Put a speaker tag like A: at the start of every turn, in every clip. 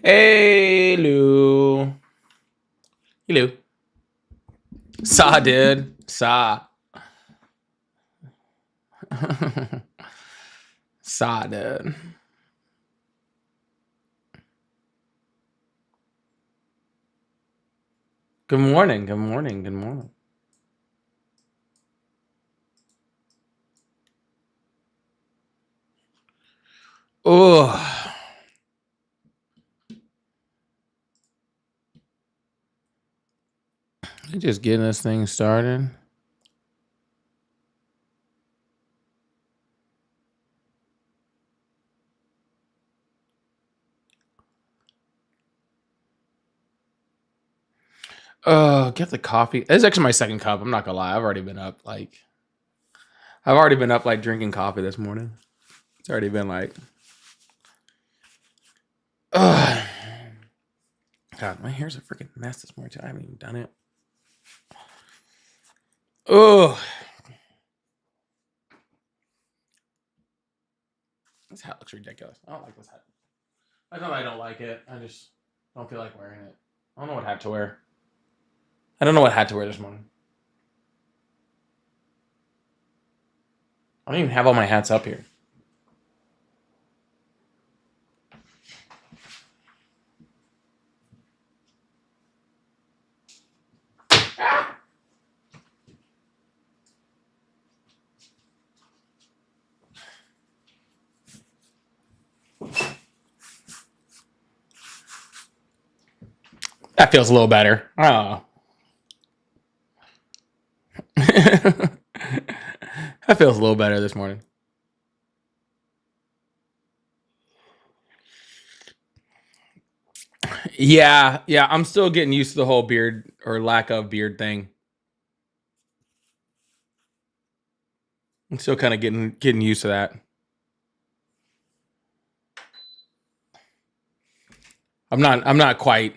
A: Hey, Lou. Hey, Lou. Saw, dude. Saw. Saw, dude. Good morning. Good morning. Good morning. Oh, just getting this thing started. Oh, get the coffee. It's actually my second cup. I'm not gonna lie. I've already been up drinking coffee this morning. It's already been like, ugh. God, my hair's a freaking mess this morning too. I haven't even done it. Oh, this hat looks ridiculous. I don't like this hat. I know I don't like it. I just don't feel like wearing it. I don't know what hat to wear. I don't know what hat to wear this morning. I don't even have all my hats up here. That feels a little better. Oh. That feels a little better this morning. Yeah, I'm still getting used to the whole beard or lack of beard thing. I'm still kind of getting used to that. I'm not quite.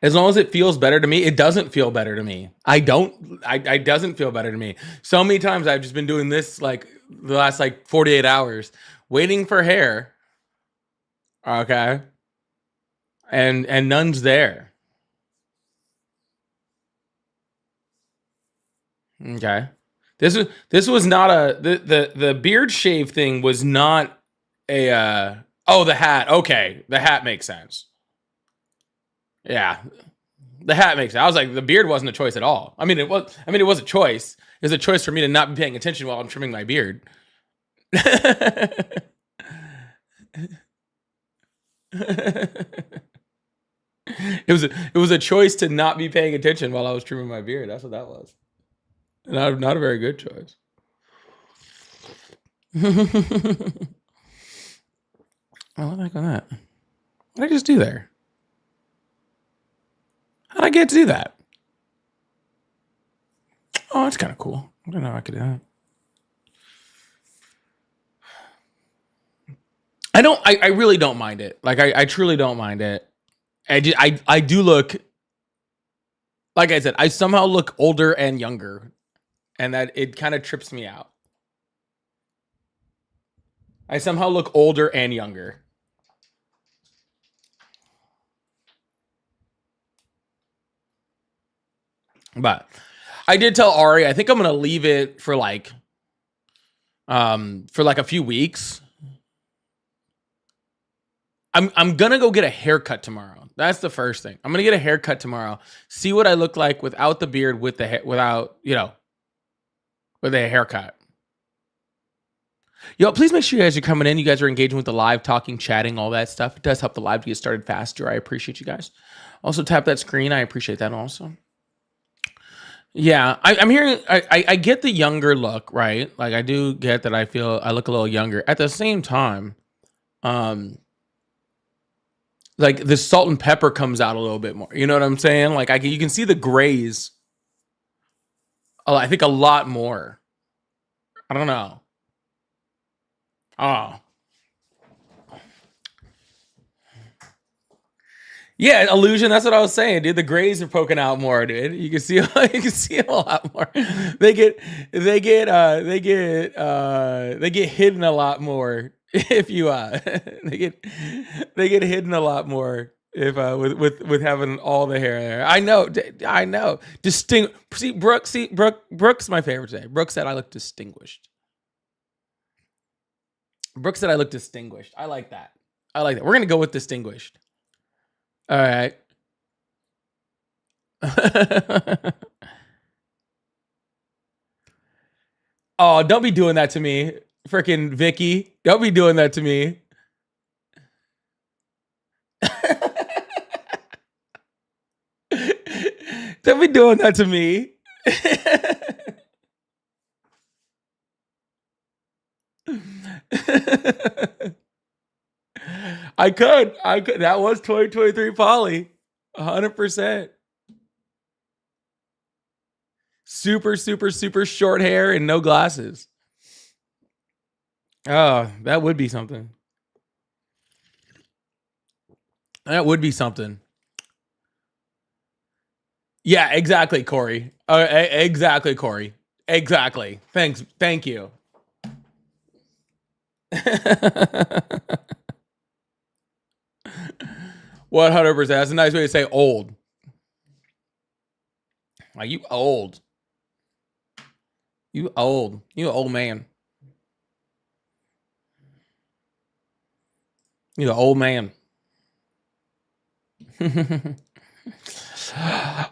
A: As long as it feels better to me, it doesn't feel better to me. I doesn't feel better to me. So many times I've just been doing this like the last like 48 hours, waiting for hair. Okay. And none's there. Okay. This was not the beard shave thing was not a oh, the hat. Okay. The hat makes sense. Yeah. The hat makes sense. I was like, the beard wasn't a choice at all. It was a choice. It was a choice for me to not be paying attention while I'm trimming my beard. it was a choice to not be paying attention while I was trimming my beard. That's what that was. Not a very good choice. Oh, what the heck on that? What did I just do there? How did I get to do that? Oh, that's kind of cool. I don't know how I could do that. I really don't mind it. Like I truly don't mind it. I do look, like I said, I somehow look older and younger, and that it kind of trips me out. I somehow look older and younger. But I did tell Ari, I think I'm gonna leave it for like a few weeks. I'm gonna go get a haircut tomorrow. That's the first thing. I'm gonna get a haircut tomorrow. See what I look like without the beard, with the without with a haircut. Yo, please make sure you guys are coming in. You guys are engaging with the live, talking, chatting, all that stuff. It does help the live to get started faster. I appreciate you guys. Also, tap that screen. I appreciate that also. Yeah, I'm hearing. I get the younger look, right? Like I do get that. I feel I look a little younger. At the same time, um, like the salt and pepper comes out a little bit more. You know what I'm saying? Like you can see the grays. I think a lot more. I don't know. Oh, yeah, illusion. That's what I was saying, dude. The grays are poking out more, dude. You can see, you can see a lot more. They get hidden a lot more if you they get they get hidden a lot more if with having all the hair there. I know. Brooks my favorite today. Brooks said I look distinguished. Brooks said I look distinguished. I like that. We're gonna go with distinguished. All right. Oh, don't be doing that to me, freaking Vicky. Don't be doing that to me. Don't be doing that to me. I could. That was 2023 Polly. 100%. Super, super, super short hair and no glasses. Oh, that would be something. That would be something. Yeah, exactly, Corey. Exactly, Corey. Exactly. Thanks. Thank you. 100%. That's a nice way to say old. Like, you old. You old. You an old man. You an old man.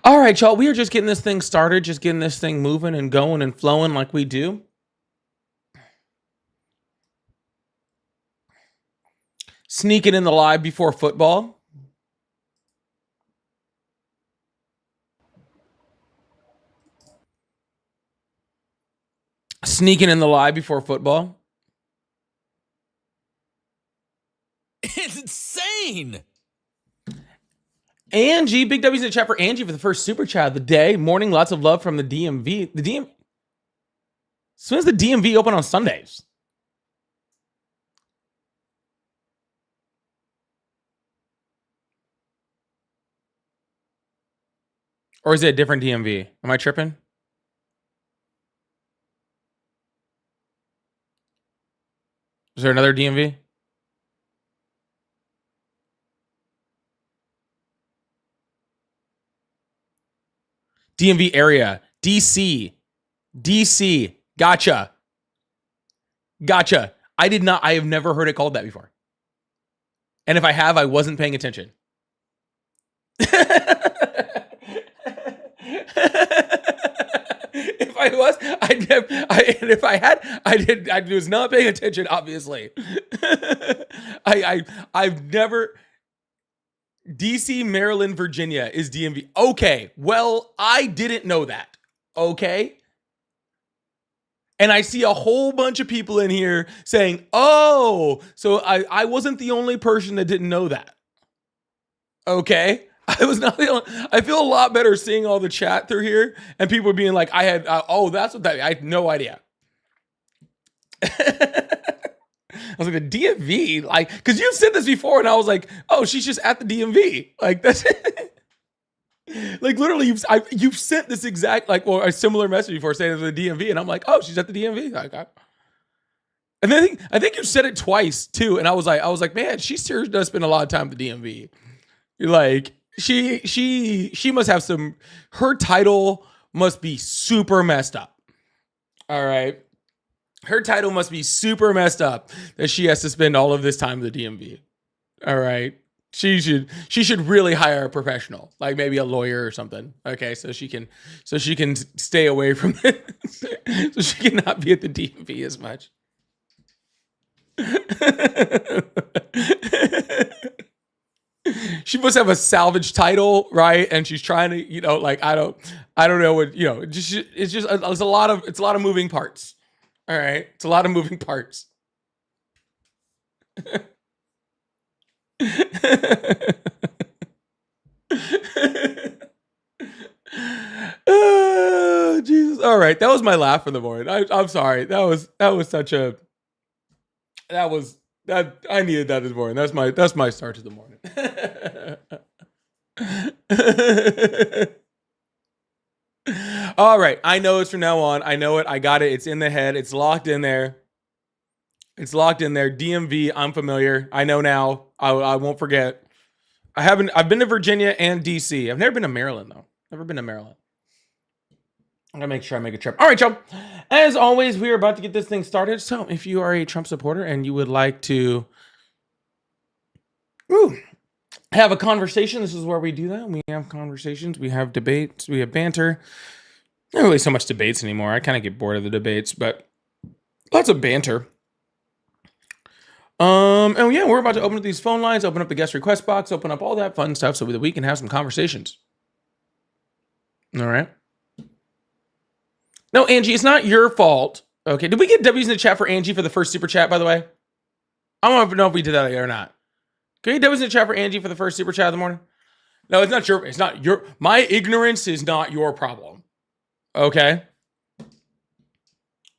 A: All right, y'all. We are just getting this thing started, just getting this thing moving and going and flowing like we do. Sneaking in the live before football. Sneaking in the live before football.
B: It's insane.
A: Angie, big W's in the chat for Angie for the first super chat of the day. Morning, lots of love from the DMV. As soon as the DMV open on Sundays. Or is it a different DMV? Am I tripping? Is there another DMV? DMV area. DC. Gotcha. I have never heard it called that before. And if I have, I wasn't paying attention. If I was, if I had, I was not paying attention, obviously. I've never, DC, Maryland, Virginia is DMV. Okay, well, I didn't know that. Okay. And I see a whole bunch of people in here saying, oh, so I wasn't the only person that didn't know that. Okay. I was not the only, I feel a lot better seeing all the chat through here and people being like, that's what that, I had no idea. I was like, the DMV, like, because you've said this before, and I was like, oh, she's just at the DMV. Like, that's like, literally, you've sent this exact, like, or a similar message before saying it's the DMV, and I'm like, oh, she's at the DMV. Like, and then I think you said it twice too, and I was like, man, she sure does spend a lot of time at the DMV. Like, she must have some. Her title must be super messed up. All right. Her title must be super messed up that she has to spend all of this time at the DMV. All right. She should really hire a professional, like maybe a lawyer or something. Okay, so she can stay away from it. So she cannot be at the DMV as much. She must have a salvage title, right? And she's trying to, like, I don't know what, it's a lot of moving parts. All right. It's a lot of moving parts. Oh, Jesus. All right. That was my laugh for the morning. I'm sorry. That was I needed that this morning. That's my start to the morning. All right. I know it's from now on. I know it. I got it. It's in the head. It's locked in there. It's locked in there. DMV, I'm familiar. I know now. I won't forget. I've been to Virginia and DC. I've never been to Maryland though. Never been to Maryland. I'm gonna make sure I make a trip. All right, y'all. As always, we are about to get this thing started. So if you are a Trump supporter and you would like to have a conversation, this is where we do that. We have conversations, we have debates, we have banter. Not really so much debates anymore. I kind of get bored of the debates, but lots of banter. And yeah, we're about to open up these phone lines, open up the guest request box, open up all that fun stuff so that we can have some conversations. All right. No, Angie, it's not your fault. Okay. Did we get W's in the chat for Angie for the first super chat, by the way? I don't know if we did that or not. Can you get W's in the chat for Angie for the first super chat of the morning? No, it's not your, my ignorance is not your problem. Okay.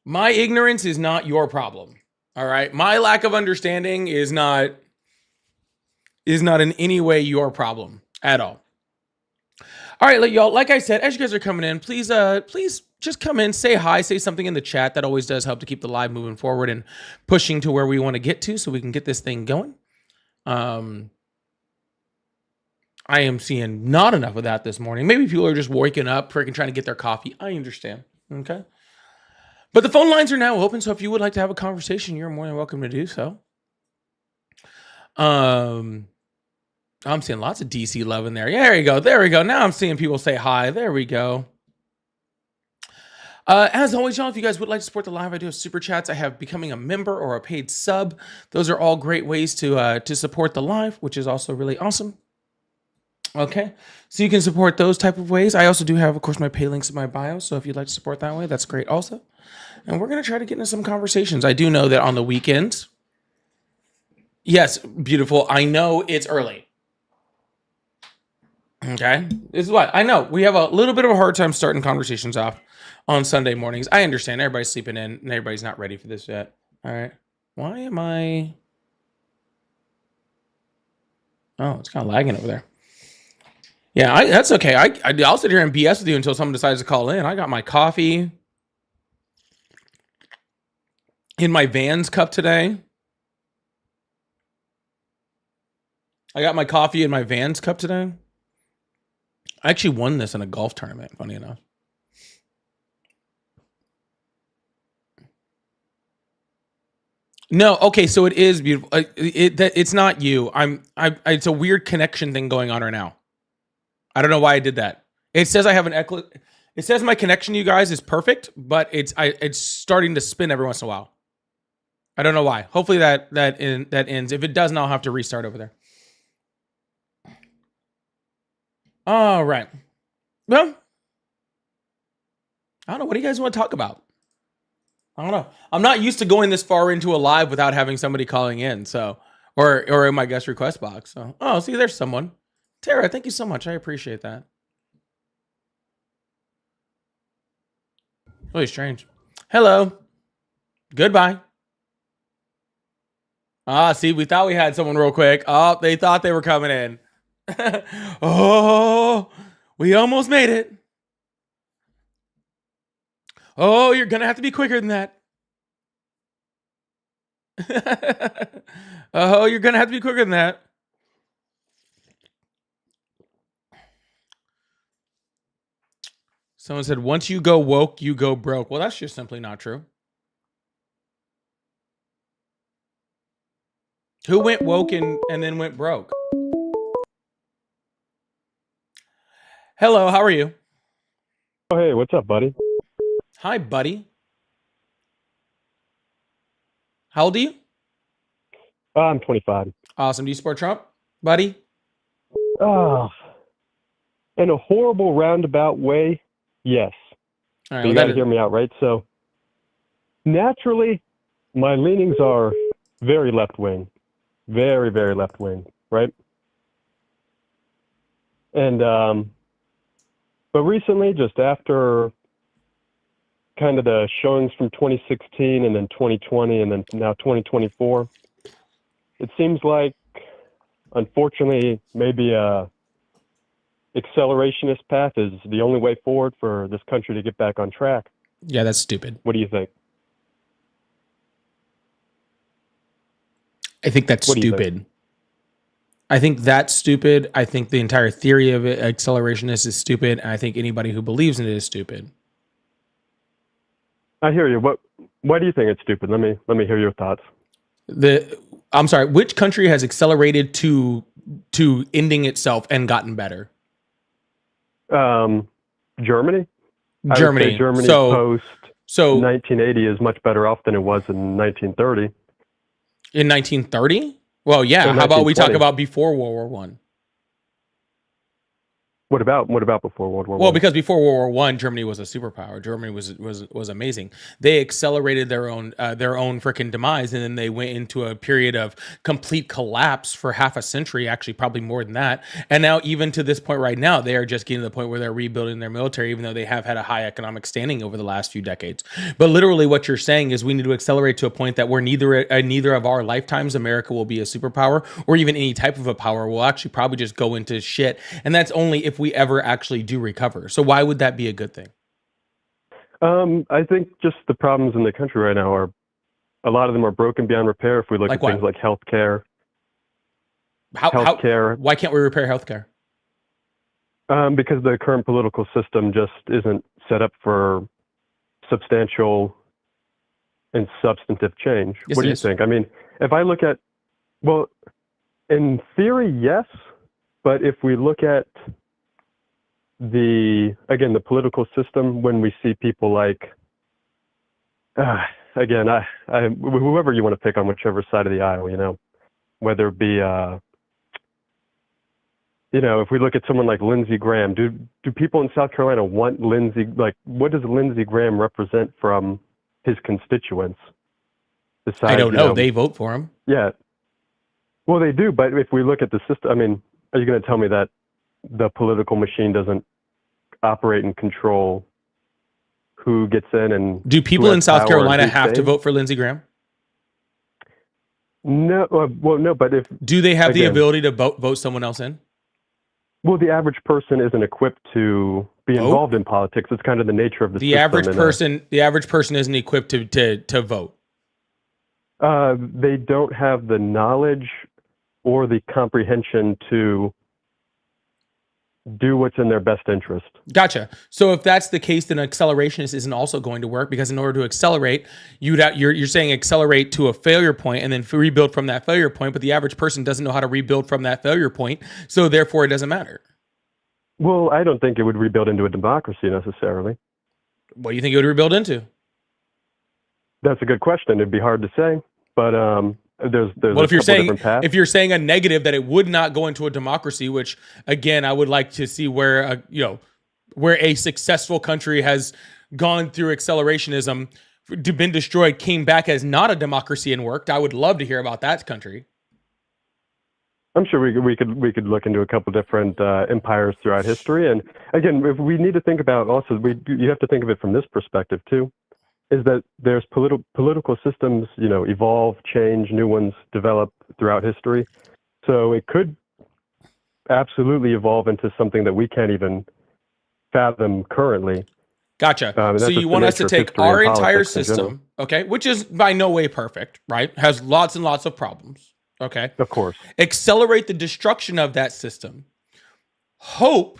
A: My ignorance is not your problem. All right. My lack of understanding is not in any way your problem at all. All right, y'all. Like I said, as you guys are coming in, please just come in, say hi, say something in the chat. That always does help to keep the live moving forward and pushing to where we want to get to, so we can get this thing going. I am seeing not enough of that this morning. Maybe people are just waking up, freaking trying to get their coffee. I understand. Okay. But the phone lines are now open, so if you would like to have a conversation, you're more than welcome to do so. I'm seeing lots of DC love in there. Yeah, there you go. There we go. Now I'm seeing people say hi. There we go. As always, y'all, if you guys would like to support the live, I do have super chats. I have becoming a member or a paid sub. Those are all great ways to support the live, which is also really awesome. Okay, so you can support those type of ways. I also do have, of course, my pay links in my bio. So if you'd like to support that way, that's great also. And we're going to try to get into some conversations. I do know that on the weekends. Yes, beautiful. I know it's early. Okay. This is what I know. We have a little bit of a hard time starting conversations off on Sunday mornings. I understand everybody's sleeping in and everybody's not ready for this yet. All right. Why am I? Oh, it's kind of lagging over there. Yeah, that's okay. I'll sit here and BS with you until someone decides to call in. I got my coffee in my Vans cup today. I actually won this in a golf tournament, funny enough. No, okay, so it is beautiful. It's not you. It's a weird connection thing going on right now. I don't know why I did that. It says I have it says my connection to you guys is perfect, but it's starting to spin every once in a while. I don't know why. Hopefully that ends. If it doesn't, I'll have to restart over there. All right. Well, I don't know. What do you guys want to talk about? I don't know. I'm not used to going this far into a live without having somebody calling in. So, or in my guest request box. So, oh, see, there's someone. Tara, thank you so much. I appreciate that. Really strange. Hello. Goodbye. See, we thought we had someone real quick. Oh, they thought they were coming in. Oh, we almost made it. Oh, you're gonna have to be quicker than that. Oh, you're gonna have to be quicker than that. Someone said, once you go woke, you go broke. Well, that's just simply not true. Who went woke and then went broke? Hello, how are you?
C: Oh, hey, what's up, buddy?
A: Hi, buddy. How old are you?
C: I'm 25.
A: Awesome. Do you support Trump, buddy?
C: Oh, in a horrible roundabout way, yes.
A: All right,
C: You
A: well,
C: got to hear me out, right? So, naturally, my leanings are very left-wing. Very, very left-wing, right? And, but recently, just after kind of the showings from 2016 and then 2020 and then now 2024, it seems like, unfortunately, maybe a accelerationist path is the only way forward for this country to get back on track.
A: Yeah, that's stupid.
C: What do you think?
A: I think that's
C: What do you
A: stupid.
C: think?
A: I think that's stupid. I think the entire theory of it, accelerationist, is stupid. And I think anybody who believes in it is stupid.
C: I hear you. Why do you think it's stupid? Let me hear your thoughts.
A: I'm sorry. Which country has accelerated to ending itself and gotten better?
C: Germany. I would say
A: Germany.
C: Germany
A: So
C: post 1980 is much better off than it was in 1930
A: in 1930. Well, yeah.
C: or
A: How about we talk
C: 1920.
A: about before World War One?
C: What about before World War
A: Well,
C: One?
A: because before World War One, Germany was a superpower. Germany was amazing. They accelerated their own freaking demise, and then they went into a period of complete collapse for half a century. Actually, probably more than that. And now, even to this point, right now, they are just getting to the point where they're rebuilding their military, even though they have had a high economic standing over the last few decades. But literally, what you're saying is we need to accelerate to a point that where neither of our lifetimes America will be a superpower, or even any type of a power. Will actually probably just go into shit, and that's only if we ever actually do recover. So why would that be a good thing?
C: I think just the problems in the country right now are a lot of them are broken beyond repair. If we look
A: Like
C: at
A: what?
C: things like healthcare,
A: Why can't we repair healthcare?
C: because the current political system just isn't set up for substantial and substantive change.
A: Yes,
C: What
A: it
C: do you
A: is.
C: think? I mean, if I look at, well, in theory, yes, but if we look at the political system, when we see people like, again, whoever you want to pick on whichever side of the aisle, whether it be, if we look at someone like Lindsey Graham, do people in South Carolina want Lindsey, like, what does Lindsey Graham represent from his constituents? Besides,
A: I don't know. They vote for him.
C: Yeah. Well, they do, but if we look at the system, I mean, are you going to tell me that the political machine doesn't operate and control who gets in and
A: do people
C: who
A: in
C: has
A: South
C: power
A: Carolina
C: and who
A: have to
C: stays?
A: vote for Lindsey Graham?
C: No, well, no, but if
A: Do they have the
C: again,
A: ability to vote someone else in?
C: well, the average person isn't equipped to be
A: Vote?
C: involved in politics. It's kind of the nature of the
A: The
C: system.
A: average person isn't equipped to vote.
C: They don't have the knowledge or the comprehension to do what's in their best interest.
A: Gotcha. So if that's the case, then accelerationist isn't also going to work, because in order to accelerate, you're saying accelerate to a failure point and then rebuild from that failure point. But the average person doesn't know how to rebuild from that failure point, so therefore it doesn't matter.
C: Well, I don't think it would rebuild into a democracy necessarily.
A: What do you think it would rebuild into?
C: That's a good question. It'd be hard to say, but there's
A: Well,
C: a couple different paths.
A: if you're saying a negative, that it would not go into a democracy, which again, I would like to see where where a successful country has gone through accelerationism, been destroyed, came back as not a democracy and worked. I would love to hear about that country.
C: I'm sure we could look into a couple different empires throughout history, and again, if we need to think about also, you have to think of it from this perspective too, is that there's political systems, evolve, change, new ones develop throughout history, so it could absolutely evolve into something that we can't even fathom currently.
A: Gotcha. So
C: that's
A: you
C: just
A: want
C: the
A: us to
C: nature of
A: take
C: history
A: our
C: and
A: entire
C: politics in general.
A: system, okay, which is by no way perfect, right? Has lots and lots of problems, okay?
C: Of course.
A: Accelerate the destruction of that system. Hope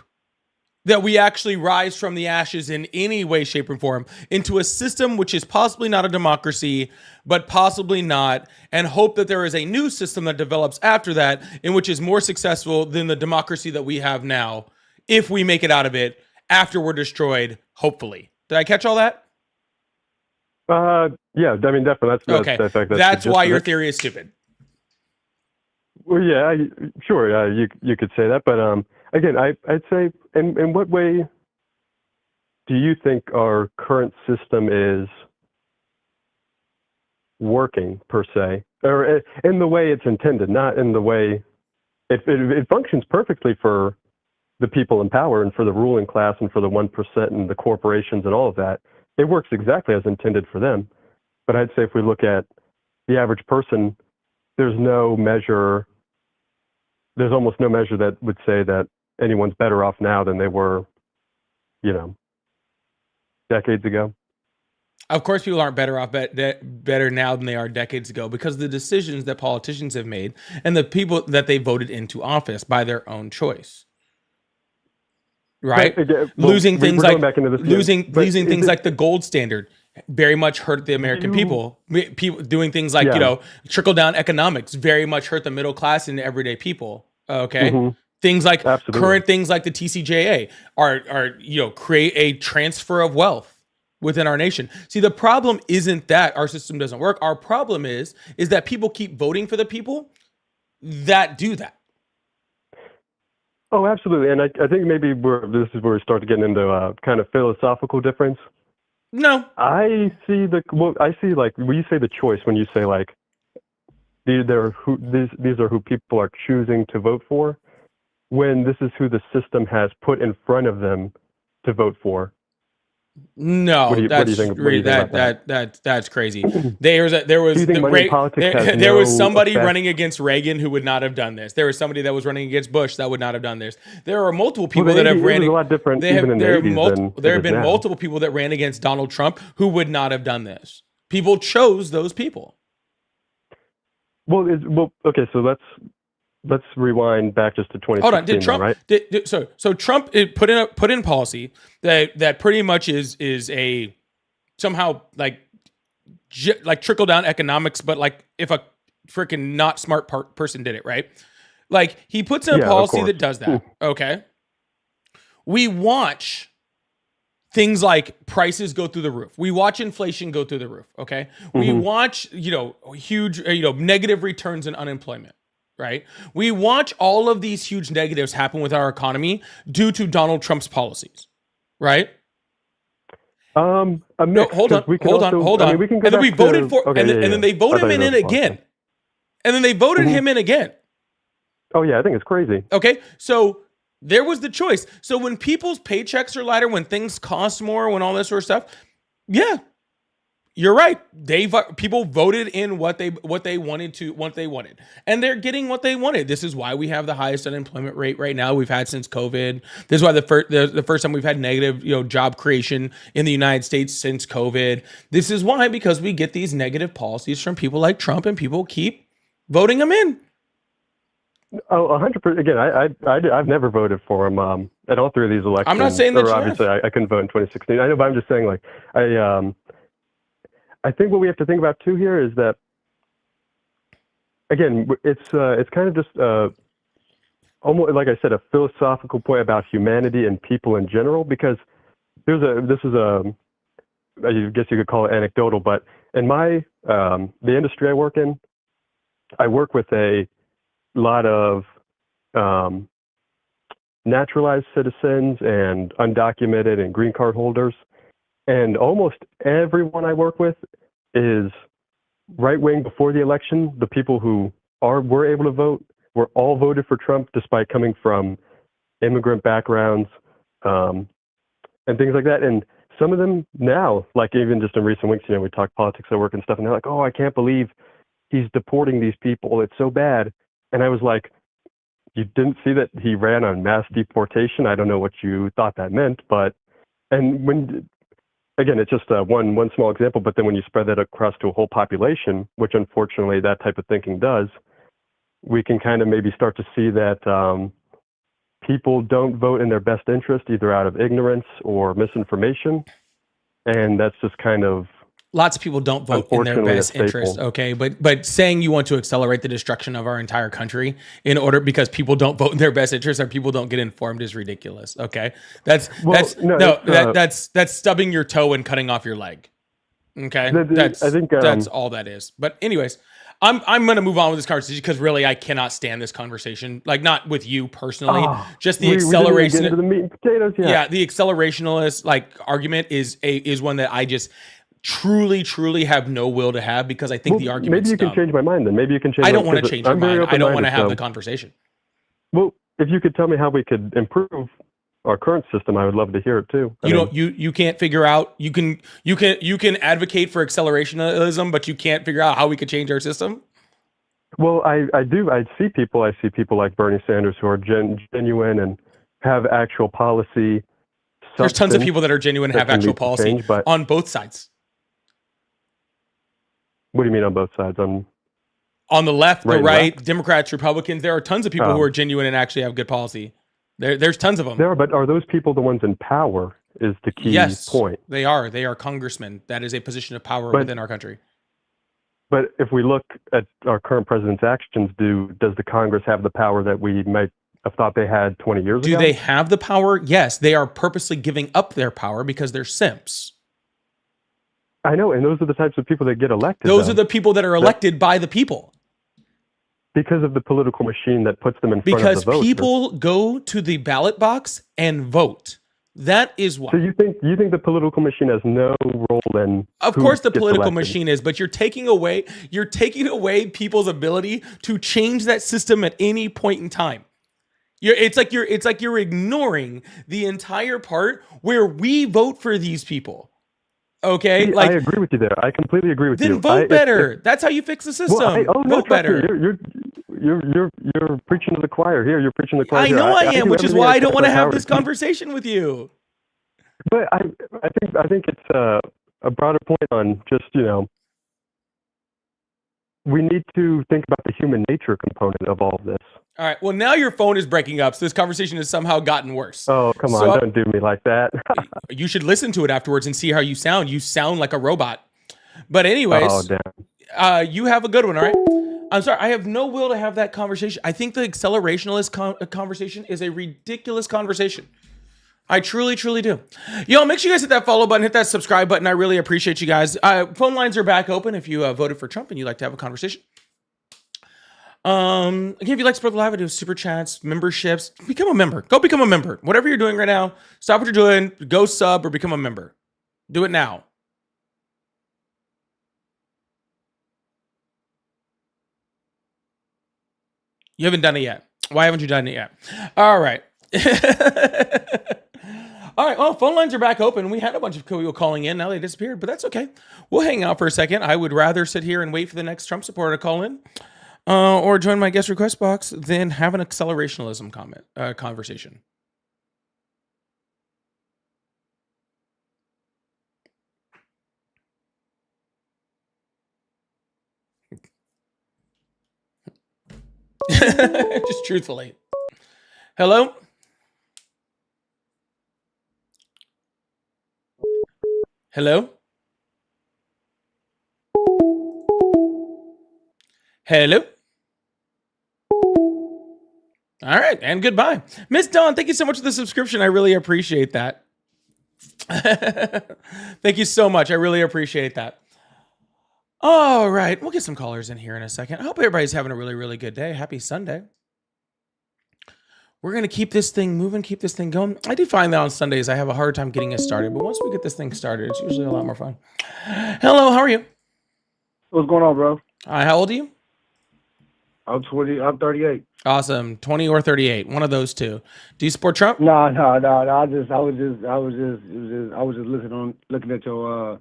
A: that we actually rise from the ashes in any way, shape, or form into a system which is possibly not a democracy, but possibly not, and hope that there is a new system that develops after that, in which is more successful than the democracy that we have now, if we make it out of it after we're destroyed, hopefully. Did I catch all that?
C: Yeah, I mean, definitely.
A: Okay. That's why your theory is stupid.
C: Well, yeah, sure. You could say that, but again, I'd say, in what way do you think our current system is working per se, or in the way it's intended, not in the way it functions perfectly for the people in power and for the ruling class and for the 1% and the corporations and all of that. It works exactly as intended for them. But I'd say if we look at the average person, there's almost no measure that would say that anyone's better off now than they were, decades ago.
A: Of course, people aren't better off better now than they are decades ago because of the decisions that politicians have made and the people that they voted into office by their own choice.
C: But
A: Right?
C: again, well,
A: Losing things
C: we're going
A: like
C: back into this again. But
A: losing
C: is
A: things
C: it
A: like the gold standard very much hurt the American
C: you?
A: people. People doing things like,
C: Yeah.
A: trickle down economics very much hurt the middle class and everyday people. Okay?
C: Hmm.
A: Things like
C: Absolutely.
A: current things like the TCJA are create a transfer of wealth within our nation. See, the problem isn't that our system doesn't work. Our problem is that people keep voting for the people that do that.
C: Oh, absolutely. And I think maybe this is where we start to get into a kind of philosophical difference.
A: No.
C: I see like when you say the choice, when you say like these are who people are choosing to vote for, when this is who the system has put in front of them to vote for.
A: No,
C: What do you think? What do you think about that?
A: that's crazy.
C: Do
A: There was
C: you think money in politics has
A: there was
C: no
A: somebody
C: effect?
A: running against Reagan who would not have done this. There was somebody that was running against Bush that would not have done this. There are multiple
C: Well,
A: people that have
C: it
A: ran.
C: was a lot different
A: They
C: even
A: have
C: in the
A: there have
C: 80s than
A: there
C: it
A: have
C: is
A: been
C: now.
A: multiple people that ran against Donald Trump who would not have done this. People chose those people.
C: Well, okay, so let's rewind back just to
A: Hold on,
C: 2016,
A: did Trump?
C: right?
A: So Trump put in policy that pretty much is a somehow like trickle down economics, but like if a freaking not smart person did it, right? Like he puts in a
C: Yeah, of
A: policy
C: course.
A: that does that. Okay. We watch things like prices go through the roof. We watch inflation go through the roof. Okay. We
C: Mhm.
A: watch, huge, negative returns in unemployment. Right. We watch all of these huge negatives happen with our economy due to Donald Trump's policies. Right.
C: A
A: No,
C: mix, because we can also.
A: hold
C: I
A: on.
C: mean, we can go
A: And then
C: back
A: we voted
C: to.
A: for,
C: Okay, yeah,
A: and
C: yeah.
A: then they
C: I
A: voted
C: thought
A: him
C: you
A: in
C: were about to
A: again. And then they voted
C: Mhm.
A: him in again.
C: Oh yeah, I think it's crazy.
A: Okay. So there was the choice. So when people's paychecks are lighter, when things cost more, when all this sort of stuff, yeah, you're right. People voted in what they wanted, and they're getting what they wanted. This is why we have the highest unemployment rate right now we've had since COVID. This is why the first time we've had negative job creation in the United States since COVID. This is why, because we get these negative policies from people like Trump, and people keep voting them in.
C: Oh, 100%. Again, I've never voted for him at all three of these elections.
A: I'm not saying that
C: or
A: you
C: obviously
A: have.
C: I couldn't vote in 2016. I know, but I'm just saying like I think what we have to think about too here is that again it's kind of just almost like I said, a philosophical point about humanity and people in general, because this is I guess you could call it anecdotal, but in my the industry I work in, I work with a lot of naturalized citizens and undocumented and green card holders, and almost everyone I work with is right wing. Before the election, the people who were able to vote were all voted for Trump, despite coming from immigrant backgrounds and things like that. And some of them now, like even just in recent weeks, we talk politics at work and stuff, and they're like, "Oh, I can't believe he's deporting these people. It's so bad." And I was like, "You didn't see that he ran on mass deportation? I don't know what you thought that meant, but." And when again, it's just one small example, but then when you spread that across to a whole population, which unfortunately that type of thinking does, we can kind of maybe start to see that people don't vote in their best interest, either out of ignorance or misinformation, and that's just kind of
A: Lots of people don't vote in their
C: unfortunately a
A: best interest.
C: staple.
A: Okay, but saying you want to accelerate the destruction of our entire country in order because people don't vote in their best interest or people don't get informed is ridiculous. Okay, that's that's stubbing your toe and cutting off your leg. Okay,
C: I think
A: that's all that is. But anyways, I'm gonna move on with this conversation because really I cannot stand this conversation. Like not with you personally, just the
C: we didn't even
A: acceleration.
C: get into the meat and potatoes yet.
A: Yeah, the accelerationalist argument is one that I just truly have no will to have because I think the argument.
C: Maybe you can change my mind then. Maybe you can change.
A: I don't want to change your mind. I don't want to have the conversation.
C: Well, if you could tell me how we could improve our current system, I would love to hear it too.
A: You can't figure out. You can advocate for accelerationism, but you can't figure out how we could change our system.
C: Well, I do. I see people like Bernie Sanders who are genuine and have actual policy.
A: There's tons of people that are genuine and have actual policy
C: but
A: on both sides.
C: What do you mean on both sides?
A: On the left,
C: Right
A: the
C: and
A: right,
C: left?
A: Democrats, Republicans, there are tons of people who are genuine and actually have good policy. There's tons of them.
C: There are, but are those people the ones in power? Is the key
A: Yes,
C: point.
A: they are. They are congressmen. That is a position of power
C: But-
A: within our country.
C: But if we look at our current president's actions, does the Congress have the power that we might have thought they had 20 years
A: Do
C: ago?
A: they have the power? Yes, they are purposely giving up their power because they're simps.
C: I know, and those are the types of people that get elected.
A: Those
C: though,
A: are the people that are elected by the people.
C: because of the political machine that puts them in front
A: Because
C: of the voter.
A: people go to the ballot box and vote. That is why.
C: So you think the political machine has no role in?
A: Of
C: who
A: course the
C: gets
A: political
C: elected?
A: machine is, but you're taking away people's ability to change that system at any point in time. It's like you're ignoring the entire part where we vote for these people. Okay?
C: See,
A: Like,
C: I agree with you there. I completely agree with you.
A: then vote better. That's how you fix the system.
C: No,
A: Vote
C: trust
A: better.
C: Me, you're preaching to the choir here. You're preaching to the choir.
A: I
C: here.
A: know I am,
C: do
A: which is
C: everything
A: why I don't
C: can
A: want to
C: my
A: have
C: power
A: this conversation with you.
C: But I think it's a broader point on just, we need to think about the human nature component of all of this.
A: All right. Well, now your phone is breaking up, so this conversation has somehow gotten worse.
C: Oh, come on. Don't do me like that.
A: You should listen to it afterwards and see how you sound. You sound like a robot. But anyways,
C: Oh, damn.
A: you have a good one, all right? I'm sorry. I have no will to have that conversation. I think the accelerationist conversation is a ridiculous conversation. I truly, truly do. Yo, make sure you guys hit that follow button, hit that subscribe button. I really appreciate you guys. Phone lines are back open if you voted for Trump and you'd like to have a conversation. Again, if you'd like to support the live, I do super chats, memberships. Become a member. Go become a member. Whatever you're doing right now, stop what you're doing, go sub or become a member. Do it now. You haven't done it yet. Why haven't you done it yet? All right. All right. Well, phone lines are back open. We had a bunch of people calling in. Now they disappeared, but that's okay. We'll hang out for a second. I would rather sit here and wait for the next Trump supporter to call in or join my guest request box than have an accelerationism conversation. Just truthfully. Hello? Hello? Hello? All right, and goodbye. Miss Dawn, thank you so much for the subscription. I really appreciate that. Thank you so much. I really appreciate that. All right, we'll get some callers in here in a second. I hope everybody's having a really, really good day. Happy Sunday. We're going to keep this thing moving, keep this thing going. I do find that on Sundays I have a hard time getting it started, but once we get this thing started, it's usually a lot more fun. Hello, how are you?
D: What's going on, bro?
A: How old are you?
D: I'm 20. I'm 38.
A: Awesome. 20 or 38. One of those two. Do you support Trump?
D: No. I was just looking at your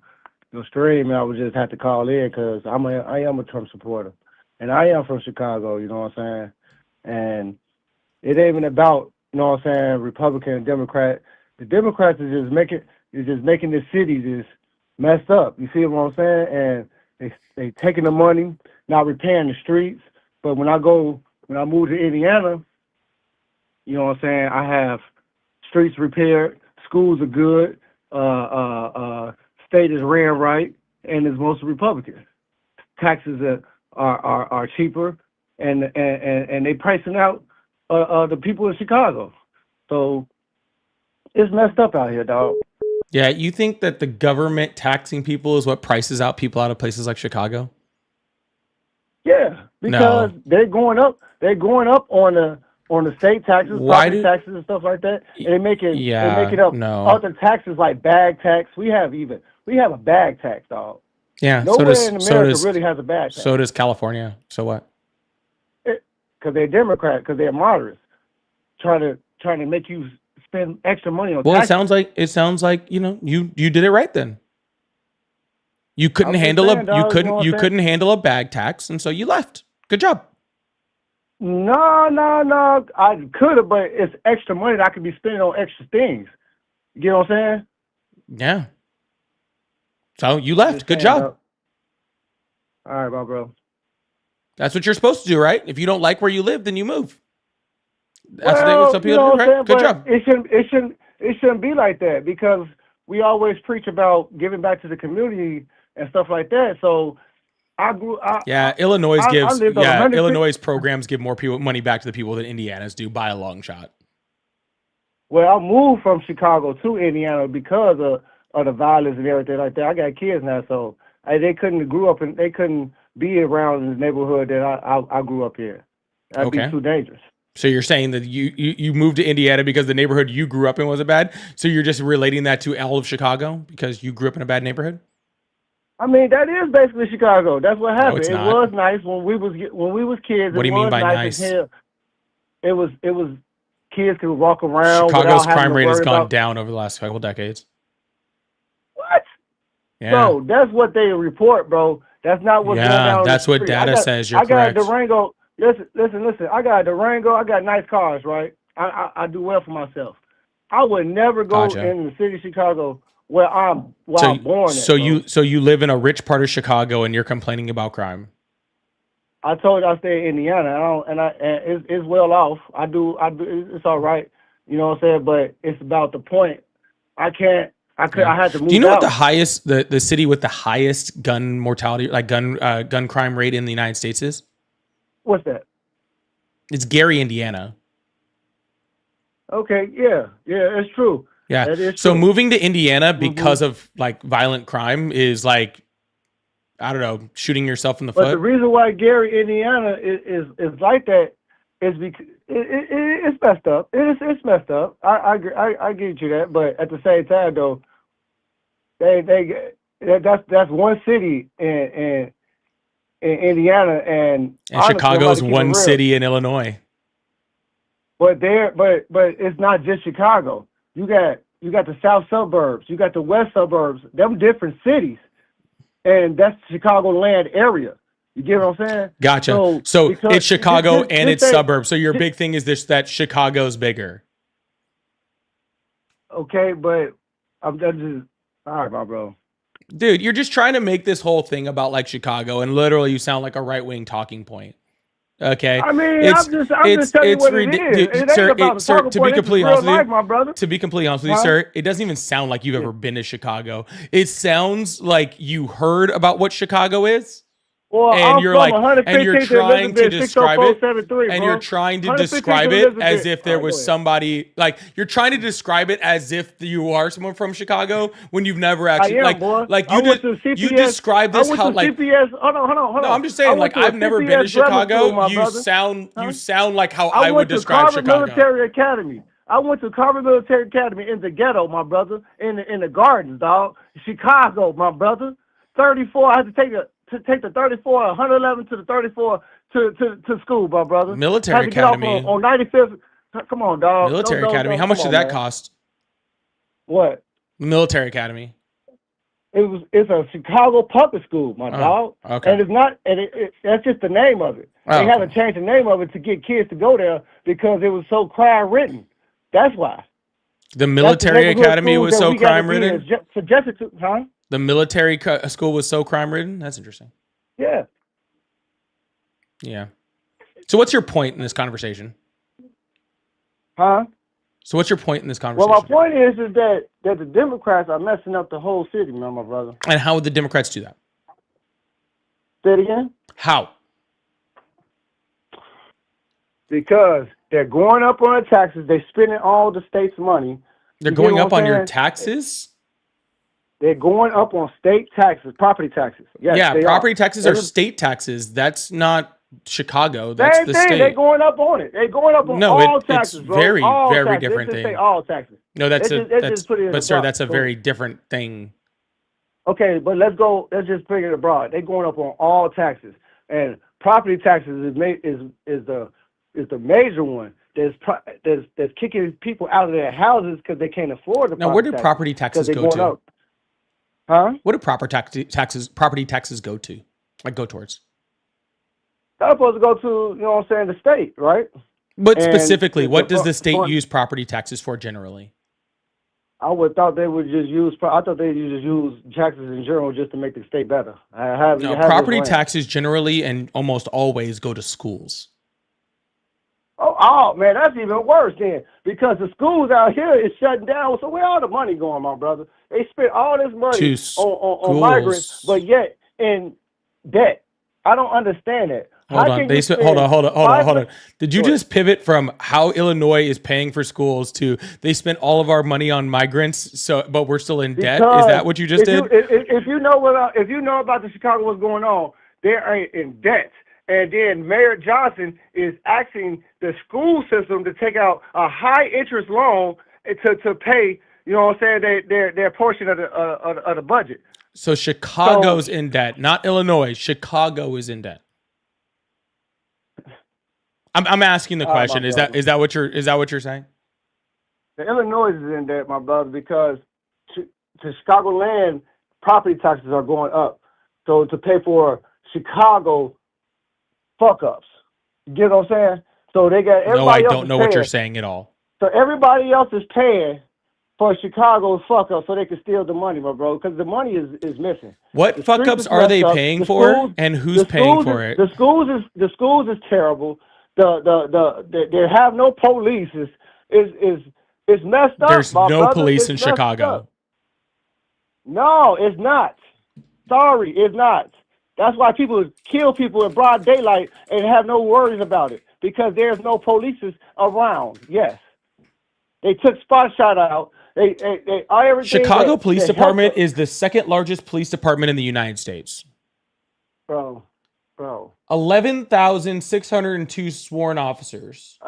D: stream, and I was just had to call in because I am a Trump supporter, and I am from Chicago. You know what I'm saying? And it ain't even about, you know what I'm saying, Republican and Democrat. The Democrats is just making the city just messed up. You see what I'm saying? And they taking the money, not repairing the streets. But when I move to Indiana, you know what I'm saying, I have streets repaired, schools are good, state is ran right, and it's mostly Republican. Taxes are cheaper, and they pricing out the people in Chicago. So it's messed up out here, dog.
A: Yeah, you think that the government taxing people is what prices out people out of places like Chicago?
D: Yeah, because they're going up. They're going up on the state taxes, property taxes, and stuff like that. And they make it up.
A: No.
D: Other taxes like bag tax. We have a bag tax, dog.
A: Yeah.
D: Nowhere in America really has a bag tax.
A: So does California. So what?
D: Because they're Democrat, because they're moderates, trying to make you spend extra money on.
A: Well,
D: taxes.
A: it sounds like you did it right then. You couldn't handle you couldn't handle a bag tax, and so you left. Good job.
D: No. I could have, but it's extra money that I could be spending on extra things. You know what I'm saying?
A: Yeah. So you left. Good job.
D: All right, my bro.
A: That's what you're supposed to do, right? If you don't like where you live, then you move. That's
D: Well,
A: what some
D: you
A: people
D: know
A: do,
D: what I'm
A: right?
D: saying,
A: Good
D: but
A: job.
D: it shouldn't be like that because we always preach about giving back to the community and stuff like that. So I grew.
A: Yeah, Illinois
D: I
A: gives.
D: lived on
A: Yeah,
D: 150.
A: Illinois programs give more people money back to the people than Indiana's do by a long shot.
D: Well, I moved from Chicago to Indiana because of the violence and everything like that. I got kids now, so they couldn't be around in the neighborhood that I grew up in. That'd be
A: Okay.
D: too dangerous.
A: So you're saying that you moved to Indiana because the neighborhood you grew up in wasn't bad. So you're just relating that to all of Chicago because you grew up in a bad neighborhood.
D: I mean, that is basically Chicago. That's what
A: No,
D: happened.
A: it's
D: It
A: not.
D: was nice when we was kids.
A: What
D: It
A: do you mean
D: was
A: by
D: nice
A: nice?
D: as hell. It was kids could walk around
A: Chicago's
D: without having
A: crime
D: to
A: rate has
D: worry
A: gone
D: about
A: down over the last couple decades.
D: what.
A: Yeah.
D: Bro, that's what they report, bro. That's not what's going
A: Yeah,
D: down
A: that's
D: on the
A: what
D: street.
A: data says. You're
D: I got a
A: correct.
D: Durango. Listen. I got a Durango. I got nice cars, right? I do well for myself. I would never go
A: Gotcha.
D: in the city of Chicago where I'm born at,
A: So
D: bro.
A: you live in a rich part of Chicago and you're complaining about crime.
D: I told you I stay in Indiana. And it's well off. I do. It's all right. You know what I'm saying? But it's about the point. I can't. I had to move out.
A: Do you know what the highest the city with the highest gun mortality, like gun crime rate in the United States is?
D: What's that?
A: It's Gary, Indiana.
D: Okay, yeah, it's true.
A: Yeah.
D: That is
A: So
D: true.
A: moving to Indiana because of like violent crime is like, I don't know, shooting yourself in the
D: But the
A: foot.
D: reason why Gary, Indiana is like that is because it's messed up. It's messed up. I agree. I give you that. But at the same time, though, that's one city in Indiana, and honestly,
A: Chicago's
D: I'm about to keep it
A: one
D: real.
A: city in Illinois.
D: But it's not just Chicago. You got the south suburbs. You got the west suburbs. Them different cities, and that's Chicagoland area. You get what I'm saying?
A: Gotcha. So it's Chicago and its suburbs. So your big thing is this, that Chicago's bigger.
D: Okay, but I'm just all right, my bro.
A: Dude, you're just trying to make this whole thing about like Chicago, and literally you sound like a right-wing talking point. Okay.
D: I mean, I'm just telling you what it is. It ain't about the talking point. It's real life, my brother.
A: To be completely honest with you, sir, it doesn't even sound like you've ever been to Chicago. It sounds like you heard about what Chicago is.
D: Well,
A: And you're like, and you're trying to describe it, and you're trying to describe it as if there was somebody, like you're trying to describe it as if you are someone from Chicago when you've never actually, you describe this how like.
D: Hold on.
A: No, I'm just saying, like I've never been to Chicago. You sound like how I would describe Chicago.
D: Military Academy. I went to Carver Military Academy in the ghetto, my brother, in the gardens, dog. Chicago, my brother. 34. I had to take the 34, 111 to the 34 to school, my brother.
A: Military Academy
D: on 95th. Come on, dog.
A: Military Academy. How much did that cost?
D: What?
A: Military Academy.
D: It's a Chicago public school, my dog.
A: Okay.
D: And it's not, that's just the name of it. They haven't changed the name of it to get kids to go there because it was so crime ridden. That's why.
A: The Military Academy was so crime ridden.
D: Suggested to, huh?
A: The military school was so crime ridden. That's interesting.
D: Yeah.
A: Yeah. So what's your point in this conversation?
D: Huh?
A: So what's your point in this conversation?
D: Well, my point is that the Democrats are messing up the whole city, man, my brother.
A: And how would the Democrats do that?
D: Say it again?
A: How?
D: Because they're going up on taxes. They're spending all the state's money.
A: They're going up on your taxes?
D: They're going up on state taxes, property taxes. Yes,
A: yeah, property taxes are state taxes. That's not Chicago. That's the state.
D: They're going up on it. They're going up on all taxes,
A: it's
D: bro.
A: very,
D: all
A: very
D: taxes.
A: different
D: thing.
A: thing.
D: All taxes.
A: No, but sir, that's a
D: so,
A: very different thing.
D: Okay, but let's just bring it abroad. They're going up on all taxes, and property taxes is the major one. That's kicking people out of their houses because they can't afford the.
A: Now, where do property taxes go to?
D: Up. Huh?
A: What do property taxes go to? Like go towards?
D: That's supposed to go to, you know what I'm saying, the state, right?
A: But specifically, what does the state use property taxes for generally?
D: I would thought they would just use. I thought they would just use taxes in general just to make the state better.
A: No, property taxes generally and almost always go to schools.
D: Oh man, that's even worse then, because the schools out here is shutting down. So where all the money going, my brother? They spent all this money on migrants, but yet in debt. I don't understand it.
A: Hold on. Hold on. Did you just pivot from how Illinois is paying for schools to they spent all of our money on migrants, but we're still in debt? Is that what you just did?
D: If you know about the Chicago, what's going on, they are in debt. And then Mayor Johnson is asking the school system to take out a high interest loan to pay, you know what I'm saying, their portion of the budget.
A: So Chicago's in debt, not Illinois. Chicago is in debt. I'm asking the question. Is that what you're saying?
D: The Illinois is in debt, my brother, because to Chicagoland property taxes are going up. So to pay for Chicago fuck ups. You get what I'm saying? So they got everybody.
A: No, I don't know what you're saying at all.
D: So everybody else is paying for Chicago's fuck up so they can steal the money, my bro, because the money is missing.
A: What fuck ups are they paying for, and who's paying for it?
D: The schools is terrible. They have no police. It's messed up.
A: There's no police in Chicago.
D: No, it's not. Sorry, it's not. That's why people kill people in broad daylight and have no worries about it, because there's no police around. Yes, they took Spot Shot out. They everything.
A: Chicago Police Department is the second largest police department in the United States.
D: Bro.
A: 11,602 sworn officers.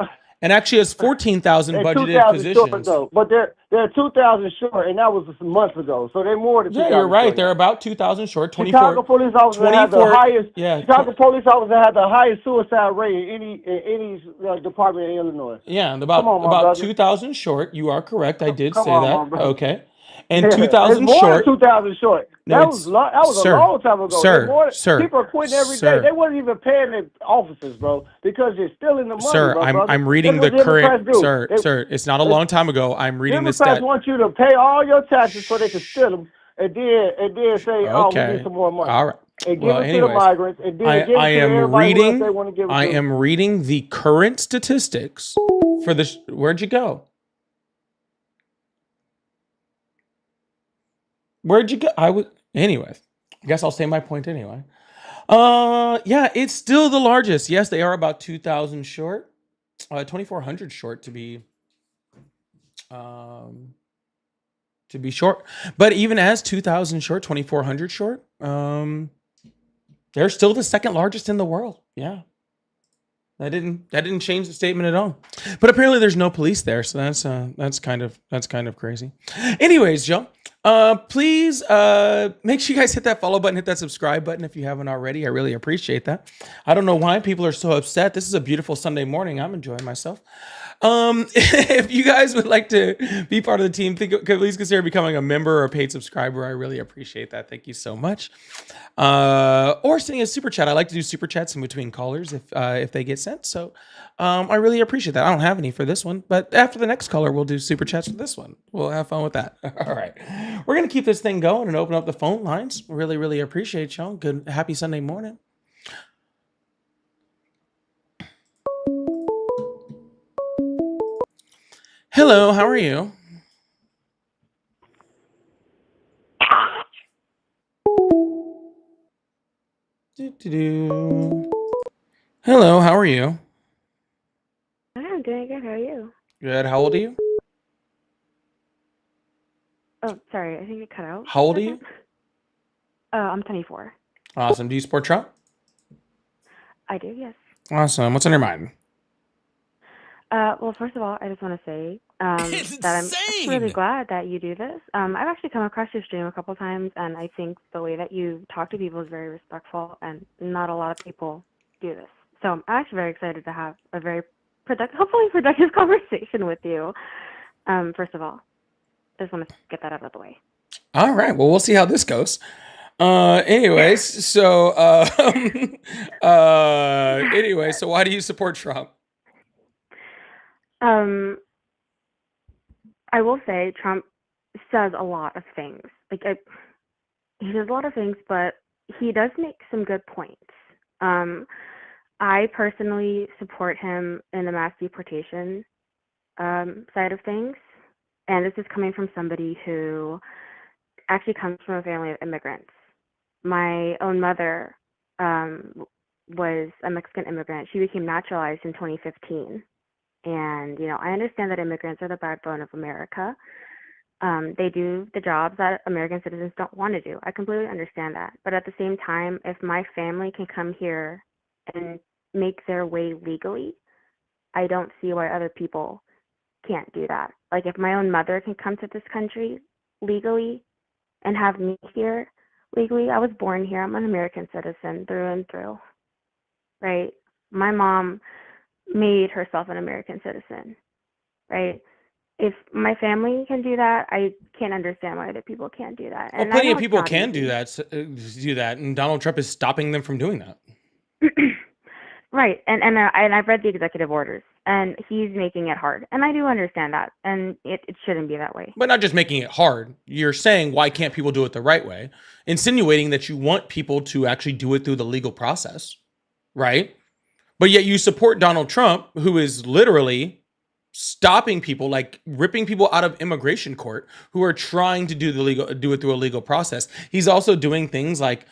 A: And actually has 14,000 budgeted positions.
D: But they're 2,000 short, and that was some months ago. So they're more than 2,000
A: you're right.
D: short.
A: They're about 2,000 short. 24.
D: Chicago police officer had the highest.
A: Yeah,
D: Chicago police officer had the highest suicide rate in any department in Illinois.
A: Yeah, and about 2,000 short. You are correct. I did say that. Okay. And 2,000 short.
D: 2,000 short. That was a long time ago.
A: Sir,
D: people are quitting every day. They wasn't even paying their officers, bro, because they're stealing the money.
A: Sir, I'm reading the current. Sir, it's not a long time ago. I'm reading the stat.
D: Democrats want you to pay all your taxes so they can steal them, and then say, "Oh, we need some more money."
A: All right.
D: And give it to the migrants, and then
A: I am reading the current statistics for the. Where'd you go? Where'd you go? Anyways, I guess I'll say my point anyway. Yeah, it's still the largest. Yes, they are about 2,000 short, 2,400 short to be short. But even as 2,000 short, 2,400 short, they're still the second largest in the world. Yeah. That didn't change the statement at all. But apparently there's no police there, so that's kind of crazy. Anyways, Joe, please make sure you guys hit that follow button, hit that subscribe button if you haven't already. I really appreciate that. I don't know why people are so upset. This is a beautiful Sunday morning. I'm enjoying myself. If you guys would like to be part of the team, please consider becoming a member or a paid subscriber. I really appreciate that. Thank you so much. Or sending a super chat. I like to do super chats in between callers if they get sent. So I really appreciate that. I don't have any for this one, but after the next caller, we'll do super chats for this one. We'll have fun with that. All right. We're going to keep this thing going and open up the phone lines. Really, really appreciate y'all. Good, happy Sunday morning. Hello, how are you? Hello, how are you?
E: I'm doing good. How are you?
A: Good. How old are you?
E: Oh, sorry. I think it cut out.
A: How old are you?
E: I'm 24.
A: Awesome. Do you support Trump?
E: I do, yes.
A: Awesome. What's on your mind?
E: Well, first of all, I just want to say that I'm really glad that you do this. I've actually come across your stream a couple times, and I think the way that you talk to people is very respectful, and not a lot of people do this. So I'm actually very excited to have a very hopefully productive conversation with you. First of all, I just want to get that out of the way.
A: All right. Well, we'll see how this goes. Anyways, so why do you support Trump?
E: I will say Trump says a lot of things. He says a lot of things, but he does make some good points. I personally support him in the mass deportation side of things, and this is coming from somebody who actually comes from a family of immigrants. My own mother was a Mexican immigrant. She became naturalized in 2015. And, I understand that immigrants are the backbone of America. They do the jobs that American citizens don't want to do. I completely understand that. But at the same time, if my family can come here and make their way legally, I don't see why other people can't do that. Like, if my own mother can come to this country legally and have me here legally, I was born here. I'm an American citizen through and through, right? My mom made herself an American citizen, right? If my family can do that, I can't understand why other people can't do that.
A: Well,
E: And
A: plenty
E: I
A: of
E: know it's
A: people
E: not
A: can
E: easy.
A: do that, and Donald Trump is stopping them from doing that.
E: Right, and I've read the executive orders, and he's making it hard, and I do understand that, and it shouldn't be that way.
A: But not just making it hard. You're saying, why can't people do it the right way? Insinuating that you want people to actually do it through the legal process, right? But yet you support Donald Trump, who is literally stopping people, like ripping people out of immigration court who are trying to do it through a legal process. He's also doing things like,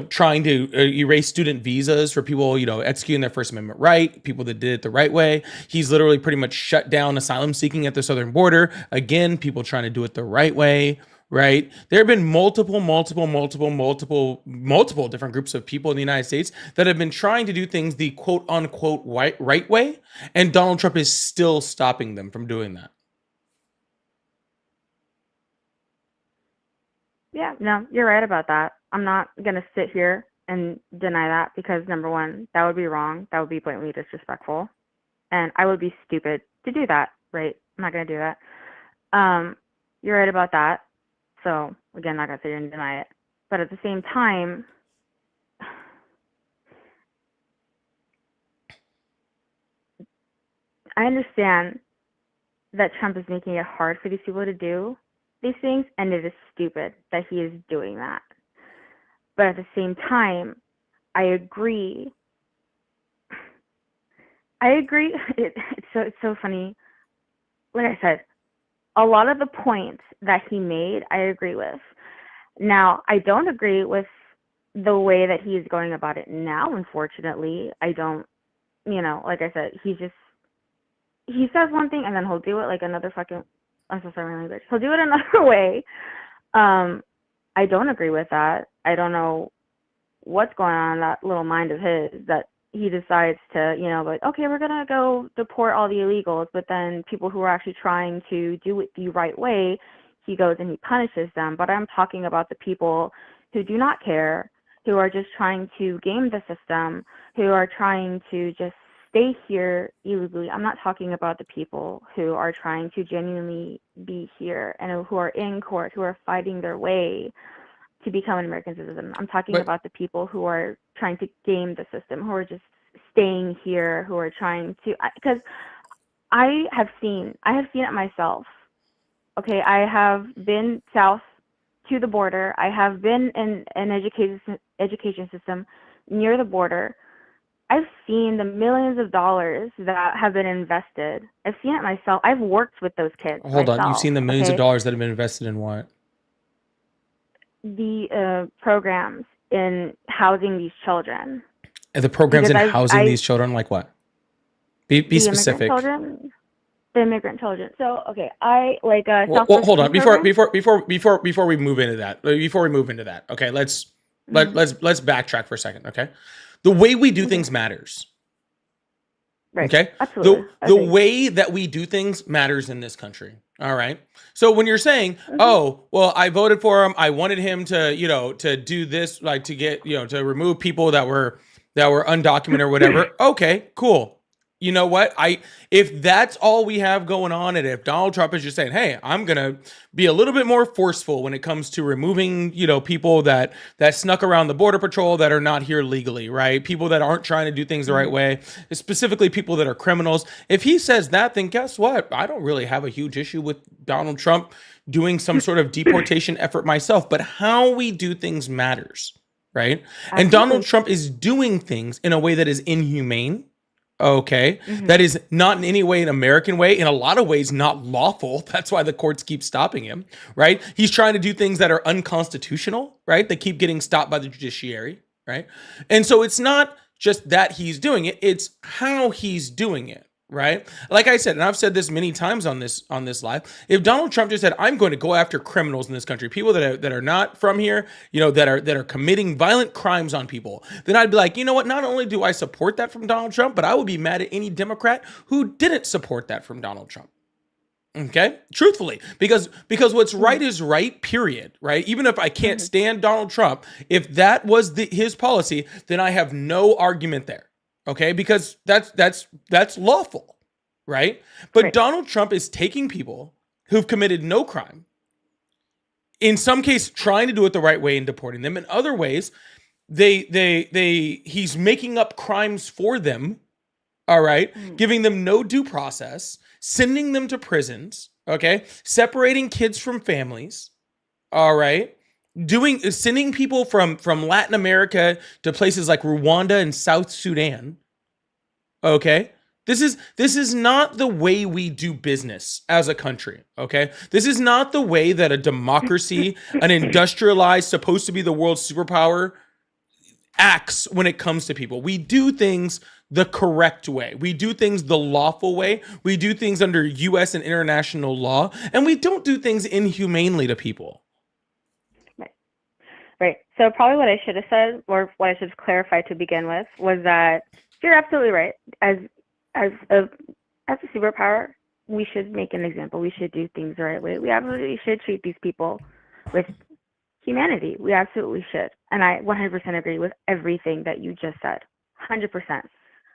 A: trying to erase student visas for people, executing their First Amendment right, people that did it the right way. He's literally pretty much shut down asylum seeking at the southern border. Again, people trying to do it the right way. Right. There have been multiple different groups of people in the United States that have been trying to do things the quote unquote right way. And Donald Trump is still stopping them from doing that.
E: Yeah, no, you're right about that. I'm not going to sit here and deny that because, number one, that would be wrong. That would be blatantly disrespectful. And I would be stupid to do that, right? I'm not going to do that. You're right about that. So, again, not going to sit here and deny it. But at the same time, I understand that Trump is making it hard for these people to do these things, and it is stupid that he is doing that. But at the same time, I agree. It's so funny. Like I said, a lot of the points that he made, I agree with. Now, I don't agree with the way that he is going about it now, unfortunately. I don't, like I said, he says one thing and then he'll do it like another fucking, I'm so sorry, my language. He'll do it another way. I don't agree with that. I don't know what's going on in that little mind of his that he decides to, like, okay, we're going to go deport all the illegals, but then people who are actually trying to do it the right way, he goes and he punishes them. But I'm talking about the people who do not care, who are just trying to game the system, who are trying to just stay here illegally. I'm not talking about the people who are trying to genuinely be here and who are in court, who are fighting their way to become an American citizen. I'm talking about the people who are trying to game the system, who are just staying here, who are trying to, because I have seen it myself. Okay, I have been south to the border. I have been in an education system near the border. I've seen the millions of dollars that have been invested. I've seen it myself. I've worked with those kids.
A: Hold on, you've seen the millions of dollars that have been invested in what?
E: The programs in housing these children.
A: And the programs in housing these children, like what? Be specific.
E: The immigrant children. So, okay, I like
A: well, hold on before we move into that. Okay, let's backtrack for a second. Okay, the way we do things matters.
E: Right.
A: Okay.
E: Absolutely.
A: The way that we do things matters in this country. All right. So when you're saying, oh, well, I voted for him, I wanted him to, to do this, like to get, to remove people that were undocumented or whatever. Okay, cool. you know what? If that's all we have going on, and if Donald Trump is just saying, "Hey, I'm gonna be a little bit more forceful when it comes to removing, people that snuck around the border patrol that are not here legally, right? People that aren't trying to do things the right way, specifically people that are criminals." If he says that, then guess what? I don't really have a huge issue with Donald Trump doing some sort of deportation effort myself. But how we do things matters, right? And Donald Trump is doing things in a way that is inhumane. Okay. That is not in any way an American way, in a lot of ways not lawful. That's why the courts keep stopping him, right? He's trying to do things that are unconstitutional, right? They keep getting stopped by the judiciary, right? And so it's not just that he's doing it, it's how he's doing it, right? Like I said, and I've said this many times on this live, if Donald Trump just said, "I'm going to go after criminals in this country, people that are not from here, that are committing violent crimes on people," then I'd be like, you know what? Not only do I support that from Donald Trump, but I would be mad at any Democrat who didn't support that from Donald Trump. Okay, truthfully, because what's right is right, period, right? Even if I can't stand Donald Trump, if that was his policy, then I have no argument there. Okay, because that's lawful, right? But Donald Trump is taking people who've committed no crime, in some case trying to do it the right way and deporting them. In other ways, he's making up crimes for them. All right, giving them no due process, sending them to prisons. Okay, separating kids from families. All right. Sending people from Latin America to places like Rwanda and South Sudan. Okay? This is not the way we do business as a country, okay? This is not the way that a democracy, an industrialized, supposed to be the world's superpower, acts when it comes to people. We do things the correct way. We do things the lawful way. We do things under US and international law, and we don't do things inhumanely to people.
E: Right. So probably what I should have said, or what I should have clarified to begin with, was that you're absolutely right. As a superpower, we should make an example. We should do things the right way. We absolutely should treat these people with humanity. We absolutely should. And I 100% agree with everything that you just said. 100%.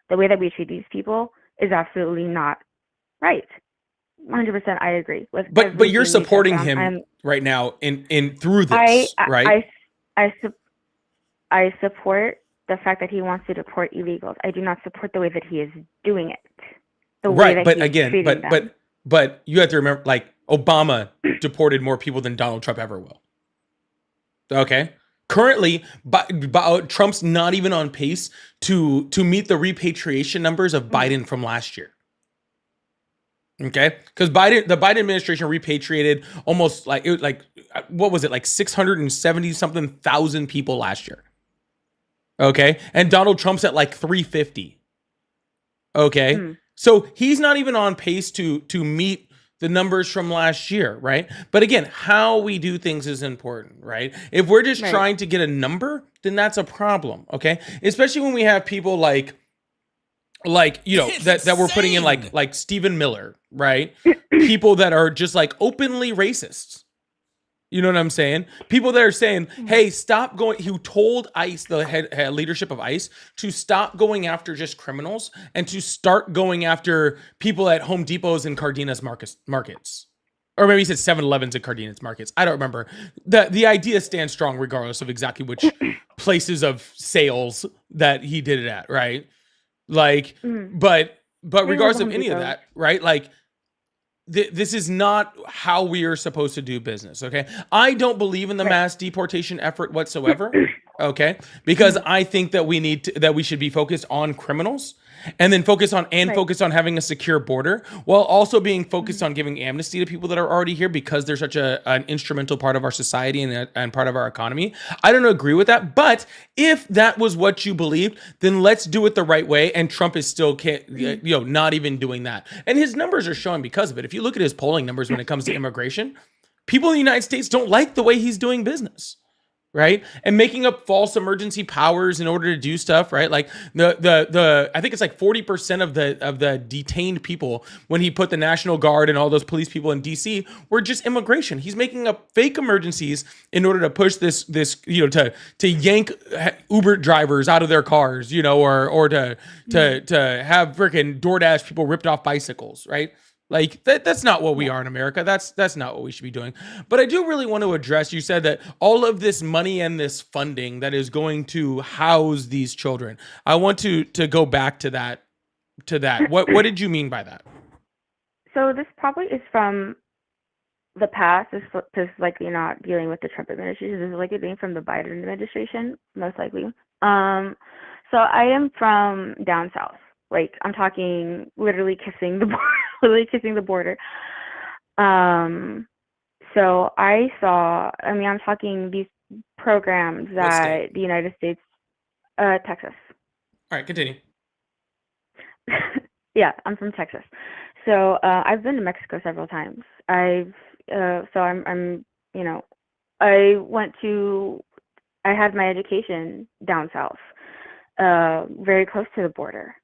E: The way that we treat these people is absolutely not right. 100% I agree with.
A: But you're supporting him right now in through this, right?
E: I support the fact that he wants to deport illegals. I do not support the way that he is doing it.
A: But you have to remember, like, Obama deported more people than Donald Trump ever will. Okay? Currently, Trump's not even on pace to meet the repatriation numbers of Biden from last year. Okay, because the Biden administration repatriated almost like 670 something thousand people last year. Okay, and Donald Trump's at like 350. Okay, so he's not even on pace to meet the numbers from last year, right? But again, how we do things is important, right? If we're just trying to get a number, then that's a problem. Okay, especially when we have people like that we're putting in like Stephen Miller, right? People that are just like openly racists. You know what I'm saying? People that are saying, "Hey, stop going." Who told ICE, the head leadership of ICE, to stop going after just criminals and to start going after people at Home Depots and Cardenas markets. Or maybe he said 7-Elevens and Cardenas markets. I don't remember. The idea stands strong regardless of exactly which places of sales that he did it at, right? Like, but regardless of any of that, right? Like, this is not how we are supposed to do business. Okay, I don't believe in the mass deportation effort whatsoever. Okay, because I think that we should be focused on criminals, and then focus on having a secure border, while also being focused on giving amnesty to people that are already here, because they're such an instrumental part of our society and part of our economy. I don't agree with that, but if that was what you believed, then let's do it the right way. And Trump is still not even doing that, and his numbers are showing because of it. If you look at his polling numbers when it comes to immigration, people in the United States don't like the way he's doing business. right? And making up false emergency powers in order to do stuff, right? Like the I think it's like 40% of the detained people when he put the National Guard and all those police people in DC were just immigration. He's making up fake emergencies in order to push this to yank Uber drivers out of their cars, or to have freaking DoorDash people ripped off bicycles, right? Like that's not what we are in America. That's not what we should be doing. But I do really want to address, you said that all of this money and this funding that is going to house these children. I want to go back to that. What did you mean by that?
E: So this probably is from the past. This is likely not dealing with the Trump administration. This is likely being from the Biden administration, most likely. So I am from down south. Like, I'm talking literally kissing the border. Literally kissing the border. So I'm talking these programs that the United States, Texas.
A: All right, continue.
E: Yeah, I'm from Texas. So I've been to Mexico several times. I had my education down south, very close to the border.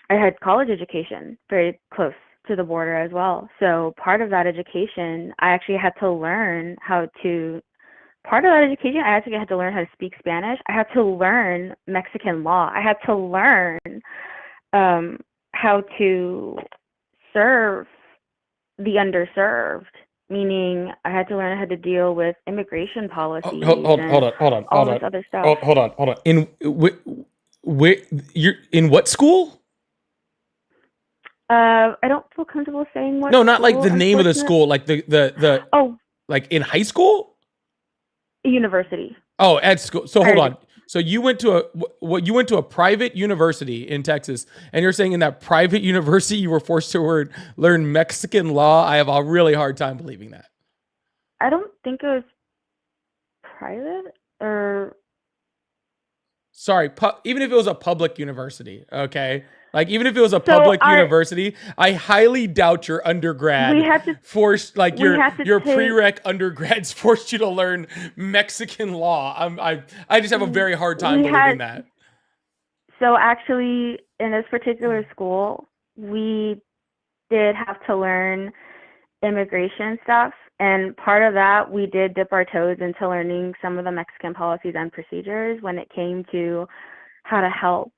E: I had college education very close to the border as well. So part of that education, I actually had to learn how to speak Spanish. I had to learn Mexican law. I had to learn how to serve the underserved, meaning I had to learn how to deal with immigration policies.
A: Hold on.
E: All this other stuff.
A: Hold on. You're in what school?
E: I don't feel comfortable saying what.
A: No, not like the name of the school, like the like in high school?
E: University.
A: Oh, at school. So hold on. So you went to a private university in Texas, and you're saying in that private university you were forced to learn Mexican law? I have a really hard time believing that.
E: I don't think it was private or.
A: Sorry, even if it was a public university, okay? Like, even if it was a public university, I highly doubt your undergrad forced, like your prereq undergrads forced you to learn Mexican law. I just have a very hard time believing that.
E: So actually, in this particular school, we did have to learn immigration stuff. And part of that, we did dip our toes into learning some of the Mexican policies and procedures when it came to how to help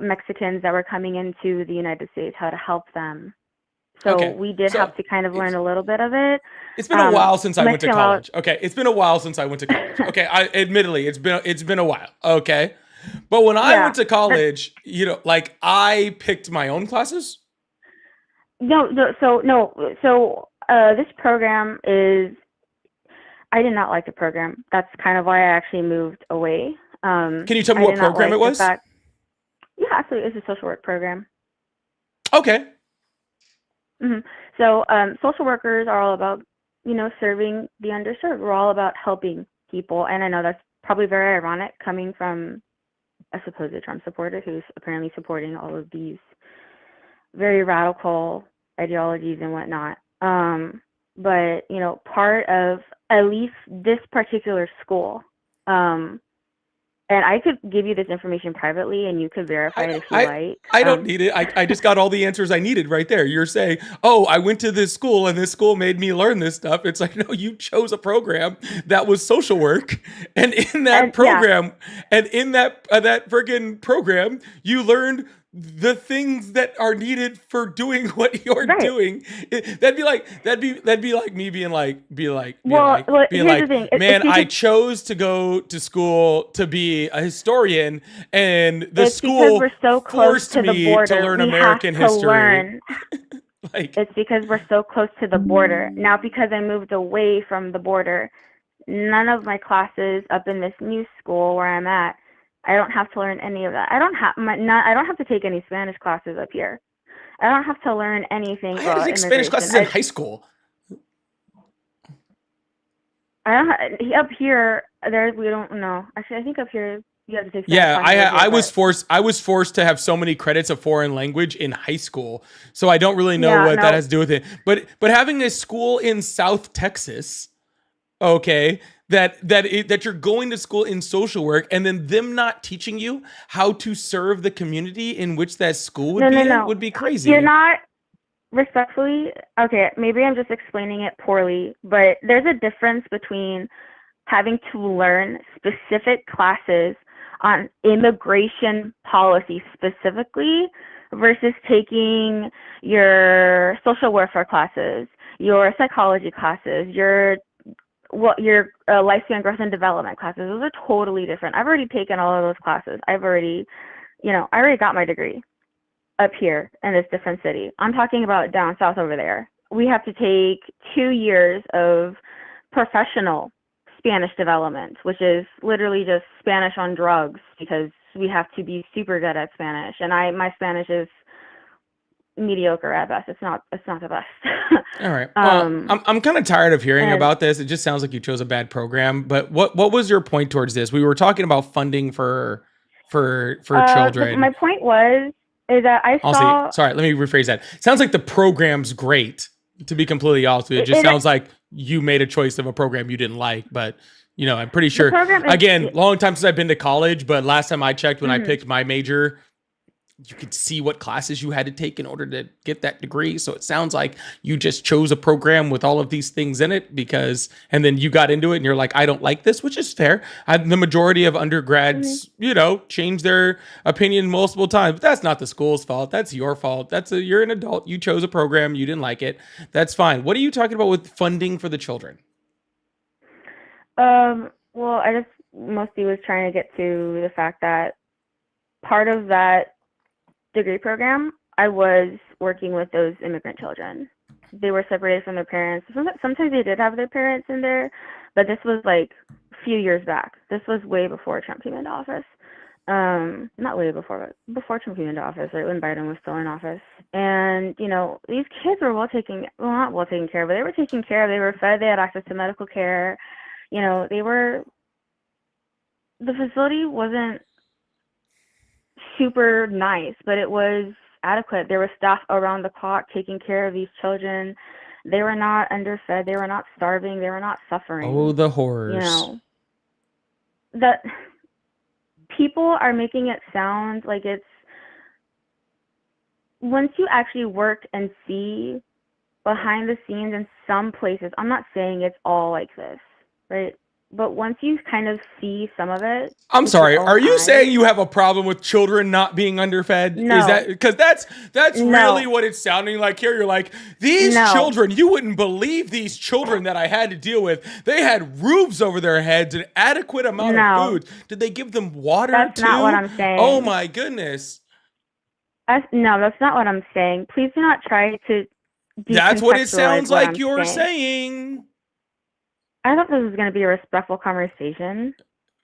E: Mexicans that were coming into the United States, how to help them. So we did have to kind of learn a little bit of it.
A: It's been a while since I went to college. Okay, it's been a while since I went to college. Okay, admittedly, it's been a while. Okay, but when I went to college, like I picked my own classes.
E: So this program is. I did not like the program. That's kind of why I actually moved away.
A: Can you tell me what program it was?
E: Yeah, absolutely. It's a social work program.
A: Okay.
E: Mm-hmm. So social workers are all about, serving the underserved. We're all about helping people. And I know that's probably very ironic coming from a supposed Trump supporter who's apparently supporting all of these very radical ideologies and whatnot. But, part of at least this particular school, and I could give you this information privately, and you could verify it if you like.
A: I don't need it. I just got all the answers I needed right there. You're saying, oh, I went to this school, and this school made me learn this stuff. It's like, no, you chose a program that was social work, and in that program, and in that friggin' program, you learned the things that are needed for doing what you're doing. That'd be like me being like, man, I chose to go to school to be a historian, and the school forced me to learn American history.
E: It's because we're so close to the border. Now, because I moved away from the border, none of my classes up in this new school where I'm at, I don't have to learn any of that. I don't have to take any Spanish classes up here. I don't have to learn anything about
A: I had to take Spanish classes in high school.
E: Up here, we don't know. Actually, I think up here you have to take Spanish classes.
A: Yeah, I was forced to have so many credits of foreign language in high school, so I don't really know what that has to do with it. But having a school in South Texas, okay, that you're going to school in social work and then them not teaching you how to serve the community in which that school would be in would be crazy.
E: You're not, respectfully, okay, maybe I'm just explaining it poorly, but there's a difference between having to learn specific classes on immigration policy specifically versus taking your social welfare classes, your psychology classes, your lifespan growth and development classes. Those are totally different. I've already taken all of those classes. I already got my degree up here in this different city. I'm talking about down south over there. We have to take 2 years of professional Spanish development, which is literally just Spanish on drugs because we have to be super good at Spanish. And my Spanish is mediocre at best. It's not the best.
A: All right. Well, I'm kind of tired of hearing about this. It just sounds like you chose a bad program. But what was your point towards this? We were talking about funding for children.
E: My point is that I saw.
A: Sorry, let me rephrase that. Sounds like the program's great. To be completely honest with you, it just sounds like you made a choice of a program you didn't like. But I'm pretty sure. Again, long time since I've been to college, but last time I checked, when I picked my major, you could see what classes you had to take in order to get that degree. So it sounds like you just chose a program with all of these things in it and then you got into it and you're like, I don't like this, which is fair. The majority of undergrads, change their opinion multiple times, but that's not the school's fault. That's your fault. You're an adult. You chose a program. You didn't like it. That's fine. What are you talking about with funding for the children?
E: Well, I just mostly was trying to get to the fact that part of that degree program, I was working with those immigrant children. They were separated from their parents. Sometimes they did have their parents in there, but this was like a few years back. This was way before Trump came into office. Not way before, but before Trump came into office, right when Biden was still in office. And, these kids were not well taken care of, but they were taken care of. They were fed. They had access to medical care. The facility wasn't super nice, but it was adequate. There was staff around the clock taking care of these children. They were not underfed. They were not starving. They were not suffering.
A: Oh, the horrors.
E: That people are making it sound like it's, once you actually work and see behind the scenes in some places, I'm not saying it's all like this, right? But once you kind of see some of it,
A: I'm sorry. Are you saying you have a problem with children not being underfed?
E: No.
A: Is that because that's really what it's sounding like here? You're like, these children, you wouldn't believe these children that I had to deal with. They had roofs over their heads, an adequate amount of food. Did they give them water
E: That's
A: too?
E: not what I'm saying.
A: Oh my goodness.
E: No, that's not what I'm saying. Please do not try to.
A: That's what it sounds like you're saying.
E: I thought this was going to be a respectful conversation,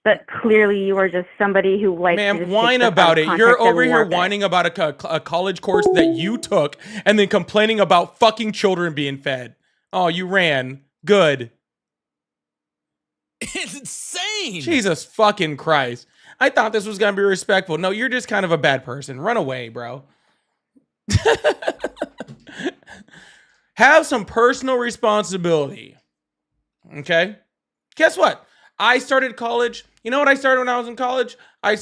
E: but clearly you are just somebody who likes to just
A: whine about it. You're over here whining about a college course that you took and then complaining about fucking children being fed. Oh, you ran. Good.
B: It's insane.
A: Jesus fucking Christ. I thought this was going to be respectful. No, you're just kind of a bad person. Run away, bro. Have some personal responsibility. Okay. Guess what? I started college. You know what I started when I was in college? My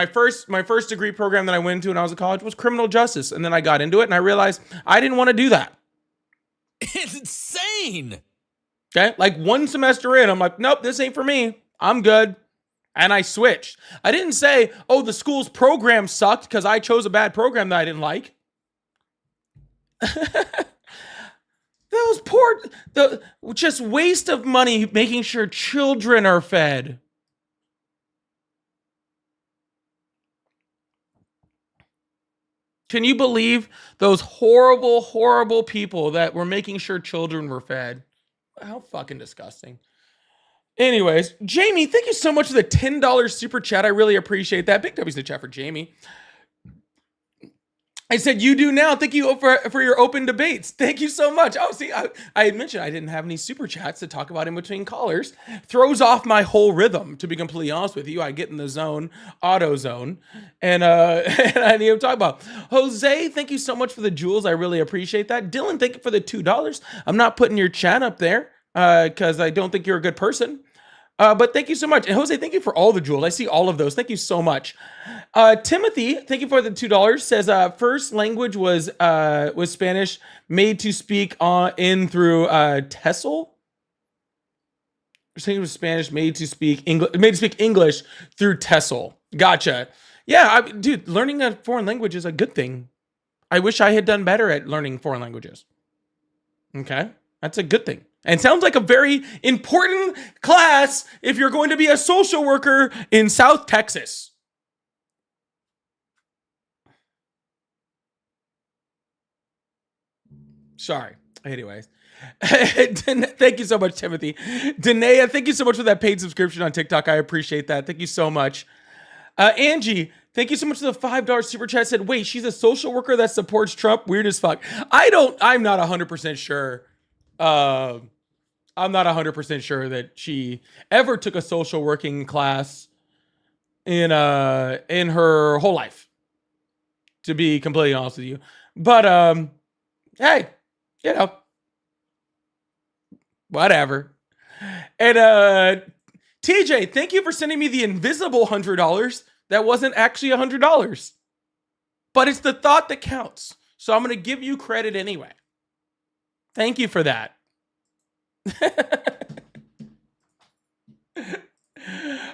A: first degree program that I went into when I was in college was criminal justice. And then I got into it and I realized I didn't want to do that.
B: It's insane.
A: Okay. Like one semester in, I'm like, nope, this ain't for me. I'm good. And I switched. I didn't say, oh, the school's program sucked because I chose a bad program that I didn't like. Just waste of money making sure children are fed. Can you believe those horrible, horrible people that were making sure children were fed? How fucking disgusting. Anyways, Jamie, thank you so much for the $10 super chat. I really appreciate that. Big W's in the chat for Jamie. I said, you do now. Thank you for your open debates. Thank you so much. Oh, see, I had mentioned I didn't have any super chats to talk about in between callers. Throws off my whole rhythm, to be completely honest with you. I get in the zone, auto zone, and I need to talk about. Jose, thank you so much for the jewels. I really appreciate that. Dylan, thank you for the $2. I'm not putting your chat up there. because I don't think you're a good person. But thank you so much. And Jose, thank you for all the jewels. I see all of those. Thank you so much. Timothy, thank you for the $2. Says first language was Spanish, made to speak in through Tessel. Saying it was Spanish, made to speak English through Tessel. Gotcha. Yeah, dude, learning a foreign language is a good thing. I wish I had done better at learning foreign languages. Okay, that's a good thing. And sounds like a very important class if you're going to be a social worker in South Texas. Sorry. Anyways. Thank you so much, Timothy. Danae, thank you so much for that paid subscription on TikTok. I appreciate that. Thank you so much. Angie, thank you so much for the $5 super chat. Said, wait, she's a social worker that supports Trump? Weird as fuck. I'm not 100% sure. I'm not 100% sure that she ever took a social working class in her whole life, to be completely honest with you. But hey, you know, whatever. And TJ, thank you for sending me the invisible $100 that wasn't actually $100. But it's the thought that counts. So I'm going to give you credit anyway. Thank you for that.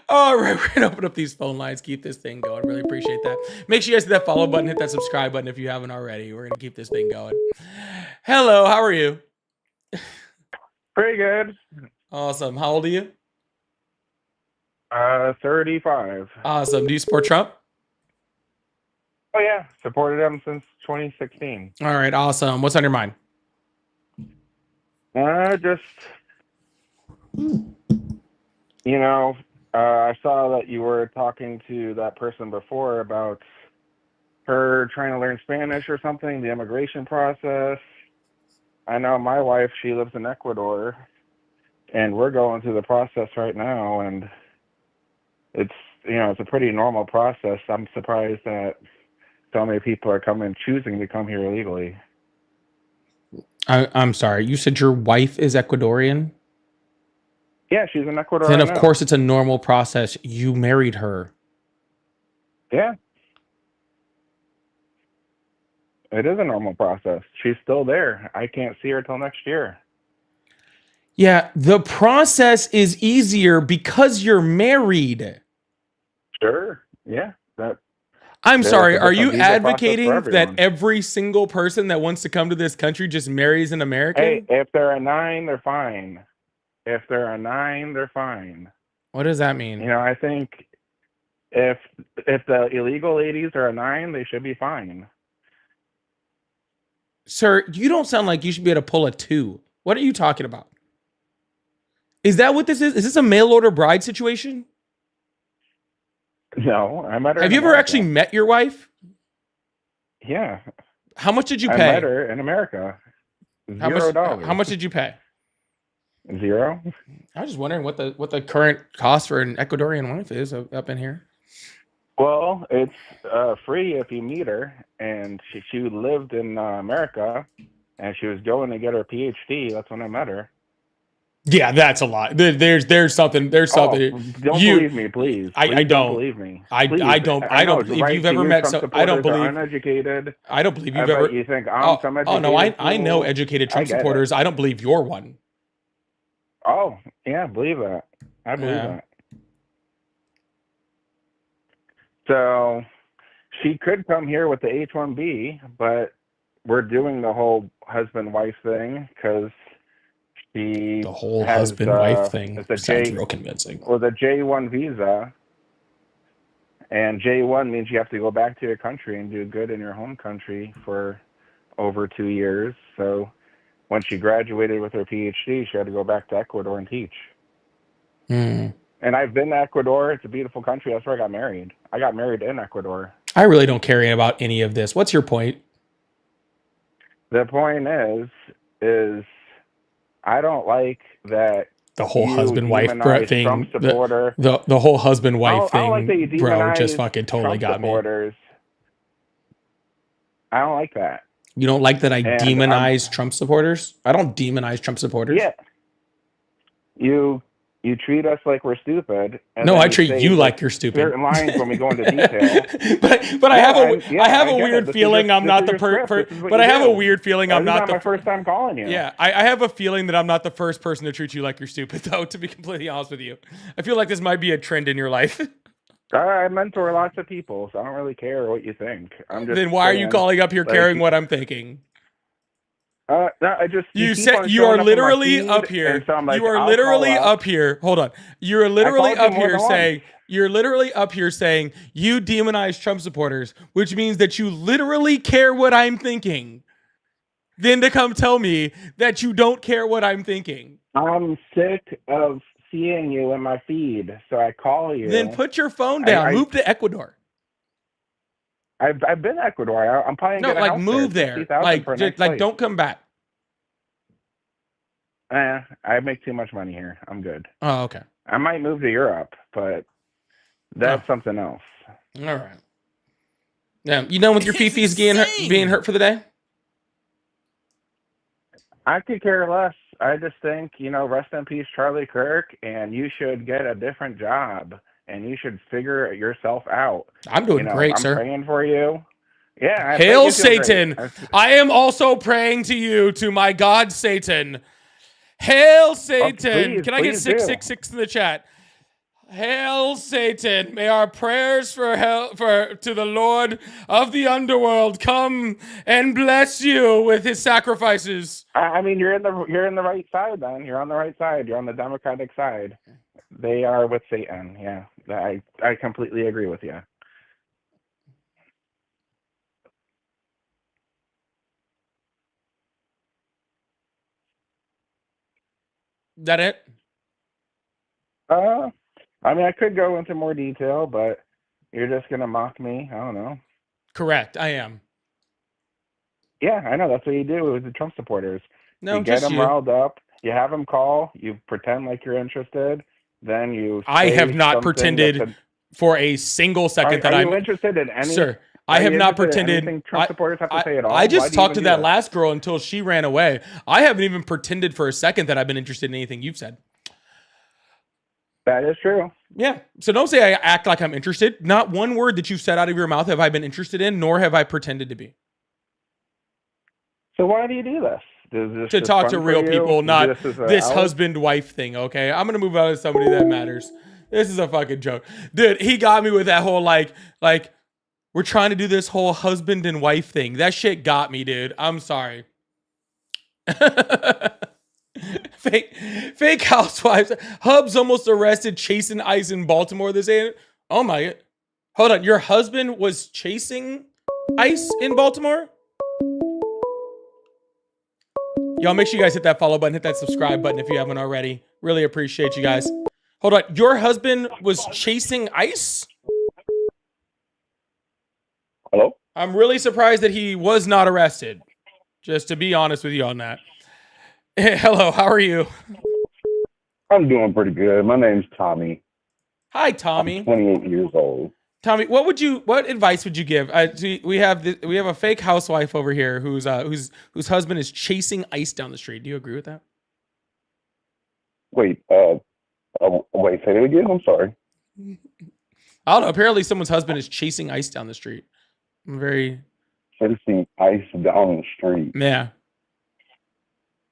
A: All right, we're going to open up these phone lines, keep this thing going. Really appreciate that. Make sure you guys hit that follow button, hit that subscribe button if you haven't already. We're going to keep this thing going. Hello, how are you?
F: Pretty good.
A: Awesome. How old are you?
F: 35.
A: Awesome. Do you support Trump?
F: Oh yeah, supported him since 2016.
A: All right, awesome. What's on your mind?
F: Just I saw that you were talking to that person before about her trying to learn Spanish or something, the immigration process. I know my wife, she lives in Ecuador, and we're going through the process right now, and it's a pretty normal process. I'm surprised that so many people are choosing to come here illegally.
A: I'm sorry. You said your wife is Ecuadorian?
F: Yeah, she's in Ecuador.
A: Then,
F: right
A: of
F: now.
A: course, it's a normal process. You married her.
F: Yeah. It is a normal process. She's still there. I can't see her till next year.
A: Yeah, the process is easier because you're married.
F: Sure. Yeah.
A: I'm sorry.
F: That's a
A: Are you
F: different visa process for
A: advocating that
F: everyone.
A: every single person that wants to come to this country just marries an American?
F: Hey, if they're a 9, they're fine. If they're a 9, they're fine.
A: What does that mean?
F: I think if the illegal ladies are a 9, they should be fine.
A: Sir, you don't sound like you should be able to pull a 2. What are you talking about? Is that what this is? Is this a mail order bride situation?
F: No, I met her.
A: Have you ever actually met your wife?
F: Yeah.
A: How much did you pay?
F: I met her in America. $0.
A: How much did you pay?
F: 0.
A: I was just wondering what the current cost for an Ecuadorian wife is up in here.
F: Well, it's free if you meet her, and she lived in America, and she was going to get her PhD. That's when I met her.
A: Yeah, that's a lot. There's something. There's something.
F: Don't believe me, please.
A: I don't
F: believe me.
A: I don't believe you've ever met. So I don't believe
F: uneducated.
A: I don't believe you've ever.
F: You think I'm some educated?
A: Oh no, I know educated Trump supporters. I don't believe you're one.
F: Oh yeah, believe that. I believe that. So she could come here with the H-1B, but we're doing the whole husband-wife thing because she
A: the whole husband-wife thing sounds real convincing.
F: Or the J-1 visa, and J-1 means you have to go back to your country and do good in your home country for over 2 years. So when she graduated with her PhD, she had to go back to Ecuador and teach. And I've been to Ecuador. It's a beautiful country. That's where I got married. I got married in Ecuador.
A: I really don't care about any of this. What's your point?
F: The point is I don't like that
A: the whole husband-wife thing.
F: Trump supporter.
A: The whole husband-wife thing,
F: like that you
A: bro, just fucking totally
F: Trump
A: got
F: supporters. Me. I don't like that.
A: You don't like that I demonize Trump supporters? I don't demonize Trump supporters.
F: Yeah. you treat us like we're stupid. And
A: No,
F: then
A: I treat
F: say,
A: you
F: like,
A: like you're stupid.
F: certain lines when we go into detail.
A: but I have a
F: get
A: weird
F: it.
A: feeling I'm not the but I have a weird feeling I'm not
F: my first time calling you.
A: Yeah, I have a feeling that I'm not the first person to treat you like you're stupid, though, to be completely honest with you. I feel like this might be a trend in your life.
F: I mentor lots of people, so I don't really care what you think. I'm just
A: Then why are you
F: saying,
A: calling up here
F: like,
A: caring what I'm thinking?
F: No, I just
A: You
F: keep
A: said
F: on
A: you
F: showing
A: are
F: up on my
A: literally
F: feed,
A: up here.
F: and so I'm like,
A: You are
F: I'll
A: literally
F: call
A: up here. Hold on. You're literally
F: called you
A: up
F: more
A: here
F: than once.
A: saying you're literally up here saying you demonize Trump supporters, which means that you literally care what I'm thinking. Then to come tell me that you don't care what I'm thinking.
F: I'm sick of seeing you in my feed, so I call you.
A: Then put your phone down. Move to Ecuador.
F: I've been to Ecuador. I'm planning to get a house
A: move
F: there.
A: there. Like, don't come back.
F: I make too much money here. I'm good.
A: Oh, okay.
F: I might move to Europe, but that's something else.
A: All right. Yeah, you done with your fifis being hurt for the day?
F: I could care less. I just think, rest in peace, Charlie Kirk, and you should get a different job, and you should figure yourself out.
A: I'm doing great,
F: I'm
A: sir.
F: praying for you. Yeah.
A: Hail Satan. I am also praying to you, to my God, Satan. Hail Satan. Can I get 666 in the chat? Hail Satan. May our prayers to the Lord of the underworld come and bless you with his sacrifices.
F: I mean, you're in the right side then. You're on the right side. You're on the Democratic side. They are with Satan. Yeah. I completely agree with you.
A: That it?
F: I mean, I could go into more detail, but you're just going to mock me. I don't know.
A: Correct. I am.
F: Yeah, I know. That's what you do with the Trump supporters.
A: No,
F: you get them riled up. You have them call. You pretend like you're interested. Then you.
A: I have not pretended for a single second that I'm
F: interested in any.
A: Sir, I have not pretended.
F: Trump supporters have to say at all.
A: I just talked to that last girl until she ran away. I haven't even pretended for a second that I've been interested in anything you've said.
F: That is true.
A: Yeah. So don't say I act like I'm interested. Not one word that you've said out of your mouth have I been interested in, nor have I pretended to be.
F: So why do you do this?
A: To talk to real people, not this husband-wife thing, okay? I'm going to move on to somebody that matters. This is a fucking joke. Dude, he got me with that whole, like, we're trying to do this whole husband and wife thing. That shit got me, dude. I'm sorry. Fake housewives. Hub's almost arrested chasing ice in Baltimore this day. Oh my God. Hold on. Your husband was chasing ice in Baltimore? Y'all make sure you guys hit that follow button, hit that subscribe button if you haven't already. Really appreciate you guys. Hold on. Your husband was chasing ice?
G: Hello?
A: I'm really surprised that he was not arrested. Just to be honest with you on that. Hello, how are you?
G: I'm doing pretty good. My name's Tommy.
A: Hi, Tommy.
G: I'm 28 years old.
A: Tommy, what advice would you give? We have a fake housewife over here whose husband is chasing ice down the street. Do you agree with that?
G: Wait, say it again. I'm sorry.
A: I don't know. Apparently, someone's husband is chasing ice down the street.
G: Chasing ice down the street.
A: Yeah.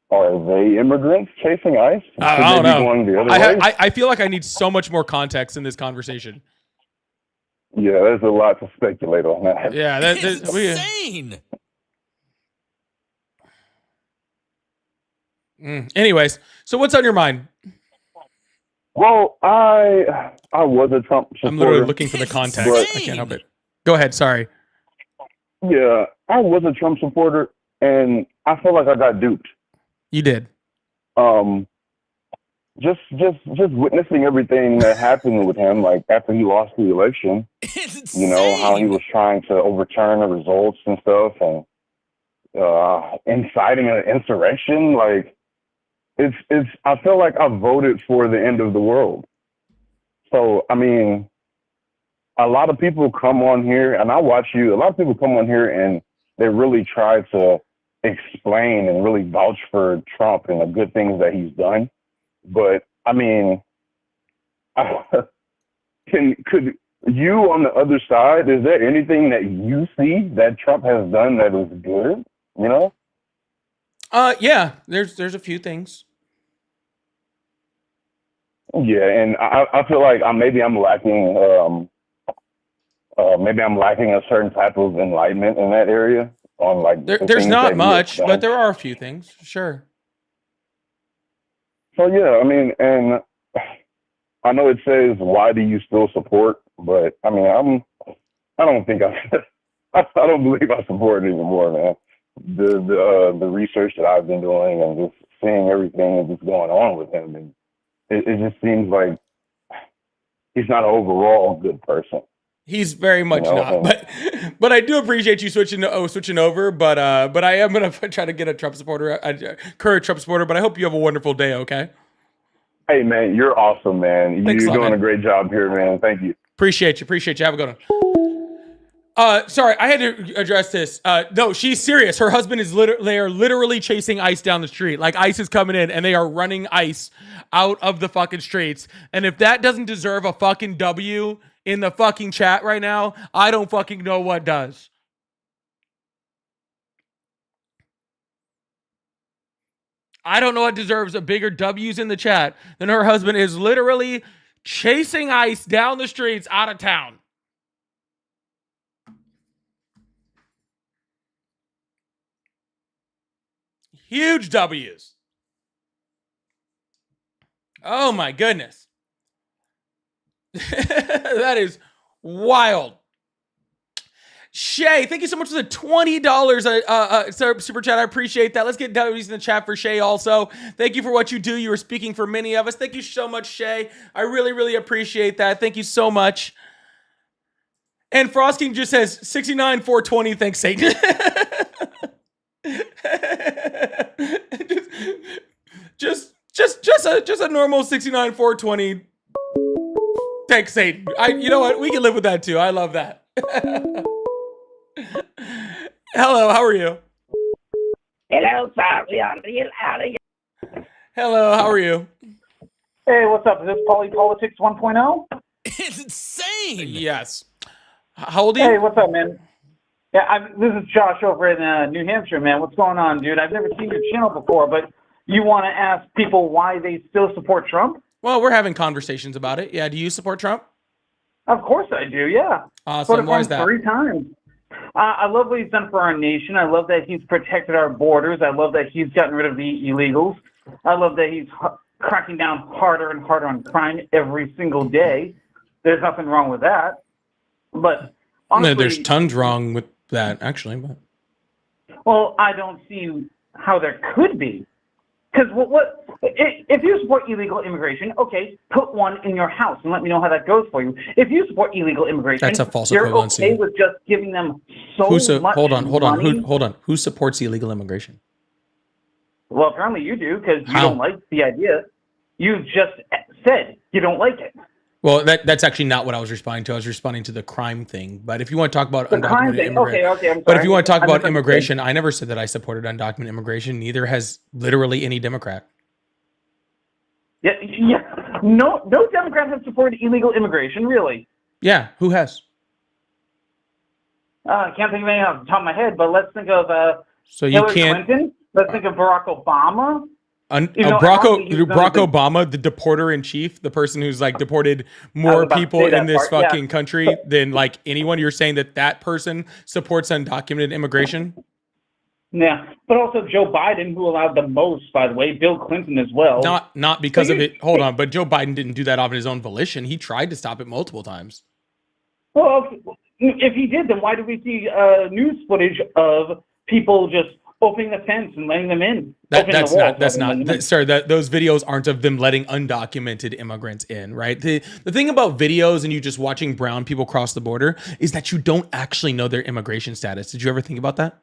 G: Are they immigrants chasing ice?
A: I don't know. I feel like I need so much more context in this conversation.
G: Yeah, there's a lot to speculate on that.
A: Yeah,
B: that's insane.
A: Anyways, so what's on your mind?
G: Well, I was a Trump supporter.
A: I'm literally looking for the context. I can't help it. Go ahead. Sorry.
G: Yeah, I was a Trump supporter, and I feel like I got duped.
A: You did.
G: Just witnessing everything that happened with him, like after he lost the election, you know, how he was trying to overturn the results and stuff, and inciting an insurrection. Like, it's. I feel like I voted for the end of the world. So, I mean, a lot of people come on here, and I watch you. A lot of people come on here, and they really try to explain and really vouch for Trump and the good things that he's done. But I mean, could you on the other side, is there anything that you see that Trump has done that is good? You know?
A: Yeah, there's a few things.
G: Yeah, and I feel like maybe I'm lacking a certain type of enlightenment in that area on like
A: There's not much, but there are a few things, sure.
G: So yeah, I mean, and I know it says why do you still support, but I mean, I don't think I don't believe I support it anymore, man. The research that I've been doing and just seeing everything that's going on with him, and it just seems like he's not an overall good person.
A: He's very much not, but I do appreciate you switching over. But I am gonna try to get a Trump supporter, a current Trump supporter. But I hope you have a wonderful day. Okay.
G: Hey man, you're awesome, man.
A: Thanks
G: You're doing
A: man.
G: a great job here, man. Thank you.
A: Appreciate you. Have a good one. Sorry, I had to address this. No, she's serious. Her husband is they are literally chasing ICE down the street. Like ICE is coming in and they are running ICE out of the fucking streets. And if that doesn't deserve a fucking W in the fucking chat right now, I don't fucking know what does. I don't know what deserves a bigger W's in the chat than her husband is literally chasing ICE down the streets out of town. Huge W's. Oh my goodness. That is wild. Shay, thank you so much for the $20 super chat. I appreciate that. Let's get W's in the chat for Shay also. Thank you for what you do. You are speaking for many of us. Thank you so much, Shay. I really, really appreciate that. Thank you so much. And Frosting just says 69,420. Thanks, Satan. just a normal 69,420. Thanks, Satan. You know what? We can live with that too. I love that. Hello, how are you?
H: Hello, sorry.
A: Hello, how are you?
I: Hey, what's up? Is this Politics 1.0?
B: It's insane.
A: Yes. How old are you?
I: Hey, what's up, man? Yeah, this is Josh over in New Hampshire, man. What's going on, dude? I've never seen your channel before, but you want to ask people why they still support Trump?
A: Well, we're having conversations about it. Yeah, do you support Trump?
I: Of course I do, yeah.
A: Awesome. Why is that?
I: 3 times. I love what he's done for our nation. I love that he's protected our borders. I love that he's gotten rid of the illegals. I love that he's cracking down harder and harder on crime every single day. There's nothing wrong with that. But honestly,
A: there's tons wrong with that, actually. But
I: well, I don't see how there could be. Because if you support illegal immigration, okay, put one in your house and let me know how that goes for you. If you support illegal immigration,
A: that's a false
I: you're
A: equivalency.
I: okay with just giving them much
A: hold on.
I: money.
A: Hold on. Who supports illegal immigration?
I: Well, apparently you do because you don't like the idea. You just said you don't like it.
A: Well, that's actually not what I was responding to. I was responding to the crime thing. But if you want to talk about undocumented immigration,
I: okay, I'm sorry.
A: But if you want to talk about immigration, I never said that I supported undocumented immigration. Neither has literally any Democrat.
I: Yeah. No Democrat has supported illegal immigration, really.
A: Yeah, who has?
I: I can't think of any off the top of my head, but let's think of
A: Hillary
I: Clinton. Let's think of Barack Obama.
A: Barack Obama, the deporter in chief, the person who's like deported more people in this fucking country than like anyone. You're saying that person supports undocumented immigration?
I: Yeah, but also Joe Biden, who allowed the most, by the way, Bill Clinton as well.
A: Not because of it. Hold on, but Joe Biden didn't do that of his own volition. He tried to stop it multiple times.
I: Well, if he did, then why do we see news footage of people just opening the fence and letting them in? Those videos aren't of them letting undocumented immigrants in, right? The thing about videos and you just watching brown people cross the border is that you don't actually know their immigration status. Did you ever think about that?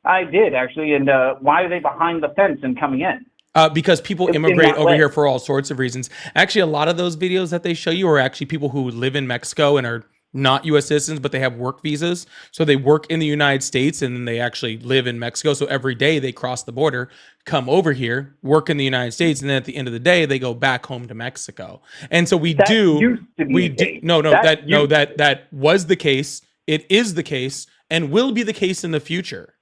I: I did, actually. And why are they behind the fence and coming in?
A: Because people immigrate over here for all sorts of reasons. Actually, a lot of those videos that they show you are actually people who live in Mexico and are not U.S. citizens, but they have work visas. So they work in the United States and then they actually live in Mexico. So every day they cross the border, come over here, work in the United States, and then at the end of the day they go back home to Mexico. And so
I: That used to be the case.
A: that was the case. It is the case and will be the case in the future.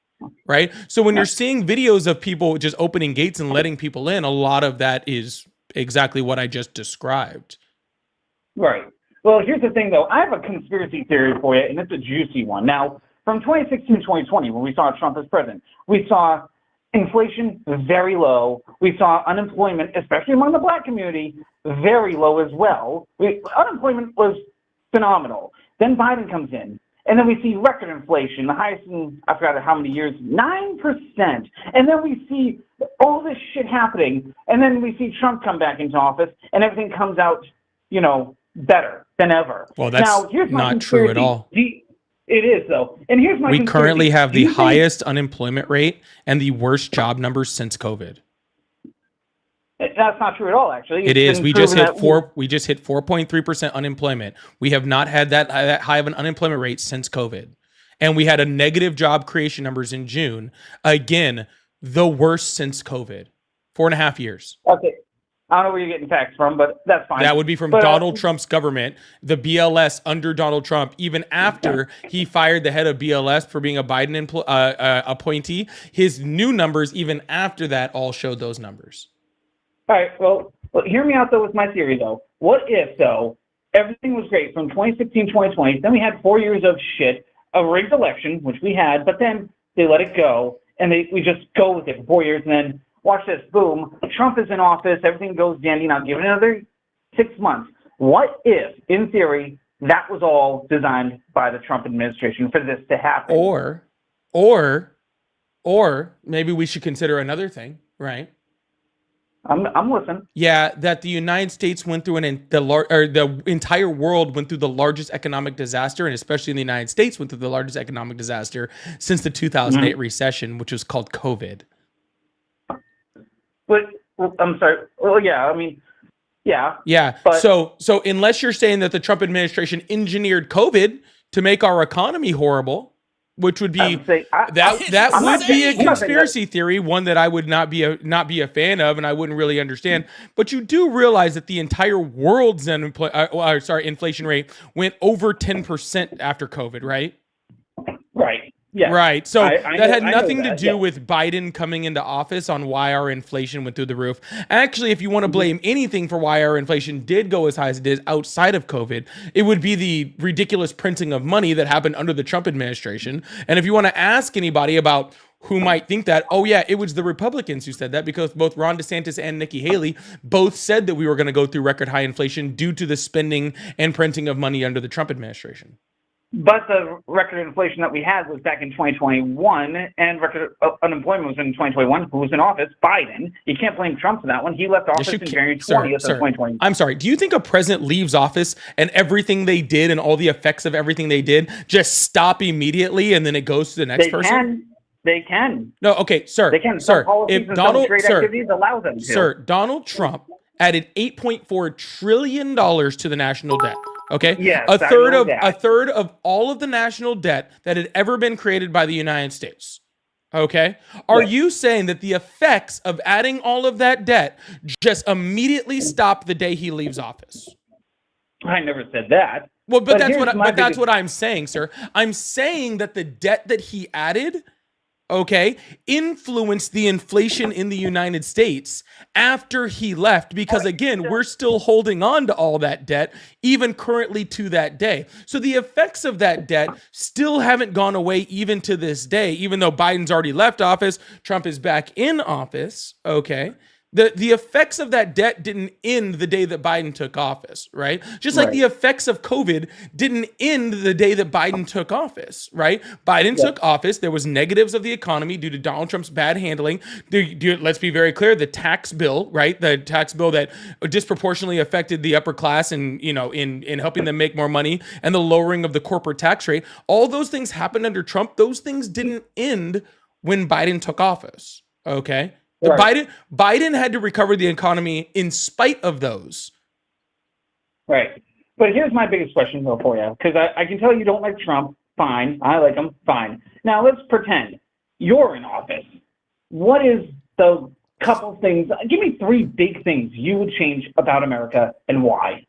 A: Right? So when you're seeing videos of people just opening gates and letting people in, a lot of that is exactly what I just described.
I: Right. Well, here's the thing, though. I have a conspiracy theory for you, and it's a juicy one. Now, from 2016 to 2020, when we saw Trump as president, we saw inflation very low. We saw unemployment, especially among the black community, very low as well. Unemployment was phenomenal. Then Biden comes in, and then we see record inflation, the highest in, I forgot how many years, 9%. And then we see all this shit happening, and then we see Trump come back into office, and everything comes out, better than ever.
A: Well, that's not true at all.
I: It is, though. And here's my
A: We currently have the highest unemployment rate and the worst job numbers since COVID.
I: That's not true at all, actually.
A: It is. We just hit 4.3% unemployment. We have not had that high of an unemployment rate since COVID. And we had a negative job creation numbers in June. Again, the worst since COVID. 4.5 years.
I: Okay. I don't know where you're getting facts from, but that's fine.
A: That would be from Donald Trump's government, the BLS under Donald Trump, even after he fired the head of BLS for being a Biden appointee. His new numbers, even after that, all showed those numbers.
I: All right, well, hear me out, though, with my theory, though. What if, though, everything was great from 2016, 2020, then we had 4 years of shit, a rigged election, which we had, but then they let it go, and we just go with it for 4 years, and then watch this, boom, Trump is in office, everything goes dandy, now give it another 6 months. What if, in theory, that was all designed by the Trump administration for this to happen?
A: Or maybe we should consider another thing, right?
I: I'm listening.
A: Yeah, that the United States went through the entire world went through the largest economic disaster, and especially in the United States went through the largest economic disaster since the 2008 recession, which was called COVID.
I: But I'm sorry. Well, yeah. I mean, yeah.
A: Yeah.
I: But,
A: so unless you're saying that the Trump administration engineered COVID to make our economy horrible, which would be that would be a conspiracy theory, one that I would not be a fan of, and I wouldn't really understand. But you do realize that the entire world's inflation rate went over 10% after COVID, right?
I: Right. Yeah.
A: Right. So that had nothing to do with Biden coming into office on why our inflation went through the roof. Actually, if you want to blame anything for why our inflation did go as high as it did outside of COVID, it would be the ridiculous printing of money that happened under the Trump administration. And if you want to ask anybody about who might think that, oh yeah, it was the Republicans who said that, because both Ron DeSantis and Nikki Haley both said that we were going to go through record high inflation due to the spending and printing of money under the Trump administration.
I: But the record inflation that we had was back in 2021, and record unemployment was in 2021. Who was in office? Biden. You can't blame Trump for that one. He left office in January 20th of 2020.
A: I'm sorry. Do you think a president leaves office and everything they did and all the effects of everything they did just stop immediately and then it goes to the next person?
I: They can.
A: No, okay, sir.
I: They can.
A: Sir,
I: if Donald activities allow them to.
A: Sir, Donald Trump added $8.4 trillion to the national debt. Okay.
I: Yes,
A: a third of all of the national debt that had ever been created by the United States. Okay. Are you saying that the effects of adding all of that debt just immediately stop the day he leaves office?
I: I never said that.
A: Well, but that's what I'm saying, sir. I'm saying that the debt that he added, influenced the inflation in the United States after he left, because again, we're still holding on to all that debt, even currently to that day. So the effects of that debt still haven't gone away even to this day, even though Biden's already left office, Trump is back in office, The effects of that debt didn't end the day that Biden took office, right? Just like the effects of COVID didn't end the day that Biden took office, right? Biden took office. There was negatives of the economy due to Donald Trump's bad handling. Let's be very clear. The tax bill, right? The tax bill that disproportionately affected the upper class and, in helping them make more money, and the lowering of the corporate tax rate. All those things happened under Trump. Those things didn't end when Biden took office, okay? Biden had to recover the economy in spite of those.
I: Right. But here's my biggest question, though, for you, because I can tell you don't like Trump. Fine. I like him. Fine. Now, let's pretend you're in office. What is the couple things? Give me 3 big things you would change about America and why.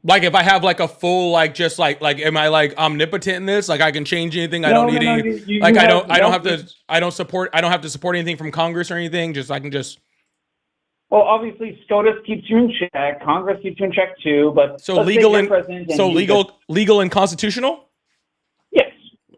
A: Like if I have like a full just like am I like omnipotent in this? Like I can change anything. I don't need any. I don't have to support anything from Congress or anything. Just I can just.
I: Well, obviously, SCOTUS keeps you in check. Congress keeps you in check too. But
A: so legal and legal and constitutional.
I: Yes.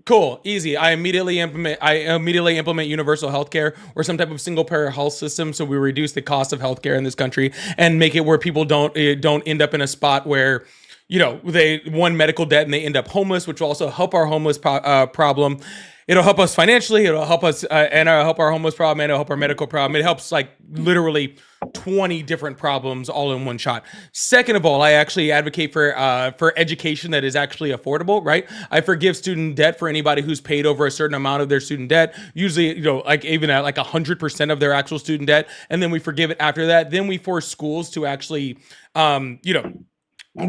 A: Cool, easy. I immediately implement universal healthcare or some type of single payer health system, so we reduce the cost of healthcare in this country and make it where people don't end up in a spot where they one medical debt and they end up homeless, which will also help our homeless problem. It'll help us financially. It'll help us and it'll help our homeless problem and it'll help our medical problem. It helps like literally 20 different problems all in one shot. Second of all, I actually advocate for education that is actually affordable, right? I forgive student debt for anybody who's paid over a certain amount of their student debt, usually, like even at like 100% of their actual student debt. And then we forgive it after that. Then we force schools to actually,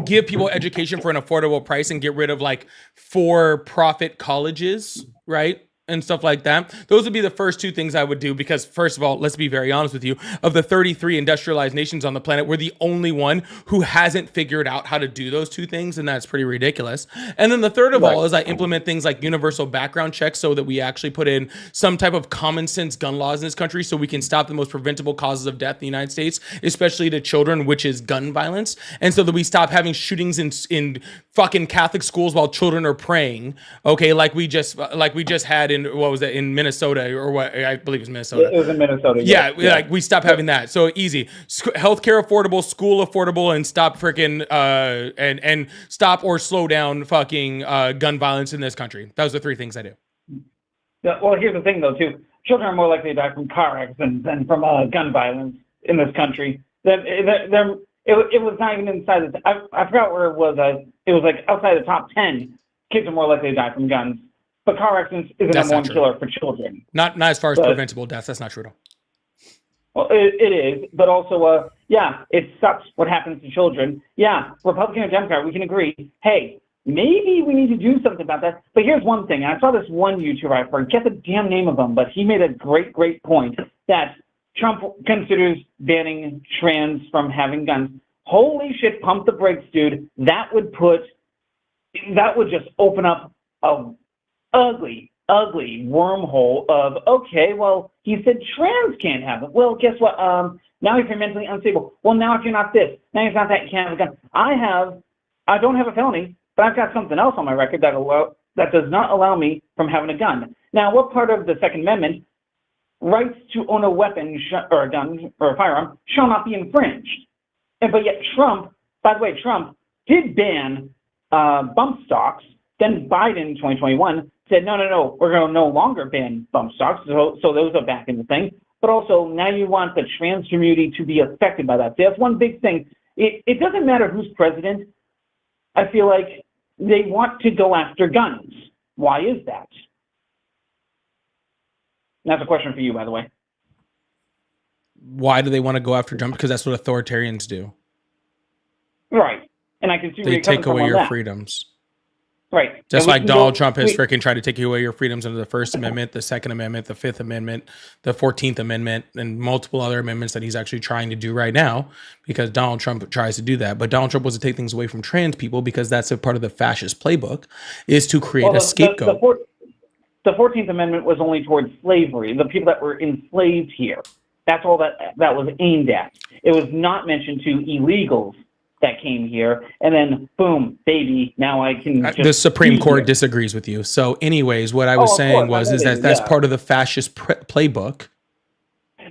A: give people education for an affordable price and get rid of like for-profit colleges, right? And stuff like that. Those would be the first 2 things I would do because, first of all, let's be very honest with you, of the 33 industrialized nations on the planet, we're the only one who hasn't figured out how to do those 2 things, and that's pretty ridiculous. And then the third of all is I implement things like universal background checks so that we actually put in some type of common sense gun laws in this country so we can stop the most preventable causes of death in the United States, especially to children, which is gun violence. And so that we stop having shootings in fucking Catholic schools while children are praying, okay, like we just had in, what was that, in Minnesota or what? I believe it was Minnesota.
I: It was in Minnesota.
A: Yeah. Like we stopped having that. So easy. Healthcare affordable, school affordable, and stop freaking and stop or slow down fucking gun violence in this country. Those are 3 things I do.
I: Yeah, well, here's the thing though too. Children are more likely to die from car accidents than from gun violence in this country. It was not even inside the. I forgot where it was. It was like outside the top 10. Kids are more likely to die from guns. But car accidents is the number 1 killer for children.
A: Not as far as preventable deaths. That's not true at all.
I: Well, it is, but also, it sucks what happens to children. Yeah, Republican or Democrat, we can agree. Hey, maybe we need to do something about that. But here's one thing. I saw this one YouTuber, I forget the damn name of him, but he made a great point that Trump considers banning trans from having guns. Holy shit, pump the brakes, dude. That would just open up a ugly wormhole of, okay, well, he said trans can't have it. Well, guess what? Now if you're mentally unstable, well, now if you're not this, now if you're not that, you can't have a gun. I don't have a felony, but I've got something else on my record that does not allow me from having a gun. Now, what part of the Second Amendment, rights to own a weapon or a gun or a firearm, shall not be infringed? But yet Trump did ban bump stocks. Then Biden in 2021 said, no, we're going to no longer ban bump stocks. So those are back in the thing. But also now you want the trans community to be affected by that. So that's one big thing. It doesn't matter who's president. I feel like they want to go after guns. Why is that? And that's a question for you, by the way.
A: Why do they want to go after Trump? Because that's what authoritarians do.
I: Right. And I can see
A: they take away your freedoms.
I: Right.
A: Just like Donald Trump has freaking tried to take away your freedoms under the First Amendment, the Second Amendment, the Fifth Amendment, the 14th Amendment, and multiple other amendments that he's actually trying to do right now because Donald Trump tries to do that. But Donald Trump wants to take things away from trans people because that's a part of the fascist playbook, is to create a scapegoat.
I: The 14th Amendment was only towards slavery, the people that were enslaved here. That's all that was aimed at. It was not mentioned to illegals that came here, and then boom, baby, now I can just
A: the Supreme Court disagrees with you. So anyways, what I was saying is that's part of the fascist playbook,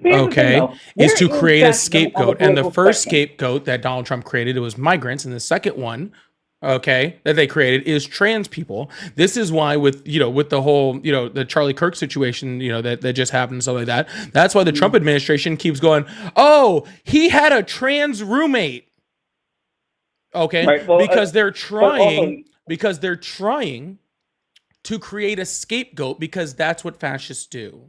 A: okay, is to create a scapegoat. And the first scapegoat that Donald Trump created, it was migrants, and the second one, okay, that they created is trans people. This is why with the whole, the Charlie Kirk situation, that just happened and stuff like that. That's why the Trump administration keeps going, oh, he had a trans roommate. Okay, right. Well, because they're trying to create a scapegoat because that's what fascists do.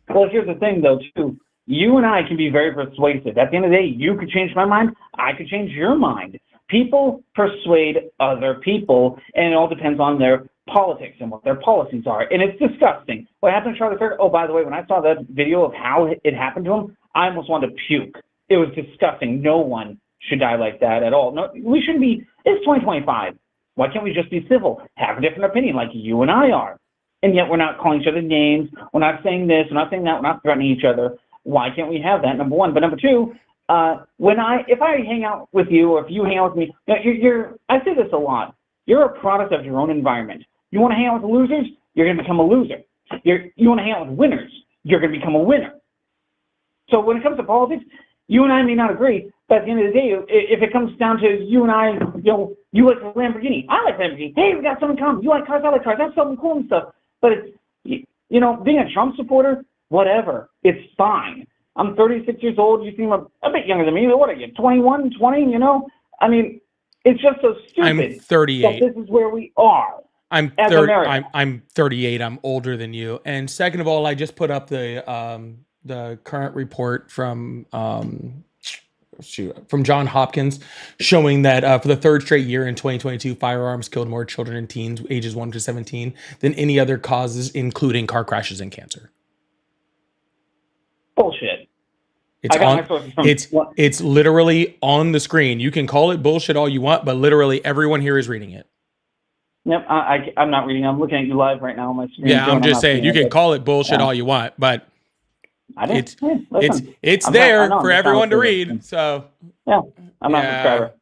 I: Well, here's the thing, though, too. You and I can be very persuasive. At the end of the day, you could change my mind. I could change your mind. People persuade other people, and it all depends on their politics and what their policies are. And it's disgusting. What happened to Charlie Kirk? Oh, by the way, when I saw that video of how it happened to him, I almost wanted to puke. It was disgusting. No one should die like that at all. No, we shouldn't be. It's 2025. Why can't we just be civil? Have a different opinion like you and I are. And yet we're not calling each other names. We're not saying this. We're not saying that. We're not threatening each other. Why can't we have that, number one? But number two, if I hang out with you or if you hang out with me, I say this a lot. You're a product of your own environment. You want to hang out with the losers? You're going to become a loser. You want to hang out with winners? You're going to become a winner. So when it comes to politics, you and I may not agree, but at the end of the day, if it comes down to you and I, you like a Lamborghini, I like Lamborghini. Hey, we got something in common. You like cars, I like cars. That's something cool and stuff. But it's, being a Trump supporter, whatever, it's fine. I'm 36 years old. You seem a bit younger than me. What are you, 21, 20? I mean, it's just so stupid.
A: I'm 38.
I: That this is where we are.
A: I'm 38. I'm older than you. And second of all, I just put up the current report from John Hopkins showing that for the third straight year in 2022, firearms killed more children and teens ages 1 to 17 than any other causes, including car crashes and cancer.
I: Bullshit.
A: It's literally on the screen. You can call it bullshit all you want, but literally everyone here is reading it.
I: Yep, I'm not reading. I'm looking at you live right now on my screen.
A: Yeah, I'm just saying you can call it bullshit all you want, but it's there for everyone to read. So
I: yeah, I'm not a subscriber.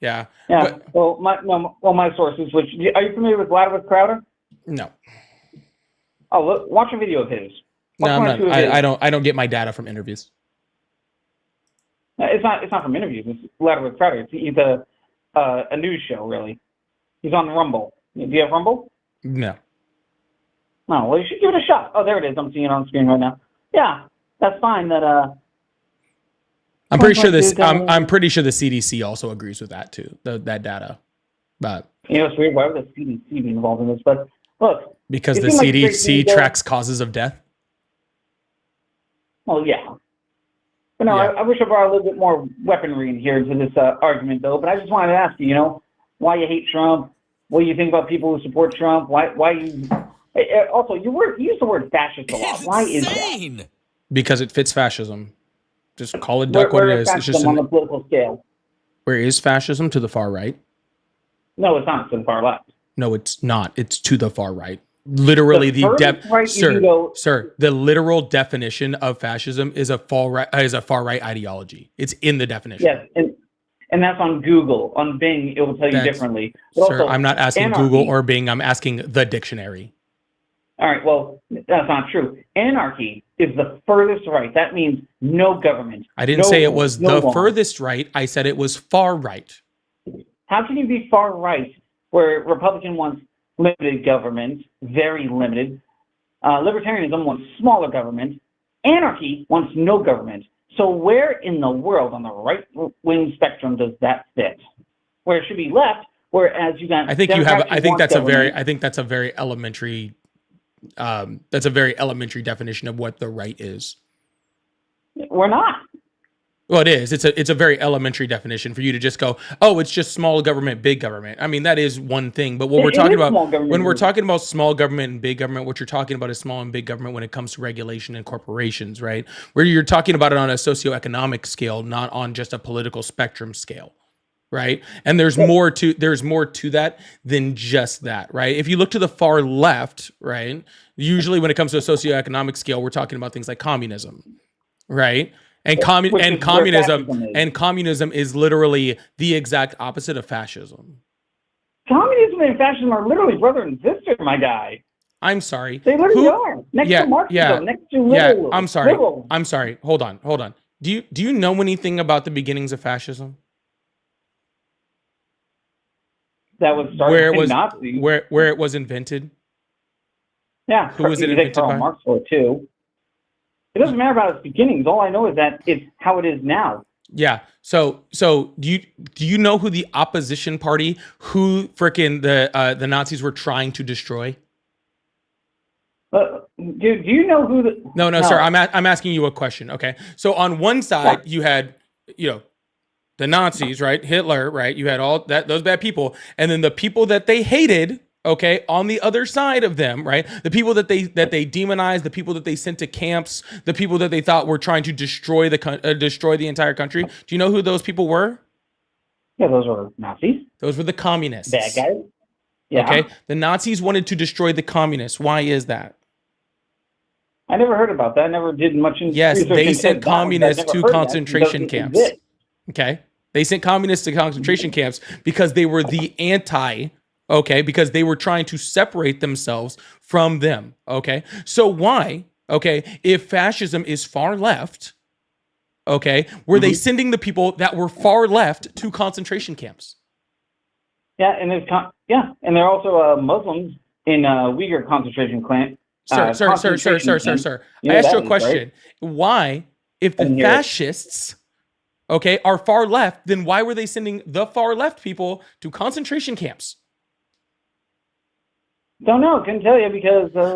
A: Yeah.
I: Yeah. Well, my sources. Which are you familiar with Vladimir Crowder?
A: No.
I: Oh, look, watch a video of his.
A: No, I'm not. I don't get my data from interviews.
I: It's not from interviews. It's Vladimir Crowder. He's a news show, really. He's on Rumble. Do you have Rumble?
A: No.
I: No. Well, you should give it a shot. Oh, there it is. I'm seeing it on the screen right now. Yeah, that's fine. That
A: I'm pretty sure this. I'm pretty sure the CDC also agrees with that too. That data, but
I: it's weird. Why would the CDC be involved in this? But look,
A: because the CDC tracks causes of death.
I: Well, yeah. But no, yeah. I wish I brought a little bit more weaponry in here to this argument, though. But I just wanted to ask you, why you hate Trump? What do you think about people who support Trump? Why you? Also, you use the word fascist a lot. Why is that?
A: Because it fits fascism. Just call it duck what it is. It's just
I: on the political scale.
A: Where is fascism? To the far right?
I: No, it's not to the far left.
A: No, it's not. It's to the far right. Literally, the literal definition of fascism is a far right ideology. It's in the definition.
I: Yes, and that's on Google. On Bing, it will tell you differently. But
A: sir, I'm not asking Google or Bing. I'm asking the dictionary.
I: All right, well, that's not true. Anarchy is the furthest right. That means no government.
A: I didn't say it was the furthest right. I said it was far right.
I: How can you be far right where Republican wants limited government, very limited? Libertarianism wants smaller government. Anarchy wants no government. So where in the world on the right-wing spectrum does that fit? Where it should be left, whereas you got...
A: I think that's a very elementary... that's a very elementary definition of what the right is.
I: We're not.
A: Well, it is. It's a very elementary definition for you to just go, oh, it's just small government, big government. I mean, that is one thing. But what we're talking about when we're talking about small government and big government, what you're talking about is small and big government when it comes to regulation and corporations, right? Where you're talking about it on a socioeconomic scale, not on just a political spectrum scale. Right. And there's more to that than just that. Right. If you look to the far left, right, usually when it comes to a socioeconomic scale, we're talking about things like communism. Right. And communism is literally the exact opposite of fascism.
I: Communism and fascism are literally brother and sister, my guy.
A: I'm sorry.
I: They literally are. Next to Marxism, next to liberalism.
A: Yeah, I'm sorry. I'm sorry. Hold on. Do you know anything about the beginnings of fascism?
I: That was started by Nazis.
A: Where it was invented?
I: Yeah.
A: Who was it invented by?
I: Marx for it too. It doesn't matter about its beginnings. All I know is that it's how it is now.
A: Yeah. So do you know who the opposition party, who frickin' the Nazis were trying to destroy?
I: Do you know who the?
A: No, sir. I'm asking you a question. Okay. So on one side you had, the Nazis, right? Hitler, right? You had all that those bad people, and then the people that they hated, okay, on the other side of them, right? The people that they demonized, the people that they sent to camps, the people that they thought were trying to destroy the entire country. Do you know who those people were?
I: Yeah, those were Nazis.
A: Those were the communists.
I: Bad guys. Yeah.
A: Okay, the Nazis wanted to destroy the communists. Why is that?
I: I never heard about that. I never did much in
A: Yes,
I: research
A: they
I: into
A: sent
I: that.
A: communists
I: I've never
A: to
I: heard that.
A: concentration
I: It doesn't
A: camps.
I: exist.
A: Okay, they sent communists to concentration camps because they were the anti. Okay, because they were trying to separate themselves from them. Okay, so why? Okay, if fascism is far left, okay, were they sending the people that were far left to concentration camps?
I: Yeah, and and they're also Muslims in Uyghur concentration camp.
A: Sir.
I: You
A: I
I: know
A: asked you a
I: that is,
A: question.
I: right?
A: Why, if the fascists, okay, are far left, then why were they sending the far left people to concentration camps?
I: Don't know. Couldn't tell you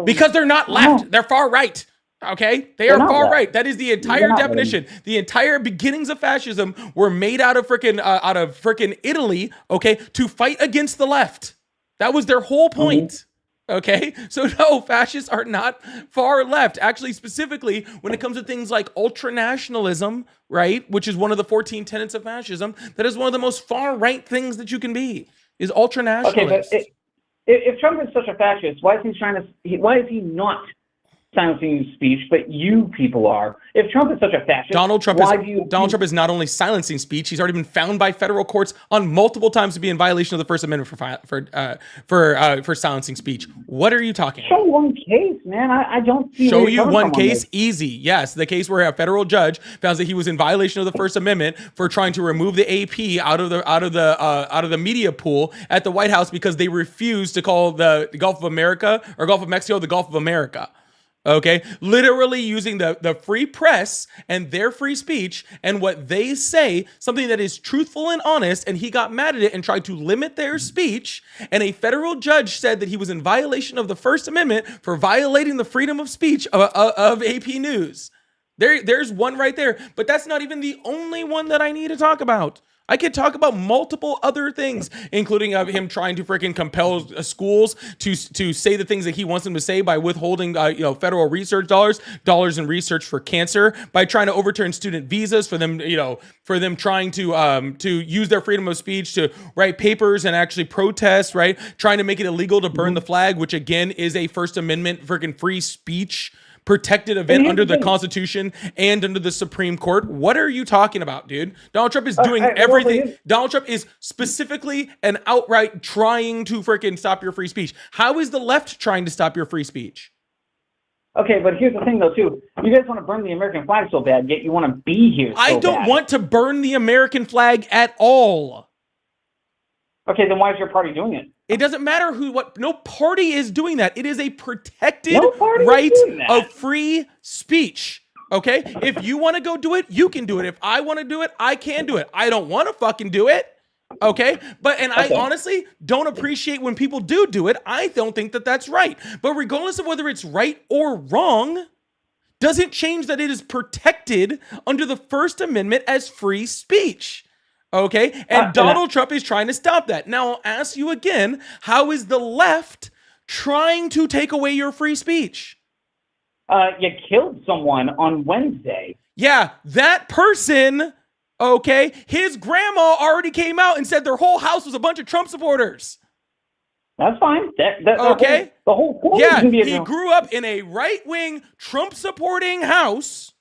A: because they're not left. They're far right. Okay, they're far right. That is the entire definition. The entire beginnings of fascism were made out of frickin' Italy. Okay, to fight against the left. That was their whole point. Okay, so no, fascists are not far left. Actually, specifically when it comes to things like ultranationalism, right, which is one of the 14 tenets of fascism, that is one of the most far right things that you can be. Is ultranationalist.
I: Okay, but if Trump is such a fascist, why is he not silencing speech, but you people are? If Trump is such a fascist,
A: Donald Trump is not only silencing speech, he's already been found by federal courts on multiple times to be in violation of the First Amendment for silencing speech. What are you talking about?
I: Show one case, man. I don't see.
A: Show you one case, easy. Yes, the case where a federal judge found that he was in violation of the First Amendment for trying to remove the AP out of the media pool at the White House because they refused to call the Gulf of America or Gulf of Mexico the Gulf of America. Okay, literally using the free press and their free speech and what they say, something that is truthful and honest, and he got mad at it and tried to limit their speech, and a federal judge said that he was in violation of the First Amendment for violating the freedom of speech of AP News. There's one right there, but that's not even the only one that I need to talk about. I could talk about multiple other things, including him trying to freaking compel schools to say the things that he wants them to say by withholding, federal research dollars in research for cancer, by trying to overturn student visas for them, trying to use their freedom of speech to write papers and actually protest, right? Trying to make it illegal to burn the flag, which again is a First Amendment freaking free speech protected event under the Constitution and under the Supreme Court. What are you talking about, dude? Donald Trump is doing everything. Donald Trump is specifically and outright trying to freaking stop your free speech. How is the left trying to stop your free speech?
I: Okay, but here's the thing, though, too. You guys want to burn the American flag so bad, yet you want to be here so
A: I don't want to burn the American flag at all.
I: Okay, then why is your party doing it?
A: It doesn't matter no party is doing that. It is a protected right of free speech. Okay? If you want to go do it, you can do it. If I want to do it, I can do it. I don't want to fucking do it. Okay? I honestly don't appreciate when people do it. I don't think that that's right. But regardless of whether it's right or wrong, doesn't change that it is protected under the First Amendment as free speech. Okay, and Donald Trump is trying to stop that. Now, I'll ask you again, how is the left trying to take away your free speech?
I: You killed someone on Wednesday.
A: Yeah, that person, okay, his grandma already came out and said their whole house was a bunch of Trump supporters.
I: That's fine.
A: Okay.
I: The whole point
A: yeah, he grew up in a right-wing Trump-supporting house.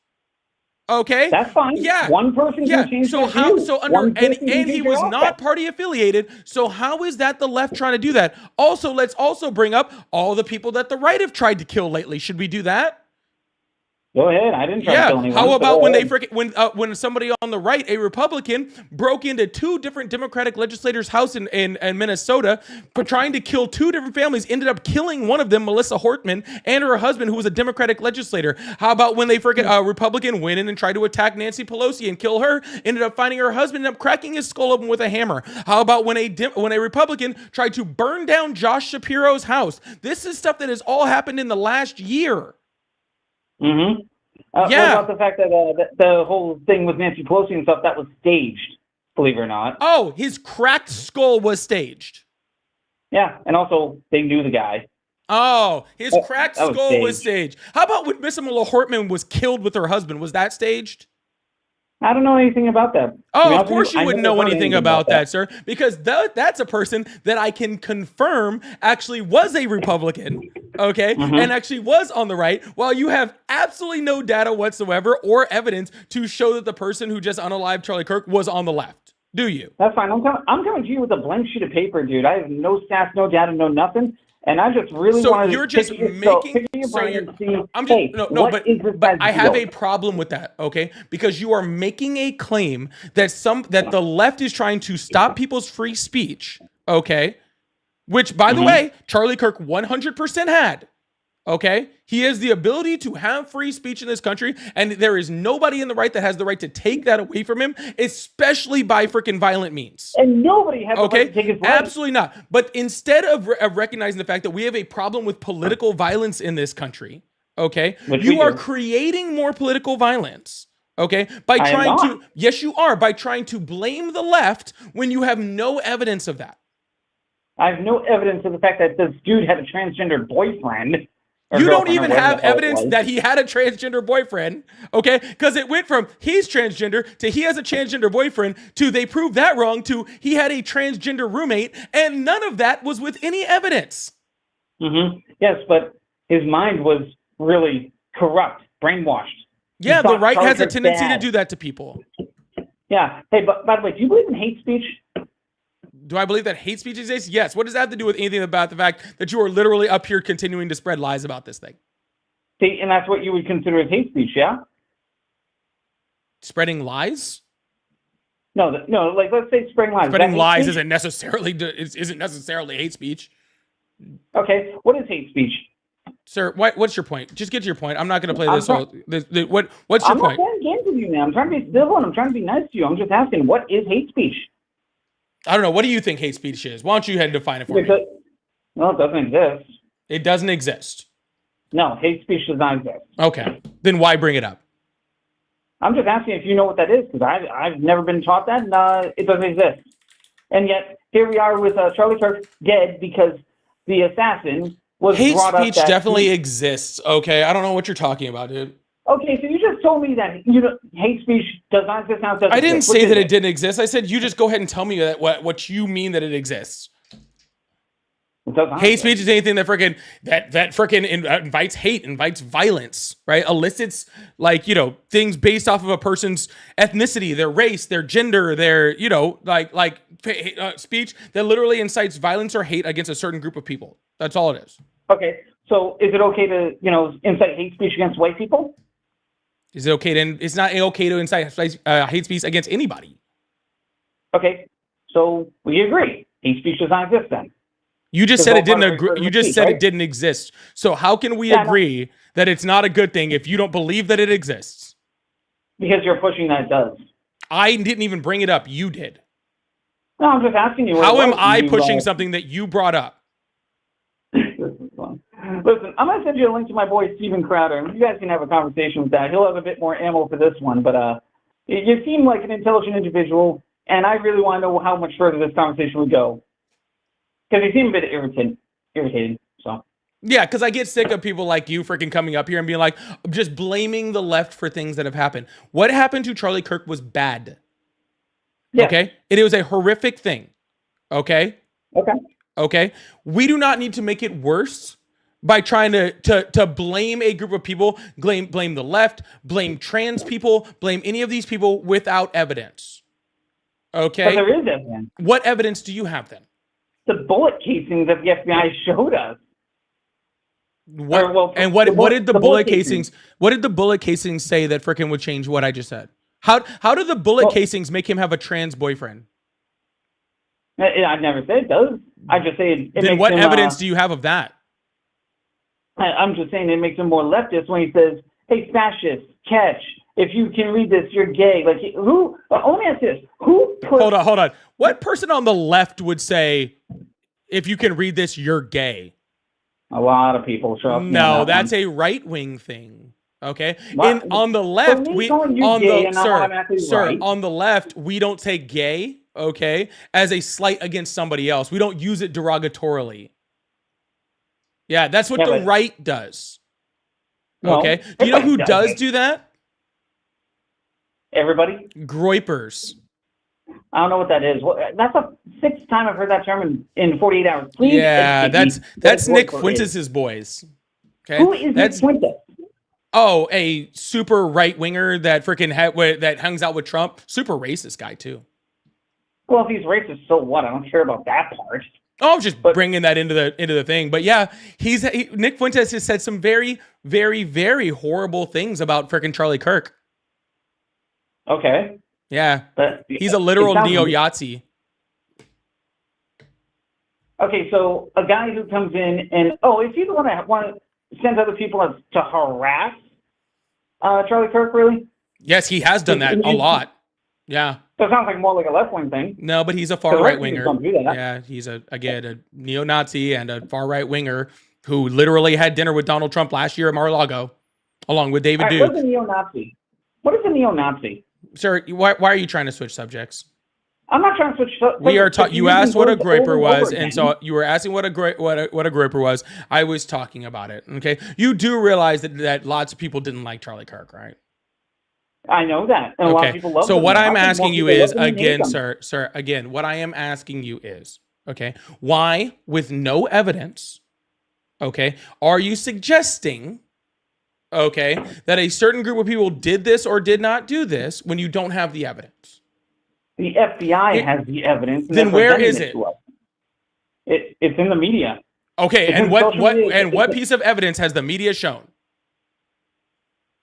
A: Okay,
I: that's fine.
A: Yeah,
I: one person can change
A: so
I: their view.
A: And he was not party affiliated. So how is that the left trying to do that? Also, let's also bring up all the people that the right have tried to kill lately. Should we do that?
I: Go ahead. I didn't try to kill anyone.
A: How about when somebody on the right, a Republican, broke into two different Democratic legislators' house in Minnesota for trying to kill two different families, ended up killing one of them, Melissa Hortman, and her husband, who was a Democratic legislator. How about when a Republican went in and tried to attack Nancy Pelosi and kill her, ended up finding her husband, ended up cracking his skull open with a hammer? How about when a Republican tried to burn down Josh Shapiro's house? This is stuff that has all happened in the last year.
I: What about the fact that the whole thing with Nancy Pelosi and stuff, that was staged believe it or not.
A: Oh, his cracked skull was staged.
I: Yeah, and also they knew the guy.
A: Oh, his cracked
I: that was
A: skull was staged. How about when Miss Mila Hortman was killed with her husband? Was that staged?
I: I don't know anything about that.
A: Oh, of course you wouldn't know anything about that, sir, because that's a person that I can confirm actually was a Republican, okay, and actually was on the right, while you have absolutely no data whatsoever or evidence to show that the person who just unalived Charlie Kirk was on the left. Do you?
I: That's fine. I'm coming to you with a blank sheet of paper, dude. I have no stats, no data, no nothing. And I just really wanted to
A: you're just making. But I have a problem with that. Okay, because you are making a claim that the left is trying to stop people's free speech. Okay, which by the way, Charlie Kirk 100% had. Okay, he has the ability to have free speech in this country, and there is nobody in the right that has the right to take that away from him, especially by freaking violent means.
I: And nobody has the right to take his right.
A: Absolutely not. But instead of recognizing the fact that we have a problem with political violence in this country, okay, you are creating more political violence. Okay, by trying to, yes, you are, by trying to blame the left when you have no evidence of that.
I: I have no evidence of the fact that this dude had a transgender boyfriend.
A: You don't even have evidence that he had a transgender boyfriend, okay? Because it went from he's transgender to he has a transgender boyfriend to they proved that wrong to he had a transgender roommate, and none of that was with any evidence.
I: Yes, but his mind was really corrupt, brainwashed.
A: Yeah, the right has a tendency to do that to people.
I: Yeah. Hey, but by the way, do you believe in hate speech?
A: Do I believe that hate speech exists? Yes. What does that have to do with anything about the fact that you are literally up here continuing to spread lies about this thing?
I: See, and that's what you would consider as hate speech, yeah?
A: Spreading lies?
I: No, like let's say spreading lies.
A: Spreading lies isn't necessarily hate speech.
I: Okay, what is hate speech?
A: Sir, what's your point? Just get to your point. I'm not going to play this. What's your point?
I: I'm not playing games with you, man. I'm trying to be civil and I'm trying to be nice to you. I'm just asking, what is hate speech?
A: I don't know. What do you think hate speech is? Why don't you head and define it for me?
I: Well, it doesn't exist.
A: It doesn't exist.
I: No, hate speech does not exist.
A: Okay. Then why bring it up?
I: I'm just asking if you know what that is, because I've never been taught that, and it doesn't exist. And yet, here we are with Charlie Kirk dead because the assassin was
A: hate
I: brought up.
A: Hate speech definitely exists, okay? I don't know what you're talking about, dude.
I: Okay, so you just told me that hate speech does not exist now.
A: I didn't say that it didn't exist. I said you just go ahead and tell me that what you mean that it exists. Hate speech is anything that freaking invites hate, invites violence, right? Elicits things based off of a person's ethnicity, their race, their gender, their speech that literally incites violence or hate against a certain group of people. That's all it is.
I: Okay, so is it okay to incite hate speech against white people?
A: Is it okay to? It's not okay to incite hate speech against anybody.
I: Okay, so we agree. Hate speech does not exist then.
A: You just said it didn't agree. You just said it didn't exist. So how can we agree that it's not a good thing if you don't believe that it exists?
I: Because you're pushing that it does.
A: I didn't even bring it up. You did.
I: No, I'm just asking you.
A: How am I pushing something that you brought up?
I: Listen, I'm going to send you a link to my boy Steven Crowder. You guys can have a conversation with that. He'll have a bit more ammo for this one. But you seem like an intelligent individual, and I really want to know how much further this conversation would go. Because you seem a bit irritated. So. Yeah,
A: because I get sick of people like you freaking coming up here and being like, just blaming the left for things that have happened. What happened to Charlie Kirk was bad. Yeah. Okay? It was a horrific thing. Okay? Okay? We do not need to make it worse by trying to blame a group of people, blame the left, blame trans people, blame any of these people without evidence. Okay?
I: But there is evidence.
A: What evidence do you have then?
I: The bullet casings that the FBI showed us.
A: What did the bullet casings? What did the bullet casings say that frickin' would change what I just said? How did the bullet casings make him have a trans boyfriend?
I: I never said it does. I just say it
A: then
I: makes
A: what
I: him,
A: evidence do you have of that?
I: I'm just saying it makes him more leftist when he says, "Hey, fascist, catch! If you can read this, you're gay." Like who? Let me ask this: who put?
A: Hold on. What person on the left would say, "If you can read this, you're gay"?
I: A lot of people.
A: No, that's a right-wing thing. Okay.
I: What?
A: On the
I: So
A: left,
I: me
A: we
I: calling you
A: on
I: gay
A: the
I: and not automatically right?
A: on the left, we don't take gay, okay, as a slight against somebody else. We don't use it derogatorily. Yeah, that's what
I: Yeah,
A: the
I: but
A: right does.
I: no,
A: Okay. Do you know
I: everybody
A: who does
I: it.
A: do that?
I: Everybody?
A: Groypers.
I: I don't know what that is. That's the sixth time I've heard that term in 48 hours. Please
A: Yeah,
I: educate me
A: that's
I: what
A: Nick
I: Groyper
A: Fuentes' boys. Okay.
I: Who is Nick Fuentes?
A: Oh, a super right winger that freaking that hangs out with Trump. Super racist guy too.
I: Well, if he's racist, so what? I don't care about that part.
A: Oh, I'm just bringing that into the thing. But yeah, Nick Fuentes has said some very, very, very horrible things about freaking Charlie Kirk.
I: Okay.
A: Yeah.
I: But
A: he's a literal neo-Yahtzee.
I: Okay, so a guy who comes in and is he the one that sends other people to harass Charlie Kirk? Really?
A: Yes, he has done that a lot. Yeah.
I: So it sounds like more like a left wing thing.
A: No, but he's a far right winger. Yeah, he's a neo-Nazi and a far right winger who literally had dinner with Donald Trump last year at Mar-a-Lago, along with David Duke.
I: What's a neo-Nazi? What is a neo-Nazi?
A: Sir, why are you trying to switch subjects?
I: I'm not trying to switch subjects.
A: We are you asked what a groyper was, and so you were asking what a groyper was. I was talking about it. Okay, you do realize that lots of people didn't like Charlie Kirk, right?
I: I know that, and a lot of people love him.
A: So what I'm asking you is, again, sir, again, what I am asking you is, okay, why, with no evidence, okay, are you suggesting, okay, that a certain group of people did this or did not do this when you don't have the evidence?
I: The FBI has the evidence.
A: Then where is it?
I: It's in the media.
A: Okay, and what piece of evidence has the media shown?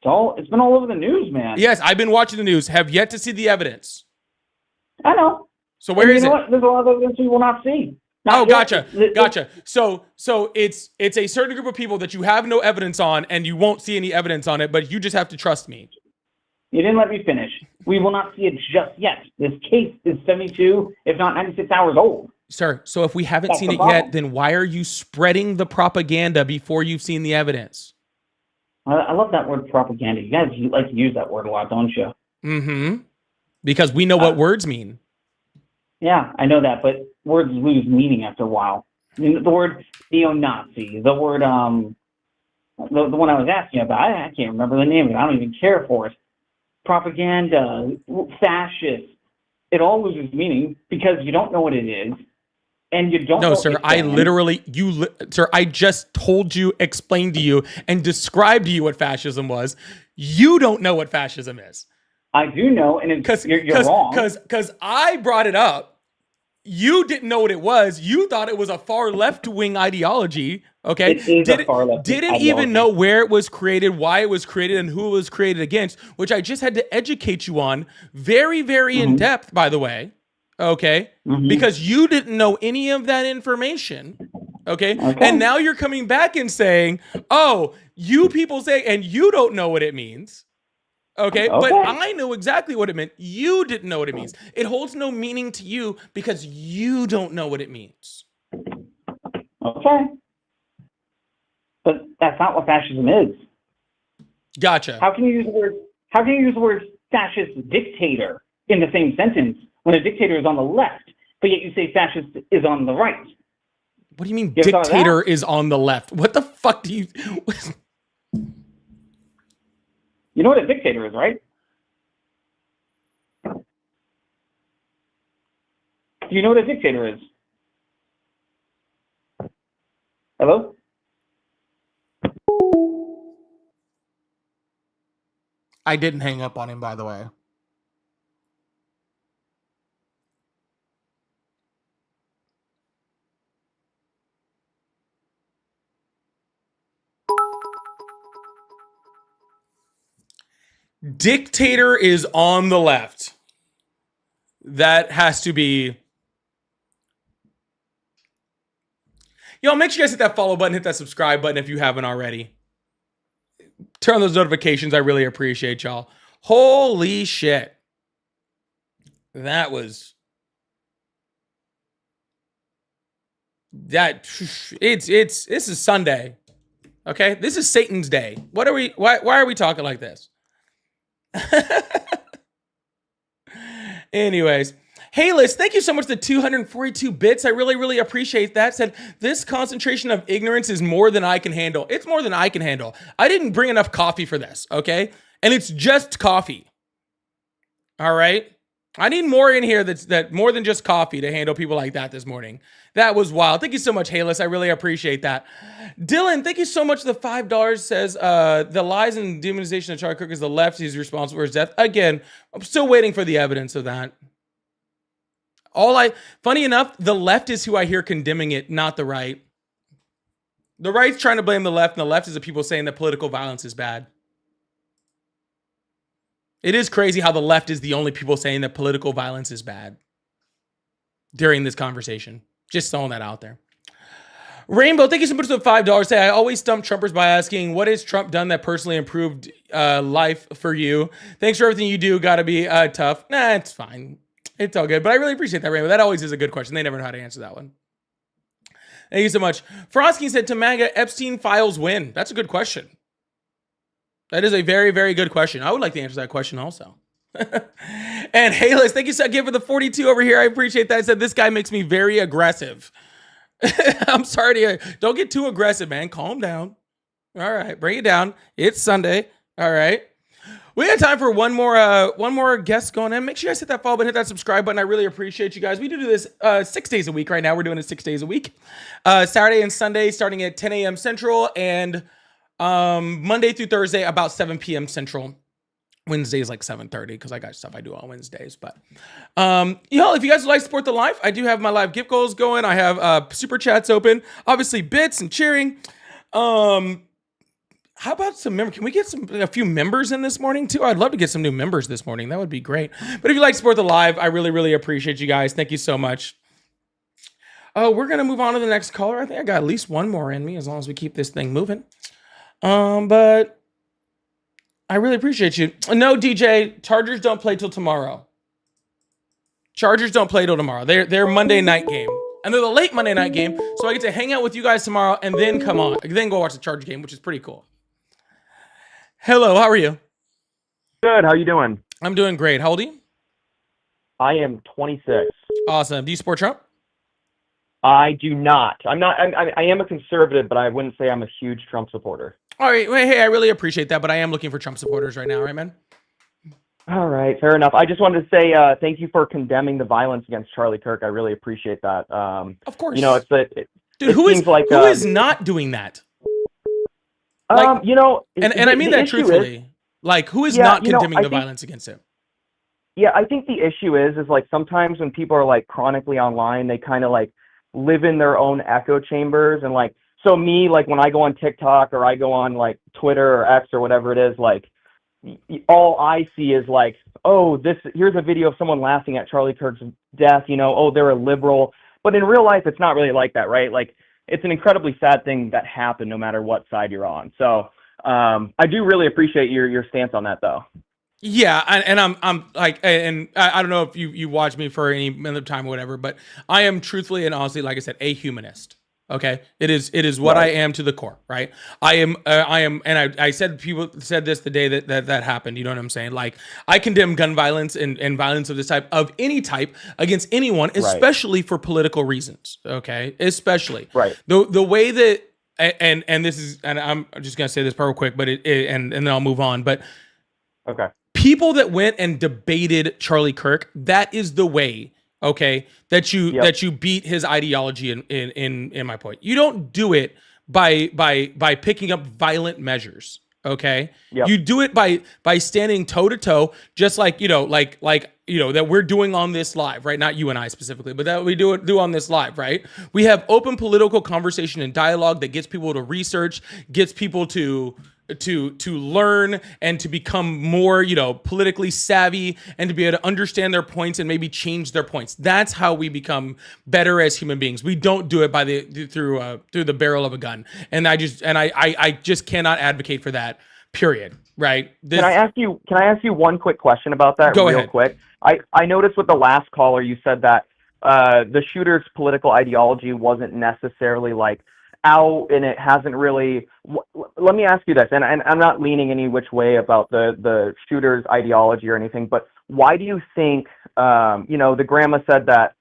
I: It's been all over the news, man.
A: Yes, I've been watching the news. Have yet to see the evidence.
I: I know.
A: So where is it?
I: What? There's a lot of evidence we will not see.
A: Gotcha. So it's a certain group of people that you have no evidence on, and you won't see any evidence on it, but you just have to trust me.
I: You didn't let me finish. We will not see it just yet. This case is 72, if not 96 hours old.
A: Sir, so if we haven't seen it yet, then why are you spreading the propaganda before you've seen the evidence?
I: I love that word propaganda. You guys like to use that word a lot, don't you?
A: Mm-hmm. Because we know what words mean.
I: Yeah, I know that, but words lose meaning after a while. I mean, the word neo-Nazi, the word, the one I was asking about, I can't remember the name of it. I don't even care for it. Propaganda, fascist, it all loses meaning because you don't know what it is. And you don't know.
A: No, sir, I just told you, explained to you, and described to you what fascism was. You don't know what fascism is.
I: I do know, and you're wrong.
A: Because I brought it up. You didn't know what it was. You thought it was a far left-wing ideology. Okay, didn't even know where it was created, why it was created, and who it was created against, which I just had to educate you on very, very in depth, by the way. Okay, because you didn't know any of that information. Okay, and now you're coming back and saying, "Oh, you people say," and you don't know what it means. Okay, but I know exactly what it meant. You didn't know what it means. It holds no meaning to you because you don't know what it means.
I: Okay, but that's not what fascism is.
A: Gotcha.
I: How can you use the word? How can you use the word fascist dictator in the same sentence when a dictator is on the left, but yet you say fascist is on the right?
A: What do you mean dictator is on the left? What the fuck do you...
I: You know what a dictator is, right? Do you know what a dictator is? Hello?
A: I didn't hang up on him, by the way. Dictator is on the left. That has to be... Yo, make sure you guys hit that follow button, hit that subscribe button if you haven't already. Turn on those notifications. I really appreciate y'all. Holy shit. That was... This is Sunday. Okay, this is Satan's day. What are we? Why are we talking like this? Anyways, hey, Liz, thank you so much for the 242 bits. I really, really appreciate that. Said this concentration of ignorance is more than I can handle. It's more than I can handle. I didn't bring enough coffee for this, okay? And it's just coffee. All right. I need more in here that more than just coffee to handle people like that this morning. That was wild. Thank you so much, Halis. I really appreciate that. Dylan, thank you so much. The $5 says the lies and demonization of Charlie Kirk is the left. He's responsible for his death. Again, I'm still waiting for the evidence of that. Funny enough, the left is who I hear condemning it, not the right. The right's trying to blame the left, and the left is the people saying that political violence is bad. It is crazy how the left is the only people saying that political violence is bad during this conversation. Just throwing that out there. Rainbow, thank you so much for the $5. Say, I always stump Trumpers by asking, what has Trump done that personally improved life for you? Thanks for everything you do. Got to be tough. Nah, it's fine. It's all good. But I really appreciate that, Rainbow. That always is a good question. They never know how to answer that one. Thank you so much. Frosky said, to MAGA, Epstein files win. That's a good question. That is a very, very good question. I would like to answer that question also. And Halis, thank you so much for the 42 over here. I appreciate that. I said, this guy makes me very aggressive. I'm sorry to don't get too aggressive, man. Calm down. All right, bring it down. It's Sunday. All right. We have time for one more guest going in. Make sure you guys hit that follow button, hit that subscribe button. I really appreciate you guys. We do this 6 days a week right now. We're doing it 6 days a week. Saturday and Sunday starting at 10 a.m. Central and Monday through Thursday about 7 p.m. Central. Wednesday is like 7:30 because I got stuff I do on Wednesdays. But if you guys would like to support the live, I do have my live gift goals going. I have super chats open, obviously bits and cheering. How about some members? Can we get a few members in this morning too? I'd love to get some new members this morning. That would be great. But if you'd like to support the live, I really, really appreciate you guys. Thank you so much. Oh, we're gonna move on to the next caller. I think I got at least one more in me as long as we keep this thing moving. But I really appreciate you. No, DJ, Chargers don't play till tomorrow. Chargers don't play till tomorrow. They're Monday night game. And they're the late Monday night game. So I get to hang out with you guys tomorrow and then then go watch the Chargers game, which is pretty cool. Hello, how are you?
J: Good, how you doing?
A: I'm doing great. How old are you?
J: I am 26.
A: Awesome. Do you support Trump?
J: I do not. I am a conservative, but I wouldn't say I'm a huge Trump supporter.
A: All right. Well, hey, I really appreciate that, but I am looking for Trump supporters right now, right, man?
J: All right, fair enough. I just wanted to say thank you for condemning the violence against Charlie Kirk. I really appreciate that.
A: Of course.
J: You know,
A: who is not doing that? Like, and I mean that truthfully. Who is not condemning the violence against him?
J: Yeah, I think the issue is like sometimes when people are like chronically online, they kind of like live in their own echo chambers. And like, so me, like when I go on TikTok or I go on like Twitter or X or whatever it is, like all I see is like, oh, here's a video of someone laughing at Charlie Kirk's death, oh, they're a liberal. But in real life, it's not really like that, right? Like, it's an incredibly sad thing that happened no matter what side you're on. So I do really appreciate your stance on that, though.
A: Yeah, and I'm like, and I don't know if you watch me for any other time or whatever, but I am truthfully and honestly, like I said, a humanist. Okay, it is what I am to the core, right? I am, and I said people said this the day that happened. You know what I'm saying? Like, I condemn gun violence and violence of this type, of any type, against anyone, especially for political reasons. Okay, especially the way that and this is, and I'm just gonna say this part real quick, but and then I'll move on. But
J: okay,
A: people that went and debated Charlie Kirk, that is the way. Okay, that you beat his ideology in my point. You don't do it by picking up violent measures. Okay, you do it by standing toe to toe, just like that we're doing on this live, right? Not you and I specifically, but that we do on this live, right? We have open political conversation and dialogue that gets people to research, gets people to learn and to become more, politically savvy and to be able to understand their points and maybe change their points. That's how we become better as human beings. We don't do it through the barrel of a gun. And I just cannot advocate for that. Period. Right?
J: Can I ask you one quick question about that?
A: Go
J: real
A: ahead.
J: Quick. I noticed with the last caller you said that the shooter's political ideology wasn't necessarily like out and it hasn't really. Let me ask you this, and I'm not leaning any which way about the shooter's ideology or anything, but why do you think, the grandma said that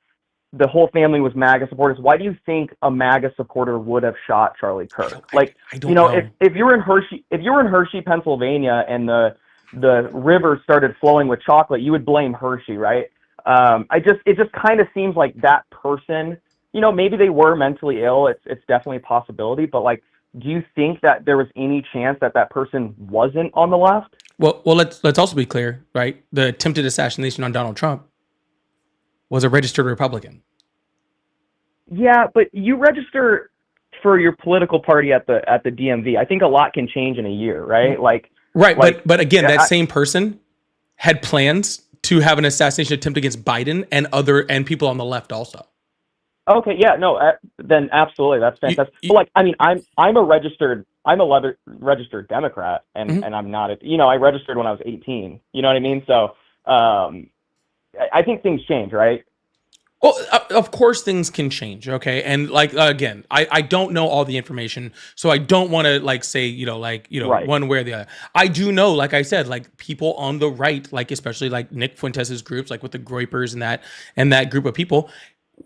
J: the whole family was MAGA supporters? Why do you think a MAGA supporter would have shot Charlie Kirk?
A: I don't know.
J: If you were in Hershey, Pennsylvania, and the river started flowing with chocolate, you would blame Hershey, right? It just kind of seems like that person, maybe they were mentally ill. It's definitely a possibility, but like, do you think that there was any chance that that person wasn't on the left?
A: Well, let's also be clear, right? The attempted assassination on Donald Trump was a registered Republican.
J: Yeah, but you register for your political party at the DMV. I think a lot can change in a year, right?
A: But again, that same person had plans to have an assassination attempt against Biden and people on the left also.
J: Okay, yeah, no, then absolutely, that's fantastic. But I'm a registered Democrat, and I'm not I registered when I was 18. You know what I mean? So I think things change, right?
A: Well, of course things can change, okay? And again, I don't know all the information, so I don't want to say, right. One way or the other. I do know, like I said, people on the right, especially Nick Fuentes' groups, with the Groypers and that group of people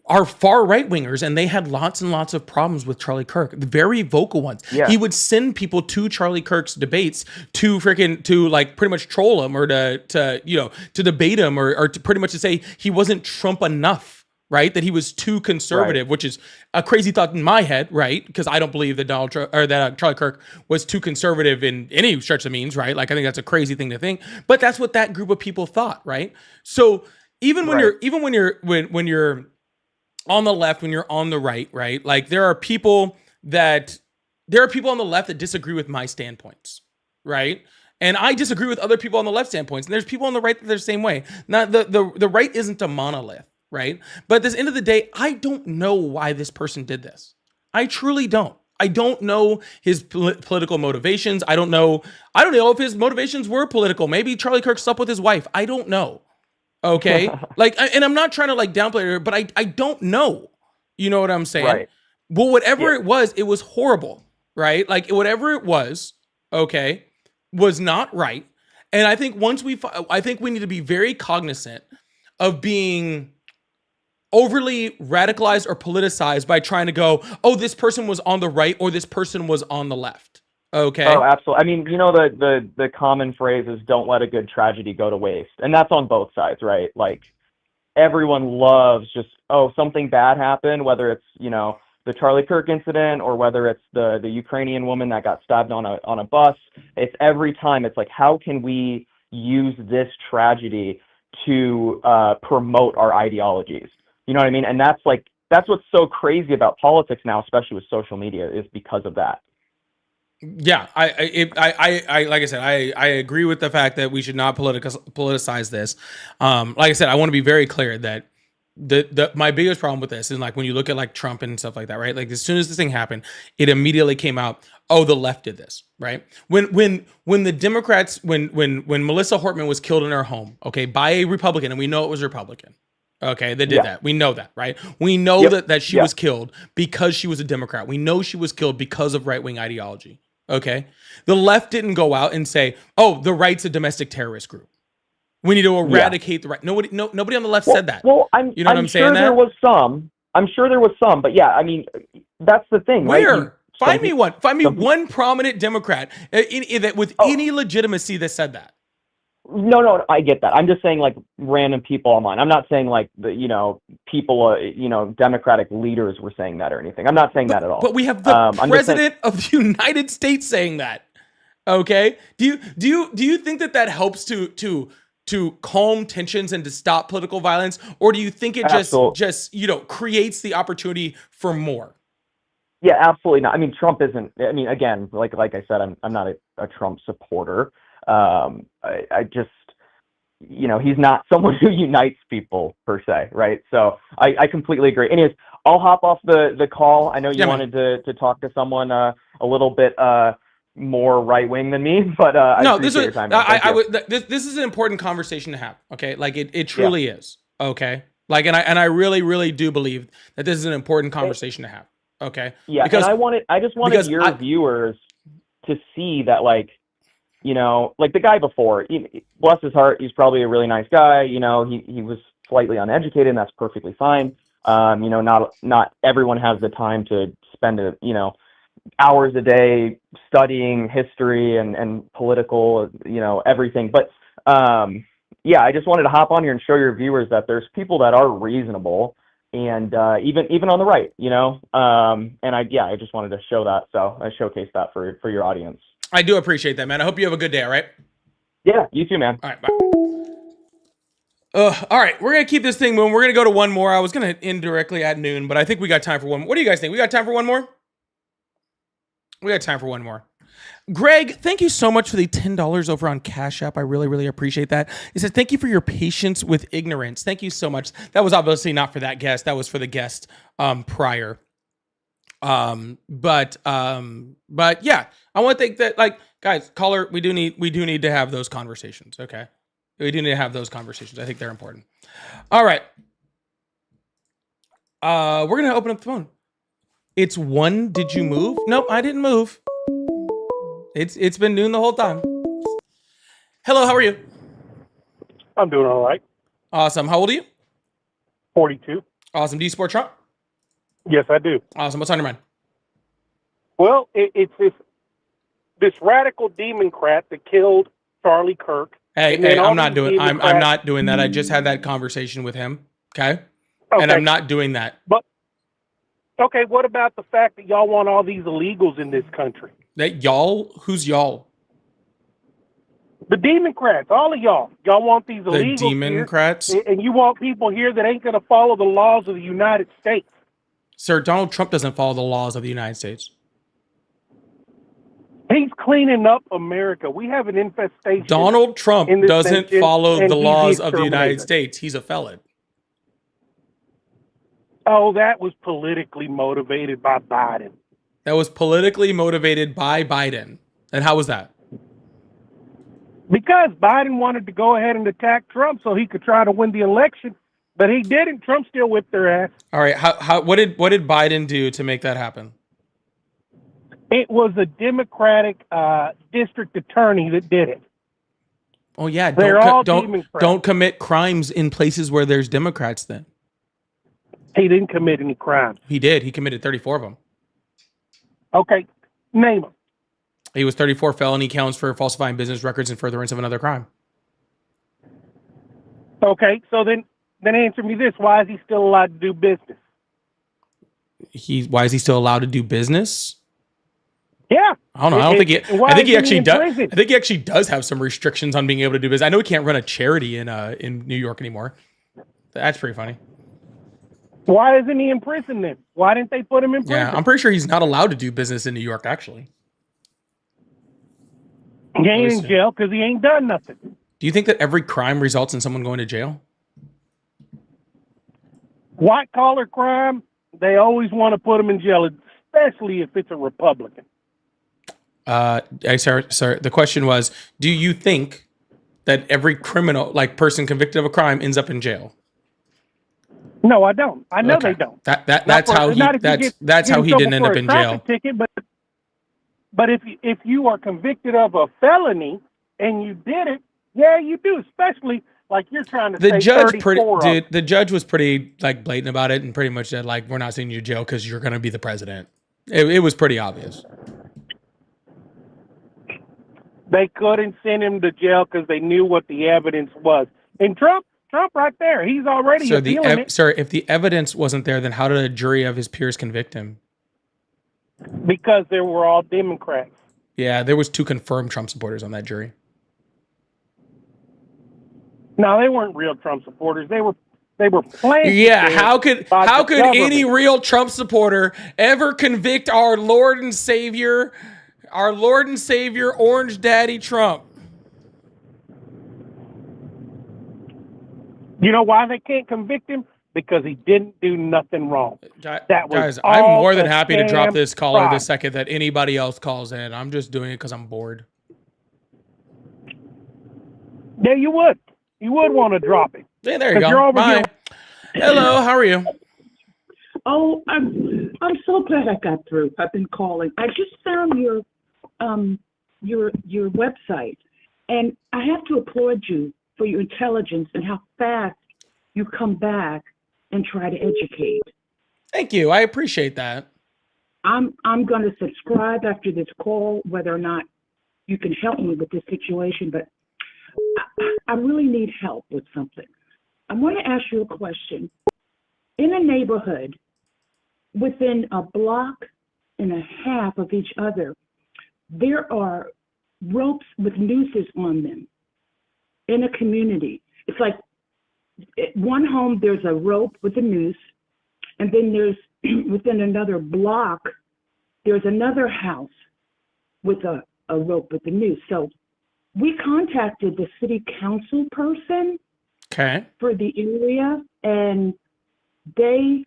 A: are far right wingers, and they had lots and lots of problems with Charlie Kirk. The very vocal ones. Yeah. He would send people to Charlie Kirk's debates to pretty much troll him or to debate him or to pretty much to say he wasn't Trump enough. Right, that he was too conservative, right. Which is a crazy thought in my head, right? Because I don't believe that Charlie Kirk was too conservative in any stretch of means, right? I think that's a crazy thing to think, but that's what that group of people thought, right? So even when you're on the left, when you're on the right, there are people on the left that disagree with my standpoints, right? And I disagree with other people on the left standpoints, and there's people on the right that they're the same way. Now, the right isn't a monolith. Right. But at the end of the day, I don't know why this person did this. I truly don't. I don't know his political motivations. I don't know if his motivations were political. Maybe Charlie Kirk slept with his wife. I don't know. Okay. And I'm not trying to downplay it, but I don't know. You know what I'm saying?
J: Right.
A: Well, whatever it was horrible. Right. Whatever it was, okay, was not right. And I think I think we need to be very cognizant of being overly radicalized or politicized by trying to go, oh, this person was on the right or this person was on the left. Okay.
J: Oh, absolutely. I mean, the common phrase is "don't let a good tragedy go to waste," and that's on both sides, right? Everyone loves just, something bad happened, whether it's the Charlie Kirk incident or whether it's the Ukrainian woman that got stabbed on a bus. It's every time. It's how can we use this tragedy to promote our ideologies? You know what I mean? And that's what's so crazy about politics now, especially with social media, is because of that.
A: Yeah, I like I said, I agree with the fact that we should not politicize this. Like I said, I want to be very clear that my biggest problem with this is when you look at Trump and stuff like that, right? As soon as this thing happened, it immediately came out, oh, the left did this, right? When the Democrats, when Melissa Hortman was killed in her home, okay, by a Republican, and we know it was Republican. Okay, they did that. We know that, right? We know that she was killed because she was a Democrat. We know she was killed because of right-wing ideology. Okay? The left didn't go out and say, oh, the right's a domestic terrorist group. We need to eradicate the right. Nobody on the left said that.
J: Well, I'm sure there was some. I'm sure there was some, but yeah, I mean, that's the thing.
A: Where?
J: Right?
A: Find me one prominent Democrat with any legitimacy that said that.
J: No, I get that. I'm just saying random people online. I'm not saying people, Democratic leaders were saying that or anything. I'm not saying that at all.
A: But we have the president of the United States saying that. Okay? Do you think that helps to calm tensions and to stop political violence, or do you think it just creates the opportunity for more?
J: Yeah, absolutely not. I mean, Trump isn't. I mean, again, like I said, I'm not a Trump supporter. I just, he's not someone who unites people per se, right? So I completely agree. Anyways, I'll hop off the call. I know you wanted to talk to someone a little bit more right wing than me, but I appreciate your time.
A: This is an important conversation to have. Okay, it truly is. Okay, and I really, really do believe that this is an important conversation to have. Okay.
J: Yeah,
A: because
J: and I just wanted your viewers to see that, like, you know, like the guy before, bless his heart, he's probably a really nice guy. You know, he was slightly uneducated, and that's perfectly fine. You know, not everyone has the time to spend hours a day studying history and political, everything. But yeah, I just wanted to hop on here and show your viewers that there's people that are reasonable, and even on the right, and I just wanted to show that, so I showcased that for your audience.
A: I do appreciate that, man. I hope you have a good day. All right.
J: Yeah, you too, man.
A: All right, bye. All right, we're gonna keep this thing moving. We're gonna go to one more. I was gonna end directly at noon, but I think we got time for one. What do you guys think? We got time for one more? We got time for one more. Greg, thank you so much for the $10 over on Cash App. I really, really appreciate that. He says, thank you for your patience with ignorance. Thank you so much. That was obviously not for that guest. That was for the guest prior. But yeah, I want to think that, like, guys, caller, we do need to have those conversations. Okay. We do need to have those conversations. I think they're important. All right. We're going to open up the phone. It's one. Did you move? Nope, I didn't move. It's been noon the whole time. Hello, how are you?
K: I'm doing all right.
A: Awesome. How old are you?
K: 42.
A: Awesome. Do you support Trump?
K: Yes, I do.
A: Awesome. What's on your mind?
K: Well, it's this radical Democrat that killed Charlie Kirk.
A: Hey, I'm not doing that. I just had that conversation with him. Okay. And I'm not doing that.
K: But okay, what about the fact that y'all want all these illegals in this country?
A: That y'all? Who's y'all?
K: The Democrats, all of y'all. Y'all want these illegals
A: The Democrats?
K: here, and you want people here that ain't going to follow the laws of the United States.
A: Sir, Donald Trump doesn't follow the laws of the United States.
K: He's cleaning up America. We have an infestation.
A: Donald Trump doesn't follow the laws of the United States. He's a felon.
K: Oh, that was politically motivated by Biden.
A: That was politically motivated by Biden. And how was that?
K: Because Biden wanted to go ahead and attack Trump so he could try to win the election, but he didn't. Trump still whipped their ass.
A: All right. What did Biden do to make that happen?
K: It was a Democratic district attorney that did it.
A: Oh yeah, don't commit crimes in places where there's Democrats. Then
K: he didn't commit any crimes.
A: He did. He committed 34 of them.
K: Okay, name them.
A: He was 34 felony counts for falsifying business records and furtherance of another crime.
K: Okay, so then answer me this: why is he still allowed to do business?
A: Why is he still allowed to do business?
K: Yeah.
A: I don't know. I think he actually does. I think he actually does have some restrictions on being able to do business. I know he can't run a charity in New York anymore. That's pretty funny.
K: Why isn't he in prison then? Why didn't they put him in prison?
A: Yeah, I'm pretty sure he's not allowed to do business in New York, actually.
K: He ain't in jail because he ain't done nothing.
A: Do you think that every crime results in someone going to jail?
K: White collar crime, they always want to put him in jail, especially if it's a Republican.
A: Sorry. The question was, do you think that every criminal, like person convicted of a crime, ends up in jail?
K: No, I don't. I know they don't.
A: That's how he didn't end up in jail.
K: Ticket, but if you are convicted of a felony and you did it, yeah, you do. Especially like you're trying to
A: the
K: say
A: judge
K: 34
A: the judge was pretty like blatant about it and pretty much said like, we're not sending you to jail because you're going to be the president. It was pretty obvious.
K: They couldn't send him to jail because they knew what the evidence was. And Trump right there, he's already appealing it.
A: Sir, if the evidence wasn't there, then how did a jury of his peers convict him?
K: Because they were all Democrats.
A: Yeah, there was 2 confirmed Trump supporters on that jury.
K: No, they weren't real Trump supporters. They were planted.
A: Yeah, how could any real Trump supporter ever convict our Lord and Savior, Orange Daddy Trump?
K: You know why they can't convict him? Because he didn't do nothing wrong.
A: Guys, I'm more than happy to drop this caller the second that anybody else calls in. I'm just doing it because I'm bored.
K: Yeah, you would. You would want to drop it.
A: Yeah, there you go. Bye. Hello, how are you?
L: Oh, I'm so glad I got through. I've been calling. I just found your website, and I have to applaud you for your intelligence and how fast you come back and try to educate.
A: Thank you. I appreciate that.
L: I'm going to subscribe after this call, whether or not you can help me with this situation, but I really need help with something. I want to ask you a question. In a neighborhood, within a block and a half of each other, there are ropes with nooses on them in a community. It's like one home, there's a rope with a noose, and then there's within another block, there's another house with a rope with a noose. So we contacted the city council person for the area, and they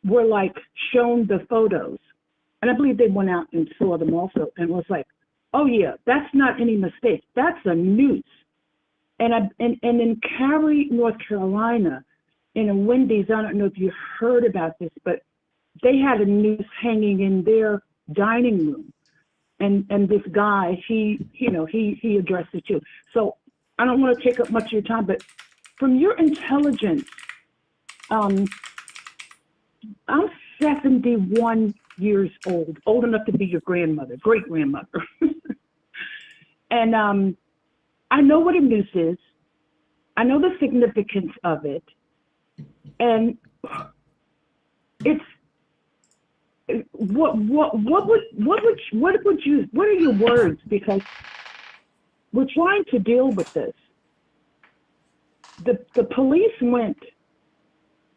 L: were like shown the photos. And I believe they went out and saw them also and was like, oh yeah, that's not any mistake. That's a noose. And in Cary, North Carolina, in a Wendy's, I don't know if you heard about this, but they had a noose hanging in their dining room. And this guy, he addressed it too. So I don't want to take up much of your time, but from your intelligence, I'm 71 years old enough to be your grandmother, great grandmother. And I know what a noose is. I know the significance of it. And it's what are your words? Because we're trying to deal with this. The police went,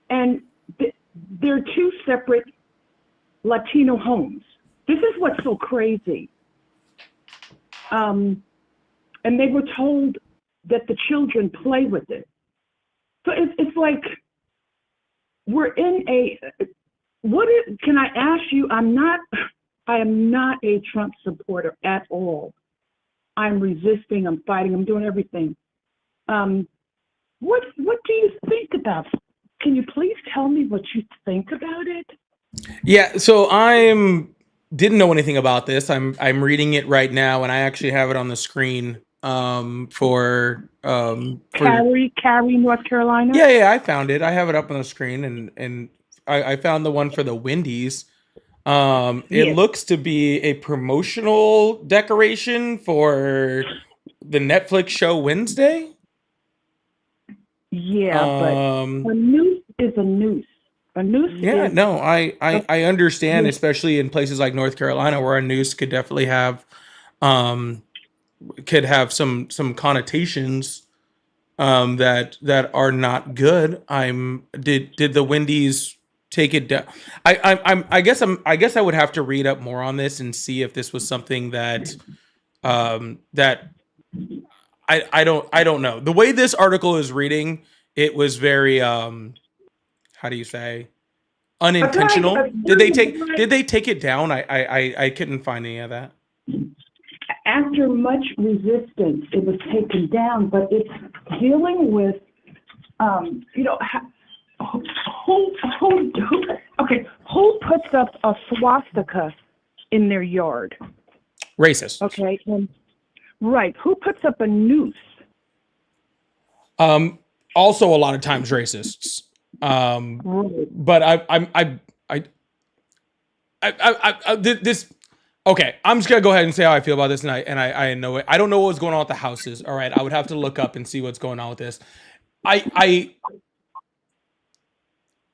L: and they're two separate Latino homes. This is what's so crazy. And they were told that the children play with it. So it's like we're in a. Can I ask you? I am not a Trump supporter at all. I'm resisting. I'm fighting. I'm doing everything. What do you think about? Can you please tell me what you think about it?
A: Yeah, so didn't know anything about this. I'm reading it right now, and I actually have it on the screen. For
L: Cary, North Carolina.
A: Yeah, I found it. I have it up on the screen, and I found the one for the Wendy's. It looks to be a promotional decoration for the Netflix show Wednesday.
L: Yeah, but a noose is a noose. A noose.
A: Yeah, no, I understand, especially in places like North Carolina, where a noose could definitely have, some connotations, that are not good. Did the Wendy's take it down? I guess I would have to read up more on this and see if this was something that, that I don't know. The way this article is reading, it was very, how do you say, unintentional. Did they take it down? I couldn't find any of that.
L: After much resistance, it was taken down, but it's dealing with, who puts up a swastika in their yard?
A: Racist.
L: Okay, right. Who puts up a noose?
A: Also, a lot of times racists. But this. Okay, I'm just gonna go ahead and say how I feel about this, and I know it. I don't know what's going on with the houses. All right, I would have to look up and see what's going on with this.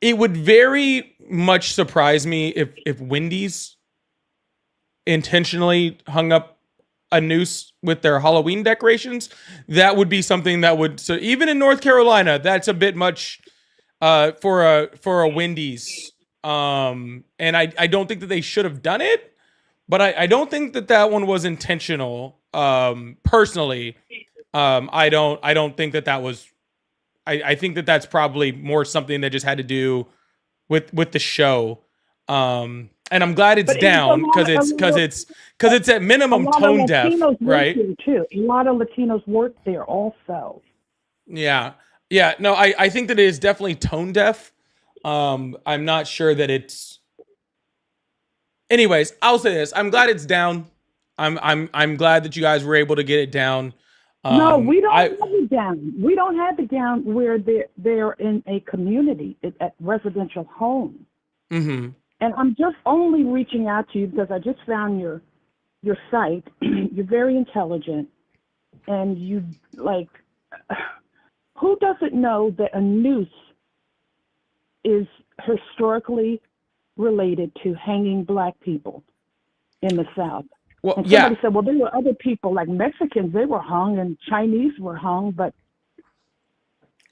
A: It would very much surprise me if Wendy's intentionally hung up a noose with their Halloween decorations. That would be something that would. So even in North Carolina, that's a bit much for a Wendy's. And I don't think that they should have done it. But I don't think that one was intentional. Personally, I don't think that was. I think that that's probably more something that just had to do with the show. And I'm glad it's down because it's at minimum tone deaf, right?
L: Too. A lot of Latinos work there also.
A: Yeah. No, I think that it is definitely tone deaf. I'm not sure that it's. Anyways, I'll say this: I'm glad it's down. I'm glad that you guys were able to get it down.
L: No, we don't have it down. We don't have it down where they're in a community at residential homes.
A: Mm-hmm.
L: And I'm just only reaching out to you because I just found your site. You're very intelligent, and you like. Who doesn't know that a noose is historically related to hanging Black people in the South?
A: Well,
L: and somebody said, well, there were other people like Mexicans, they were hung, and Chinese were hung, but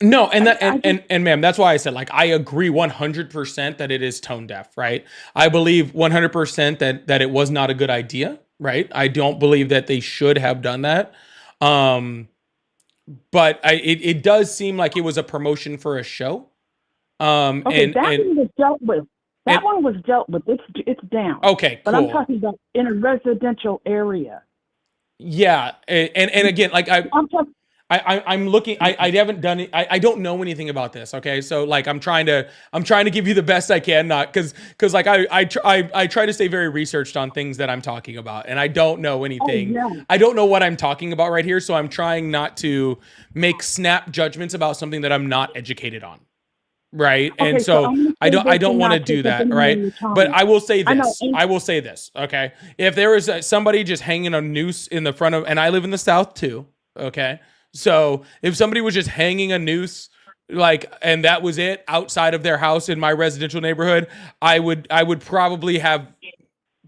A: no, and ma'am, that's why I said, like, I agree 100% that it is tone deaf, right? I believe 100% that it was not a good idea, right? I don't believe that they should have done that. But it does seem like it was a promotion for a show.
L: Okay, that one was dealt with. That one was dealt with. It's down.
A: Okay,
L: but
A: cool.
L: I'm talking about in a residential area.
A: Yeah, and again, like I'm looking. I haven't done it. I don't know anything about this. Okay, so like I'm trying to give you the best I can, not because like I try to stay very researched on things that I'm talking about, and I don't know anything.
L: Oh, yeah.
A: I don't know what I'm talking about right here, so I'm trying not to make snap judgments about something that I'm not educated on. Right.
L: Okay,
A: and so I don't want to do that. Right. But I will say this. I will say this. Okay. If there was somebody just hanging a noose in the front of, and I live in the South too. Okay. So if somebody was just hanging a noose, like, and that was it outside of their house in my residential neighborhood, I would probably have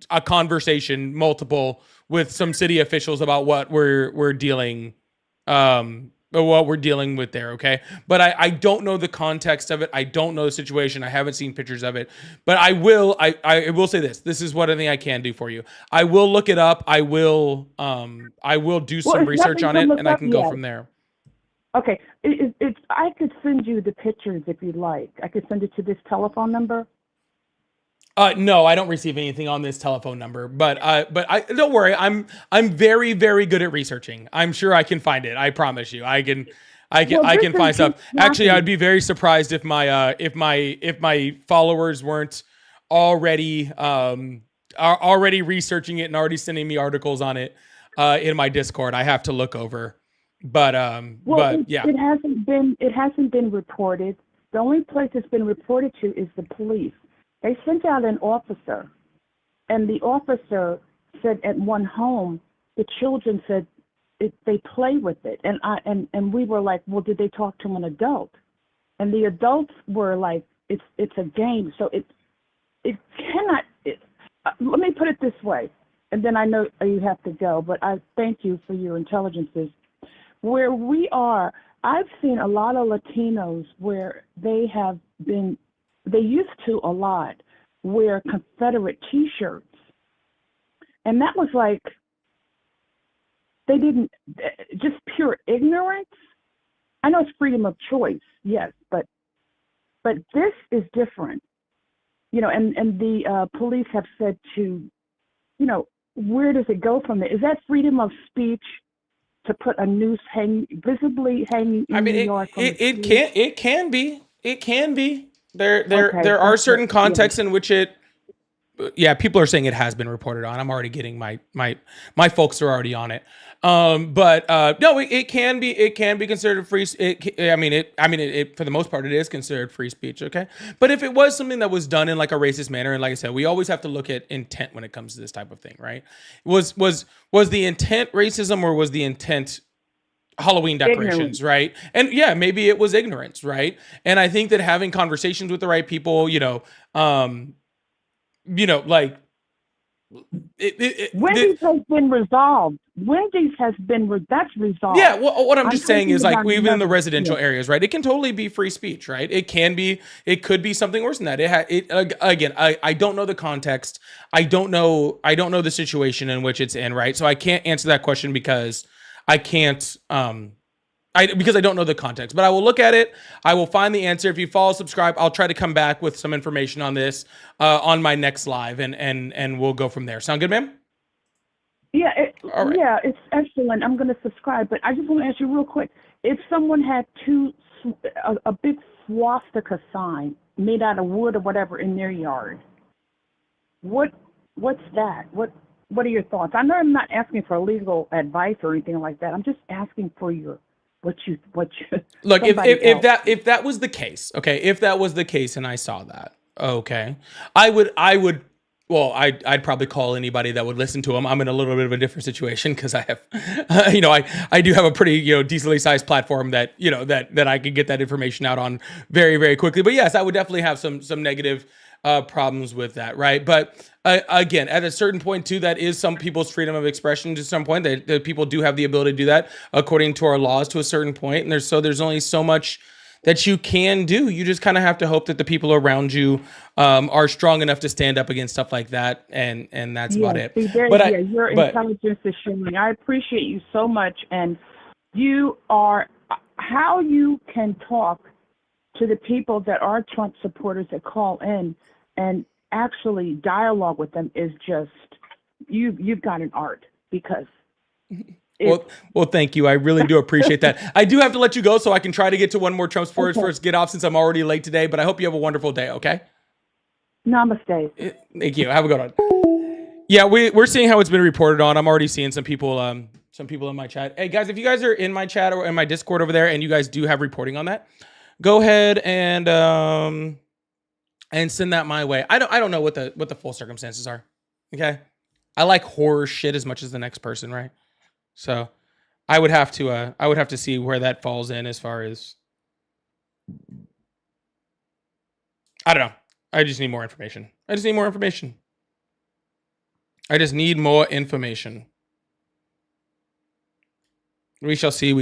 A: a conversation, multiple, with some city officials about what we're dealing, what we're dealing with there. Okay. But I don't know the context of it. I don't know the situation. I haven't seen pictures of it, but I will say this. This is what I think I can do for you. I will look it up. I will do some research on it, and I can go from there.
L: Okay. I could send you the pictures if you'd like. I could send it to this telephone number.
A: No, I don't receive anything on this telephone number, but I don't worry. I'm very, very good at researching. I'm sure I can find it. I promise you. I can find stuff. Actually, I'd be very surprised if my followers weren't already already researching it and already sending me articles on it in my Discord. I have to look over. But yeah.
L: It hasn't been reported. The only place it's been reported to is the police. They sent out an officer, and the officer said at one home, the children said they play with it. And we were like, well, did they talk to an adult? And the adults were like, it's a game. So it cannot, let me put it this way, and then I know you have to go, but I thank you for your intelligences. Where we are, I've seen a lot of Latinos where they used to a lot wear Confederate T-shirts. And that was like, they didn't, just pure ignorance. I know it's freedom of choice, yes, but this is different. You know, and the police have said to, you know, where does it go from there? Is that freedom of speech to put a noose visibly hanging in New York?
A: It can be. There are certain contexts in which it. Yeah, people are saying it has been reported on. I'm already getting my folks are already on it. But no, it can be considered free. It for the most part it is considered free speech. Okay, but if it was something that was done in like a racist manner, and like I said, we always have to look at intent when it comes to this type of thing, right? Was the intent racism, or was the intent Halloween decorations, ignorance. Right? And yeah, maybe it was ignorance, right? And I think that having conversations with the right people, like
L: Wendy's has been resolved. Wendy's has been that's resolved.
A: Yeah, well, what I'm just saying is, like, even in the residential areas, right? It can totally be free speech, right? It could be something worse than that. Again, I don't know the context. I don't know the situation in which it's in, right? So I can't answer that question because I can't. Because I don't know the context, but I will look at it. I will find the answer. If you follow, subscribe, I'll try to come back with some information on this on my next live, and we'll go from there. Sound good, ma'am?
L: Yeah,
A: right.
L: Yeah, it's excellent. I'm going to subscribe, but I just want to ask you real quick: if someone had a big swastika sign made out of wood or whatever in their yard. What's that? What are your thoughts? I know I'm not asking for legal advice or anything like that. I'm just asking for what you
A: look,
L: if
A: if that was the case, okay, if that was the case and I saw that, okay, I would well, I'd probably call anybody that would listen to him. I'm in a little bit of a different situation because I have, I do have a pretty, decently sized platform that, that I could get that information out on very, very quickly. But yes, I would definitely have some negative problems with that, right? But again, at a certain point too, that is some people's freedom of expression to some point. That people do have the ability to do that according to our laws to a certain point. And there's only so much that you can do. You just kind of have to hope that the people around you are strong enough to stand up against stuff like that, and that's about it.
L: See, your intelligence is showing. I appreciate you so much, and you are how you can talk to the people that are Trump supporters that call in and actually dialogue with them is just you've got an art because.
A: Well, thank you. I really do appreciate that. I do have to let you go so I can try to get to one more Trump supporters first get off since I'm already late today, but I hope you have a wonderful day, okay?
L: Namaste.
A: Thank you. Have a good one. Yeah, we're seeing how it's been reported on. I'm already seeing some people in my chat. Hey guys, if you guys are in my chat or in my Discord over there and you guys do have reporting on that, go ahead and send that my way. I don't know what the full circumstances are. Okay? I like horror shit as much as the next person, right? So I would have to see where that falls in as far as I don't know. I just need more information. I just need more information. We shall see.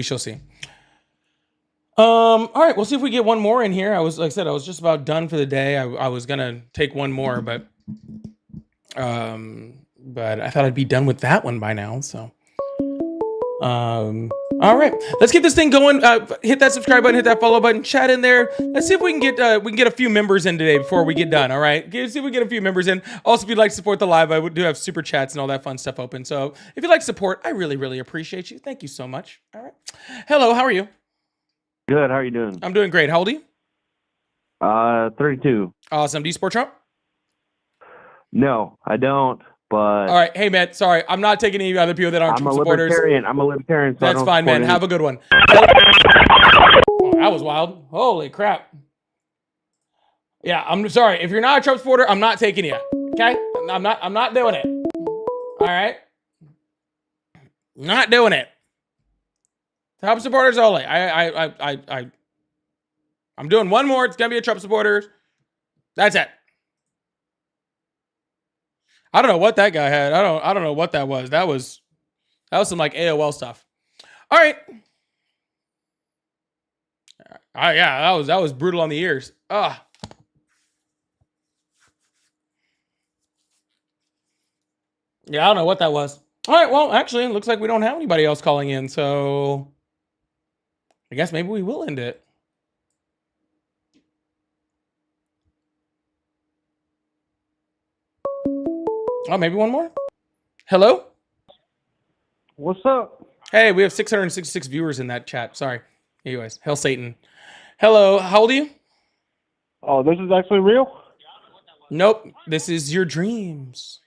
A: All right, we'll see if we get one more in here. I was just about done for the day. I was gonna take one more, but I thought I'd be done with that one by now. So. All right, let's get this thing going. Hit that subscribe button, hit that follow button, chat in there. Let's see if we can get a few members in today before we get done. All right, see if we can get a few members in. Also, if you'd like to support the live, I do have super chats and all that fun stuff open. So if you'd like support, I really, really appreciate you. Thank you so much. All right, hello, how are you?
M: Good. How are you doing?
A: I'm doing great. How old are you?
M: 32.
A: Awesome. Do you support Trump?
M: No, I don't. But
A: all right, hey man, sorry, I'm not taking any other people that aren't Trump supporters.
M: I'm a libertarian. So
A: that's fine, man. Have a good one. Oh, that was wild. Holy crap. Yeah, I'm sorry. If you're not a Trump supporter, I'm not taking you. Okay? I'm not doing it. All right? Not doing it. Trump supporters only. I'm doing one more. It's gonna be a Trump supporter. That's it. I don't know what that guy had. I don't know what that was. That was some like AOL stuff. All right. Yeah, that was brutal on the ears. Yeah, I don't know what that was. All right, well, actually, it looks like we don't have anybody else calling in, so I guess maybe we will end it. Oh, maybe one more? Hello?
N: What's up?
A: Hey, we have 666 viewers in that chat. Sorry. Anyways, hell Satan. Hello, how old are you?
N: Oh, this is actually real?
A: Nope. This is your dreams.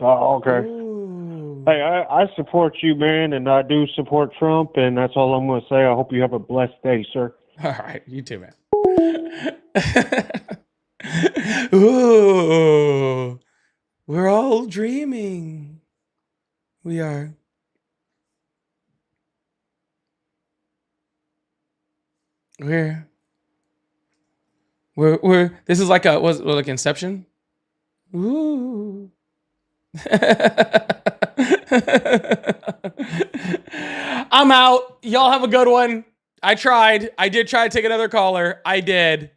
N: Oh, okay.
A: Ooh.
N: Hey, I support you, man, and I do support Trump, and that's all I'm going to say. I hope you have a blessed day, sir.
A: All right, you too, man. Ooh. We're all dreaming. We are. We're this is like like Inception? Ooh. I'm out. Y'all have a good one. I tried. I did try to take another caller. I did.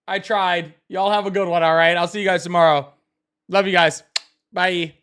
A: I tried. Y'all have a good one, all right? I'll see you guys tomorrow. Love you guys. Bye.